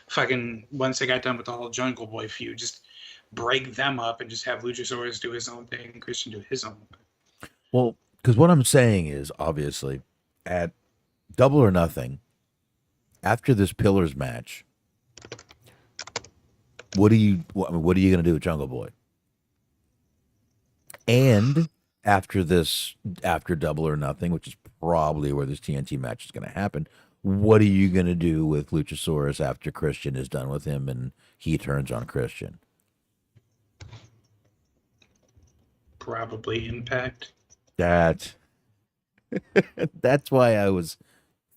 fucking once they got done with the whole Jungle Boy feud, just break them up and just have Luchasaurus do his own thing and Christian do his own thing. Well, because what I'm saying is, obviously, at Double or Nothing, after this Pillars match, what are you going to do with Jungle Boy? And after Double or Nothing, which is probably where this TNT match is going to happen, what are you going to do with Luchasaurus after Christian is done with him and he turns on Christian? Probably Impact. That's why I was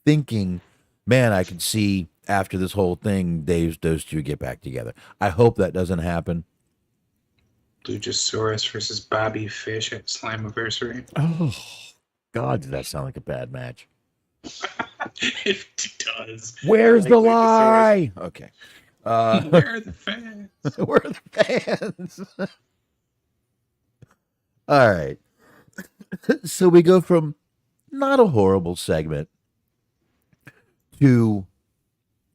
thinking, man, I could see after this whole thing, those two get back together. I hope that doesn't happen. Luchasaurus versus Bobby Fish at Slammiversary. Oh, God, does that sound like a bad match? It does. I Where's like the Luchasaurus. lie? Okay. Where are the fans? Where are the fans? All right. So we go from not a horrible segment to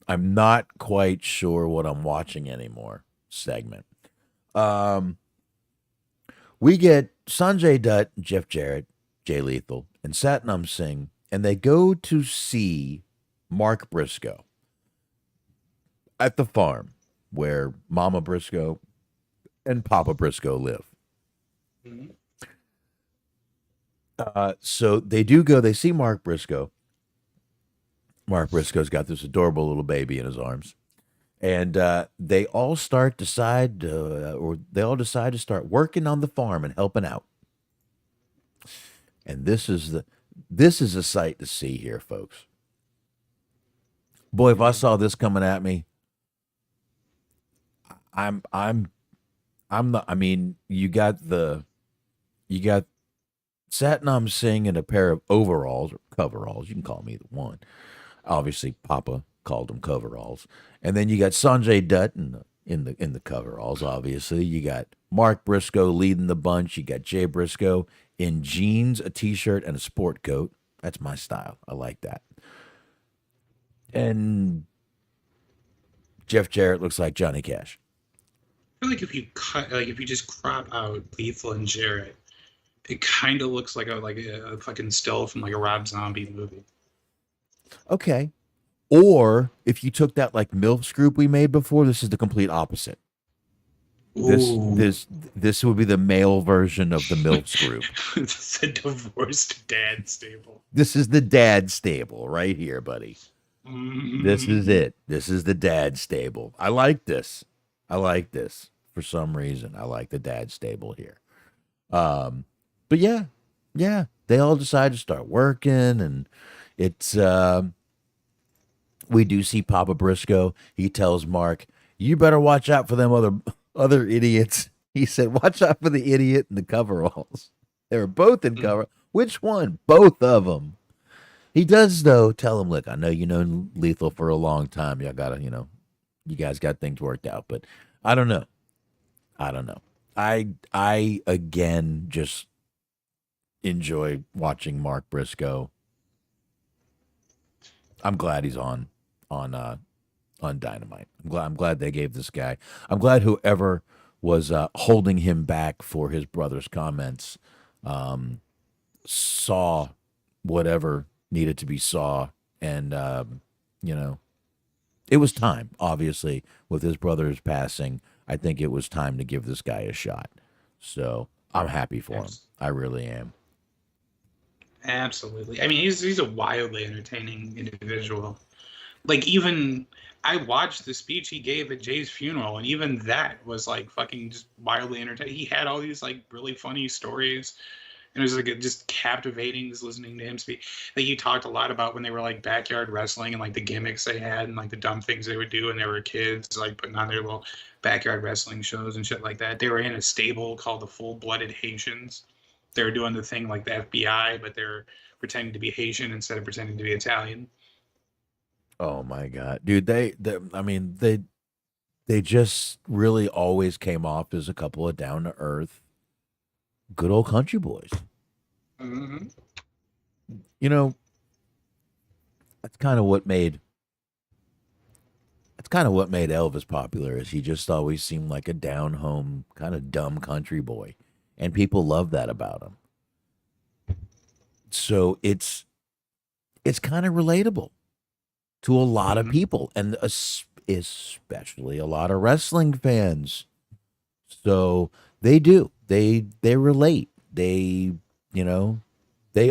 I'm not quite sure what I'm watching anymore segment. Um, we get Sanjay Dutt, Jeff Jarrett, Jay Lethal, and Satnam Singh, and they go to see Mark Briscoe at the farm where Mama Briscoe and Papa Briscoe live. Mhm. So they do go, they see Mark Briscoe. Mark Briscoe's got this adorable little baby in his arms. And they all decide to start working on the farm and helping out. And this is a sight to see here, folks. Boy, if I saw this coming at me, I'm not. I mean, you got Satnam Singh in a pair of overalls or coveralls. You can call me either one. Obviously, Papa called them coveralls, and then you got Sanjay Dutt in the coveralls. Obviously, you got Mark Briscoe leading the bunch. You got Jay Briscoe in jeans, a t-shirt, and a sport coat. That's my style. I like that. And Jeff Jarrett looks like Johnny Cash. I feel like if you just crop out Lethal and Jarrett, it kind of looks like a fucking still from like a Rob Zombie movie. Okay. Or if you took that like MILFs group we made before, this is the complete opposite. Ooh. This would be the male version of the MILFs group. It's a divorced dad stable. This is the dad stable right here, buddy. Mm-hmm. This is it. This is the dad stable. I like this. For some reason. I like the dad stable here. But yeah, they all decide to start working, and it's we do see Papa Briscoe. He tells Mark, "You better watch out for them other idiots." He said, "Watch out for the idiot in the coveralls." They were both in cover. Which one? Both of them. He does though tell him, "Look, I know you know Lethal for a long time. Y'all gotta, you guys got things worked out, but I don't know. I again just enjoy watching Mark Briscoe. I'm glad he's on Dynamite. I'm glad they gave this guy. I'm glad whoever was holding him back for his brother's comments saw whatever needed to be saw, and it was time. Obviously, with his brother's passing, I think it was time to give this guy a shot. So I'm happy for him. I really am. Absolutely. I mean, he's a wildly entertaining individual. Like, even I watched the speech he gave at Jay's funeral, and even that was like fucking just wildly entertaining. He had all these like really funny stories, and it was like just captivating just listening to him speak. Like, he talked a lot about when they were like backyard wrestling and like the gimmicks they had and like the dumb things they would do when they were kids, like putting on their little backyard wrestling shows and shit like that. They were in a stable called the Full Blooded Haitians. They were doing the thing like the FBI, but they're pretending to be Haitian instead of pretending to be Italian. Oh my god, dude! I mean, they just really always came off as a couple of down to earth, good old country boys. Mm-hmm. You know, that's kind of what made Elvis popular. Is he just always seemed like a down home kind of dumb country boy, and people love that about him. So it's kind of relatable to a lot of people, and especially a lot of wrestling fans. So they relate. They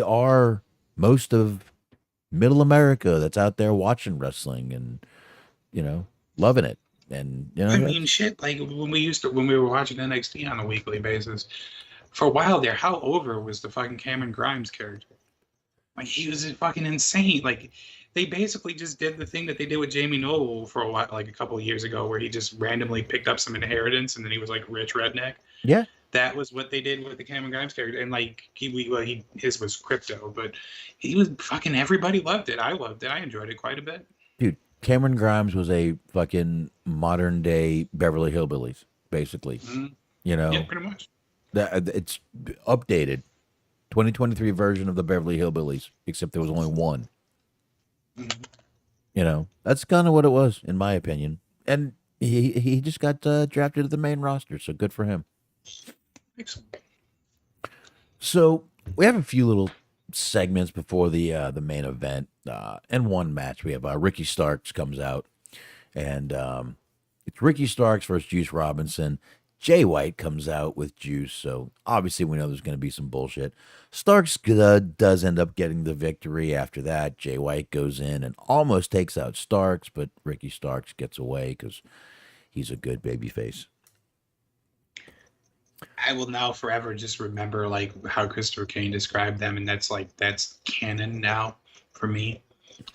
are most of middle America that's out there watching wrestling and loving it. And I mean, shit. Like when we were watching NXT on a weekly basis, for a while there, how over was the fucking Cameron Grimes character? Like, he was fucking insane. Like, they basically just did the thing that they did with Jamie Noble for a while, like a couple of years ago, where he just randomly picked up some inheritance and then he was like rich redneck. Yeah, That was what they did with the Cameron Grimes character, and like his was crypto, but he was fucking everybody loved it. I loved it. I enjoyed it quite a bit. dude. Cameron Grimes was a fucking modern day Beverly Hillbillies, basically. Mhm. You Yeah, know, pretty much. that it's updated 2023 version of the Beverly Hillbillies, except there was only one. Mhm. You know, that's kind of what it was, in my opinion. And he just got drafted to the main roster, so good for him. Excellent. So we have a few little segments before the main event, and one match. We have Ricky Starks comes out, and it's Ricky Starks versus Juice Robinson. Jay White comes out with Juice, so obviously we know there's going to be some bullshit. Starks does end up getting the victory. After that, Jay White goes in and almost takes out Starks, but Ricky Starks gets away because he's a good babyface. I will now forever just remember like how Christopher Kane described them, and that's canon now for me.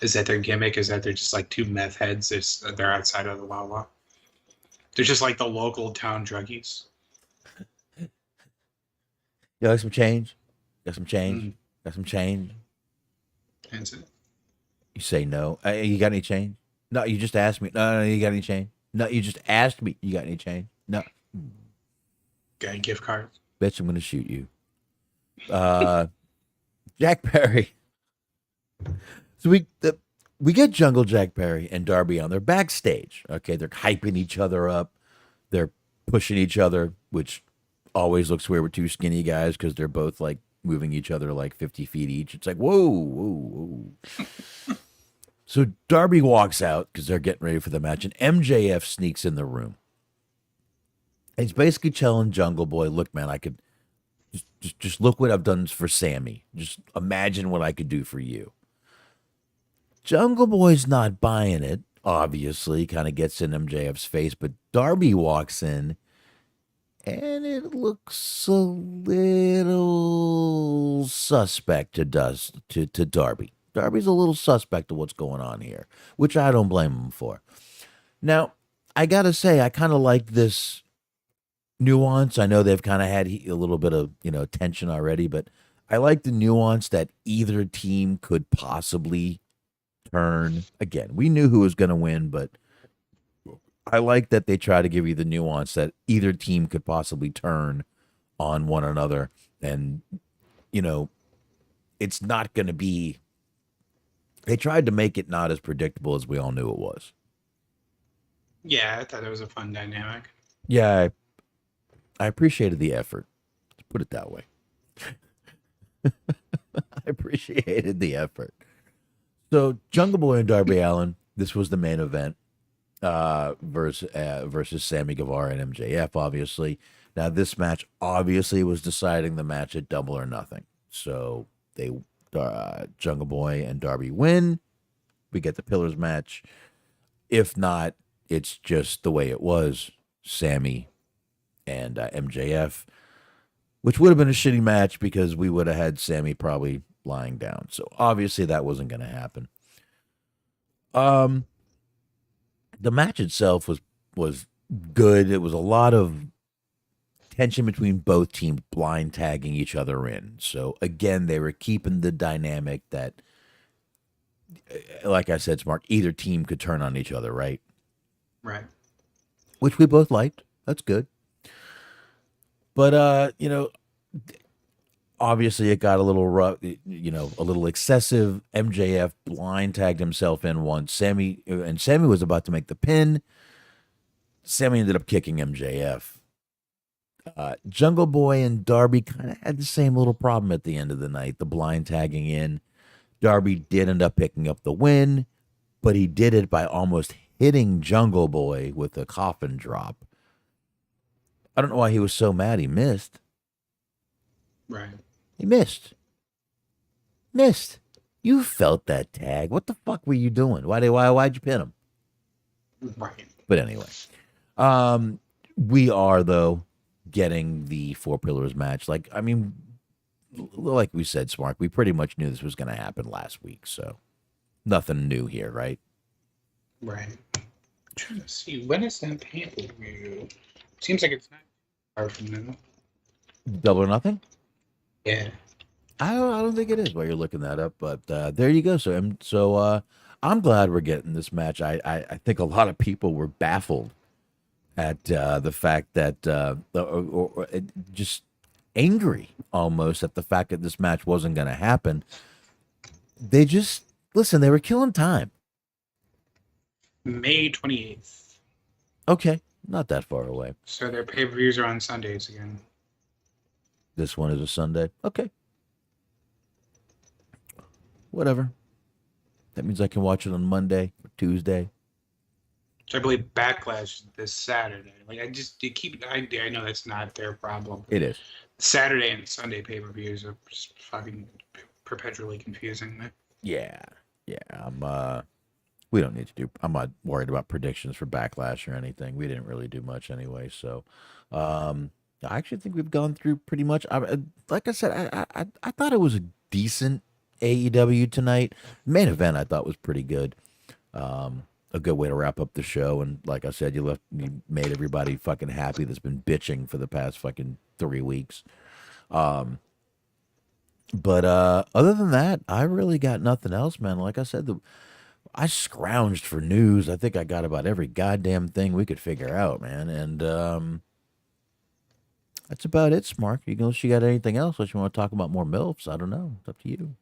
Is that their gimmick? Is that they're just like two meth heads? They're outside of the Wawa. They're just like the local town druggies. You like some change? Got some change? Mm, Got some change? that's it. You say no. You got any change? No, you just asked me. No, you got any change? No, you just asked me. You got any change? No. Got a gift card. Bitch, I'm gonna shoot you. Jack Perry. So we get Jungle Jack Perry and Darby on. They're backstage. Okay, they're hyping each other up. They're pushing each other, which always looks weird with two skinny guys because they're both like moving each other like 50 feet each. It's like whoa, whoa, whoa. So Darby walks out because they're getting ready for the match, and MJF sneaks in the room. And he's basically telling Jungle Boy, "Look, man, I could just look what I've done for Sammy. Just imagine what I could do for you." Jungle Boy's not buying it, obviously, kind of gets in MJF's face, but Darby walks in and it looks a little suspect to Darby. Darby's a little suspect of what's going on here, which I don't blame him for. Now, I gotta say, I kind of like this nuance. I know they've kind of had a little bit of tension already, but I like the nuance that either team could possibly turn. Again, we knew who was going to win, but I like that they try to give you the nuance that either team could possibly turn on one another, and it's not going to be. They tried to make it not as predictable as we all knew it was. Yeah, I thought it was a fun dynamic. Yeah, I appreciated the effort. Let's put it that way. I appreciated the effort. So Jungle Boy and Darby Allin, this was the main event versus Sammy Guevara and MJF, obviously. Now, this match obviously was deciding the match at Double or Nothing. So Jungle Boy and Darby win. We get the Pillars match. If not, it's just the way it was. Sammy and MJF, which would have been a shitty match because we would have had Sammy probably lying down. So obviously that wasn't going to happen. The match itself was good. It was a lot of tension between both teams blind tagging each other in. So again, they were keeping the dynamic that, like I said, Smark, either team could turn on each other, right? Right. Which we both liked. That's good. But obviously it got a little rough, a little excessive. MJF blind tagged himself in once. Sammy was about to make the pin. Sammy ended up kicking MJF. Jungle Boy and Darby kind of had the same little problem at the end of the night, the blind tagging in. Darby did end up picking up the win, but he did it by almost hitting Jungle Boy with a coffin drop. I don't know why he was so mad he missed. Right. He missed. You felt that tag. What the fuck were you doing? Why'd you pin him? Right. But anyway, we are though getting the Four Pillars match. Like we said, Smark, we pretty much knew this was going to happen last week, so nothing new here, right? Right. I'm trying to see when is that pay-per-view? Seems like it's not Far from now. Double or Nothing? Yeah. I don't think it is while you're looking that up, but there you go. So I'm glad we're getting this match. I think a lot of people were baffled at the fact that just angry almost at the fact that this match wasn't going to happen. They just listen. They were killing time. May 28th. Okay, not that far away. So their pay-per-views are on Sundays again. This one is a Sunday. Okay, whatever. That means I can watch it on Monday or Tuesday. So I believe Backlash this Saturday. Like I know that's not their problem. It is. Saturday and Sunday pay-per-views are just fucking perpetually confusing me. Yeah. We don't need to do. I'm not worried about predictions for Backlash or anything. We didn't really do much anyway, so I actually think we've gone through pretty much. Like I said, I thought it was a decent AEW tonight. Main event I thought was pretty good. A good way to wrap up the show, and like I said, you made everybody fucking happy that's been bitching for the past fucking 3 weeks. But other than that, I really got nothing else, man. Like I said, I scrounged for news. I think I got about every goddamn thing we could figure out, man. And that's about it, Smark. Unless you got anything else, unless you want to talk about more MILFs, I don't know. It's up to you.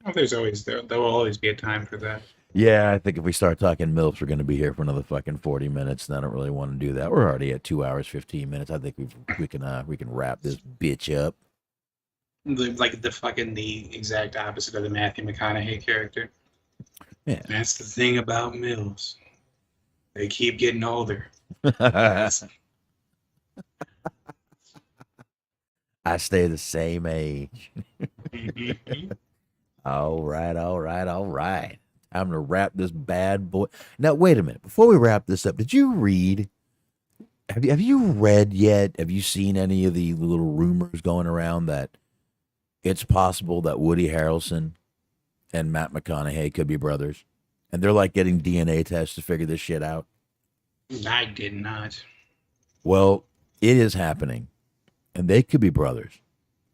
Well, there will always be a time for that. Yeah, I think if we start talking MILFs, we're going to be here for another fucking 40 minutes, and I don't really want to do that. We're already at 2 hours, 15 minutes. I think we can wrap this bitch up. The exact opposite of the Matthew McConaughey character. Yeah. That's the thing about Mills. They keep getting older. I stay the same age. All right. Time to wrap this bad boy. Now, wait a minute. Before we wrap this up, did you read? Have you read yet? Have you seen any of the little rumors going around that it's possible that Woody Harrelson and Matt McConaughey could be brothers, and they're like getting DNA tests to figure this shit out? I did not. Well, it is happening, and they could be brothers.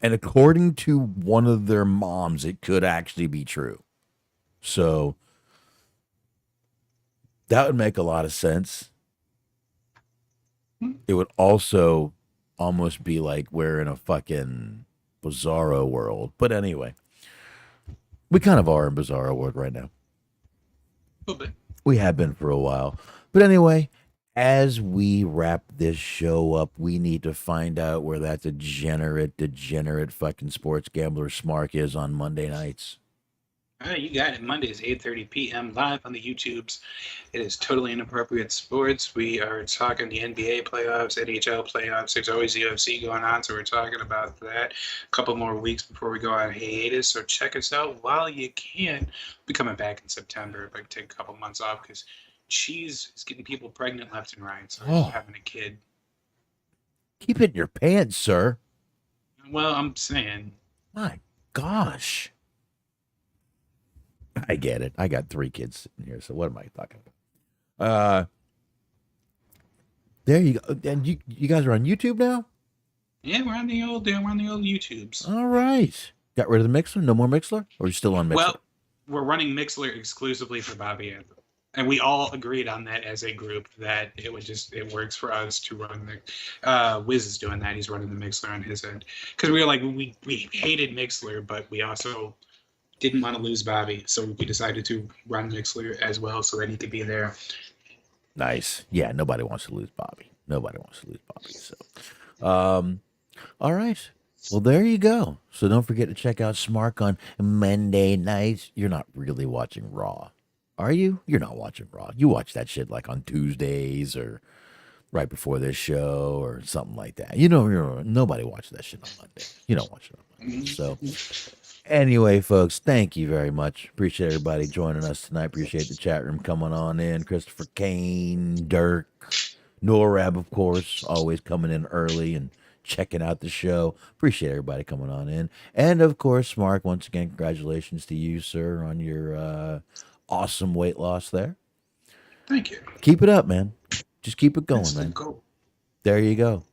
And according to one of their moms, it could actually be true. So that would make a lot of sense. It would also almost be like we're in a fucking bizarro world. But anyway, we kind of are in bizarro world right now. A little bit. We have been for a while. But anyway, as we wrap this show up, we need to find out where that degenerate fucking sports gambler Smark is on Monday nights. All right, you got it. Mondays, 8:30 p.m. live on the YouTubes. It is totally inappropriate sports. We are talking the NBA playoffs, NHL playoffs. There's always UFC going on, so we're talking about that. A couple more weeks before we go on hiatus, so check us out while you can. We'll be coming back in September, but take a couple months off because Cheese is getting people pregnant left and right, so we're having a kid. Keep it in your pants, sir. Well, I'm saying. My gosh. I get it. I got 3 kids sitting here, so what am I talking about? There you go. And you guys are on YouTube now? Yeah, we're on the old YouTubes. All right. Got rid of the Mixler? No more Mixler? Or are you still on Mixler? Well, we're running Mixler exclusively for Bobby Anthem. And we all agreed on that as a group that it works for us to run the Wiz is doing that. He's running the Mixler on his end. Because we were like, we hated Mixler, but we also didn't want to lose Bobby, so we decided to run Mixler as well so that he could be there. Nice. Yeah, nobody wants to lose Bobby. So, all right. Well, there you go. So don't forget to check out Smark on Monday nights. You're not really watching Raw, are you? You're not watching Raw. You watch that shit like on Tuesdays or right before this show or something like that. Nobody watches that shit on Monday. You don't watch it on Monday. So anyway, folks, thank you very much. Appreciate everybody joining us tonight. Appreciate the chat room coming on in. Christopher Kane, Dirk, Norab, of course, always coming in early and checking out the show. Appreciate everybody coming on in. And, of course, Mark, once again, congratulations to you, sir, on your awesome weight loss there. Thank you. Keep it up, man. Just keep it going, man. Go. There you go.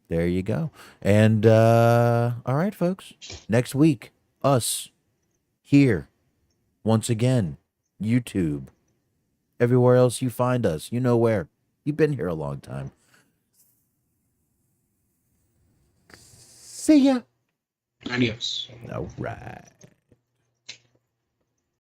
There you go. And all right, folks. Next week, us here once again, YouTube, everywhere else you find us, you know where. You've been here a long time. See ya. Adios. All right.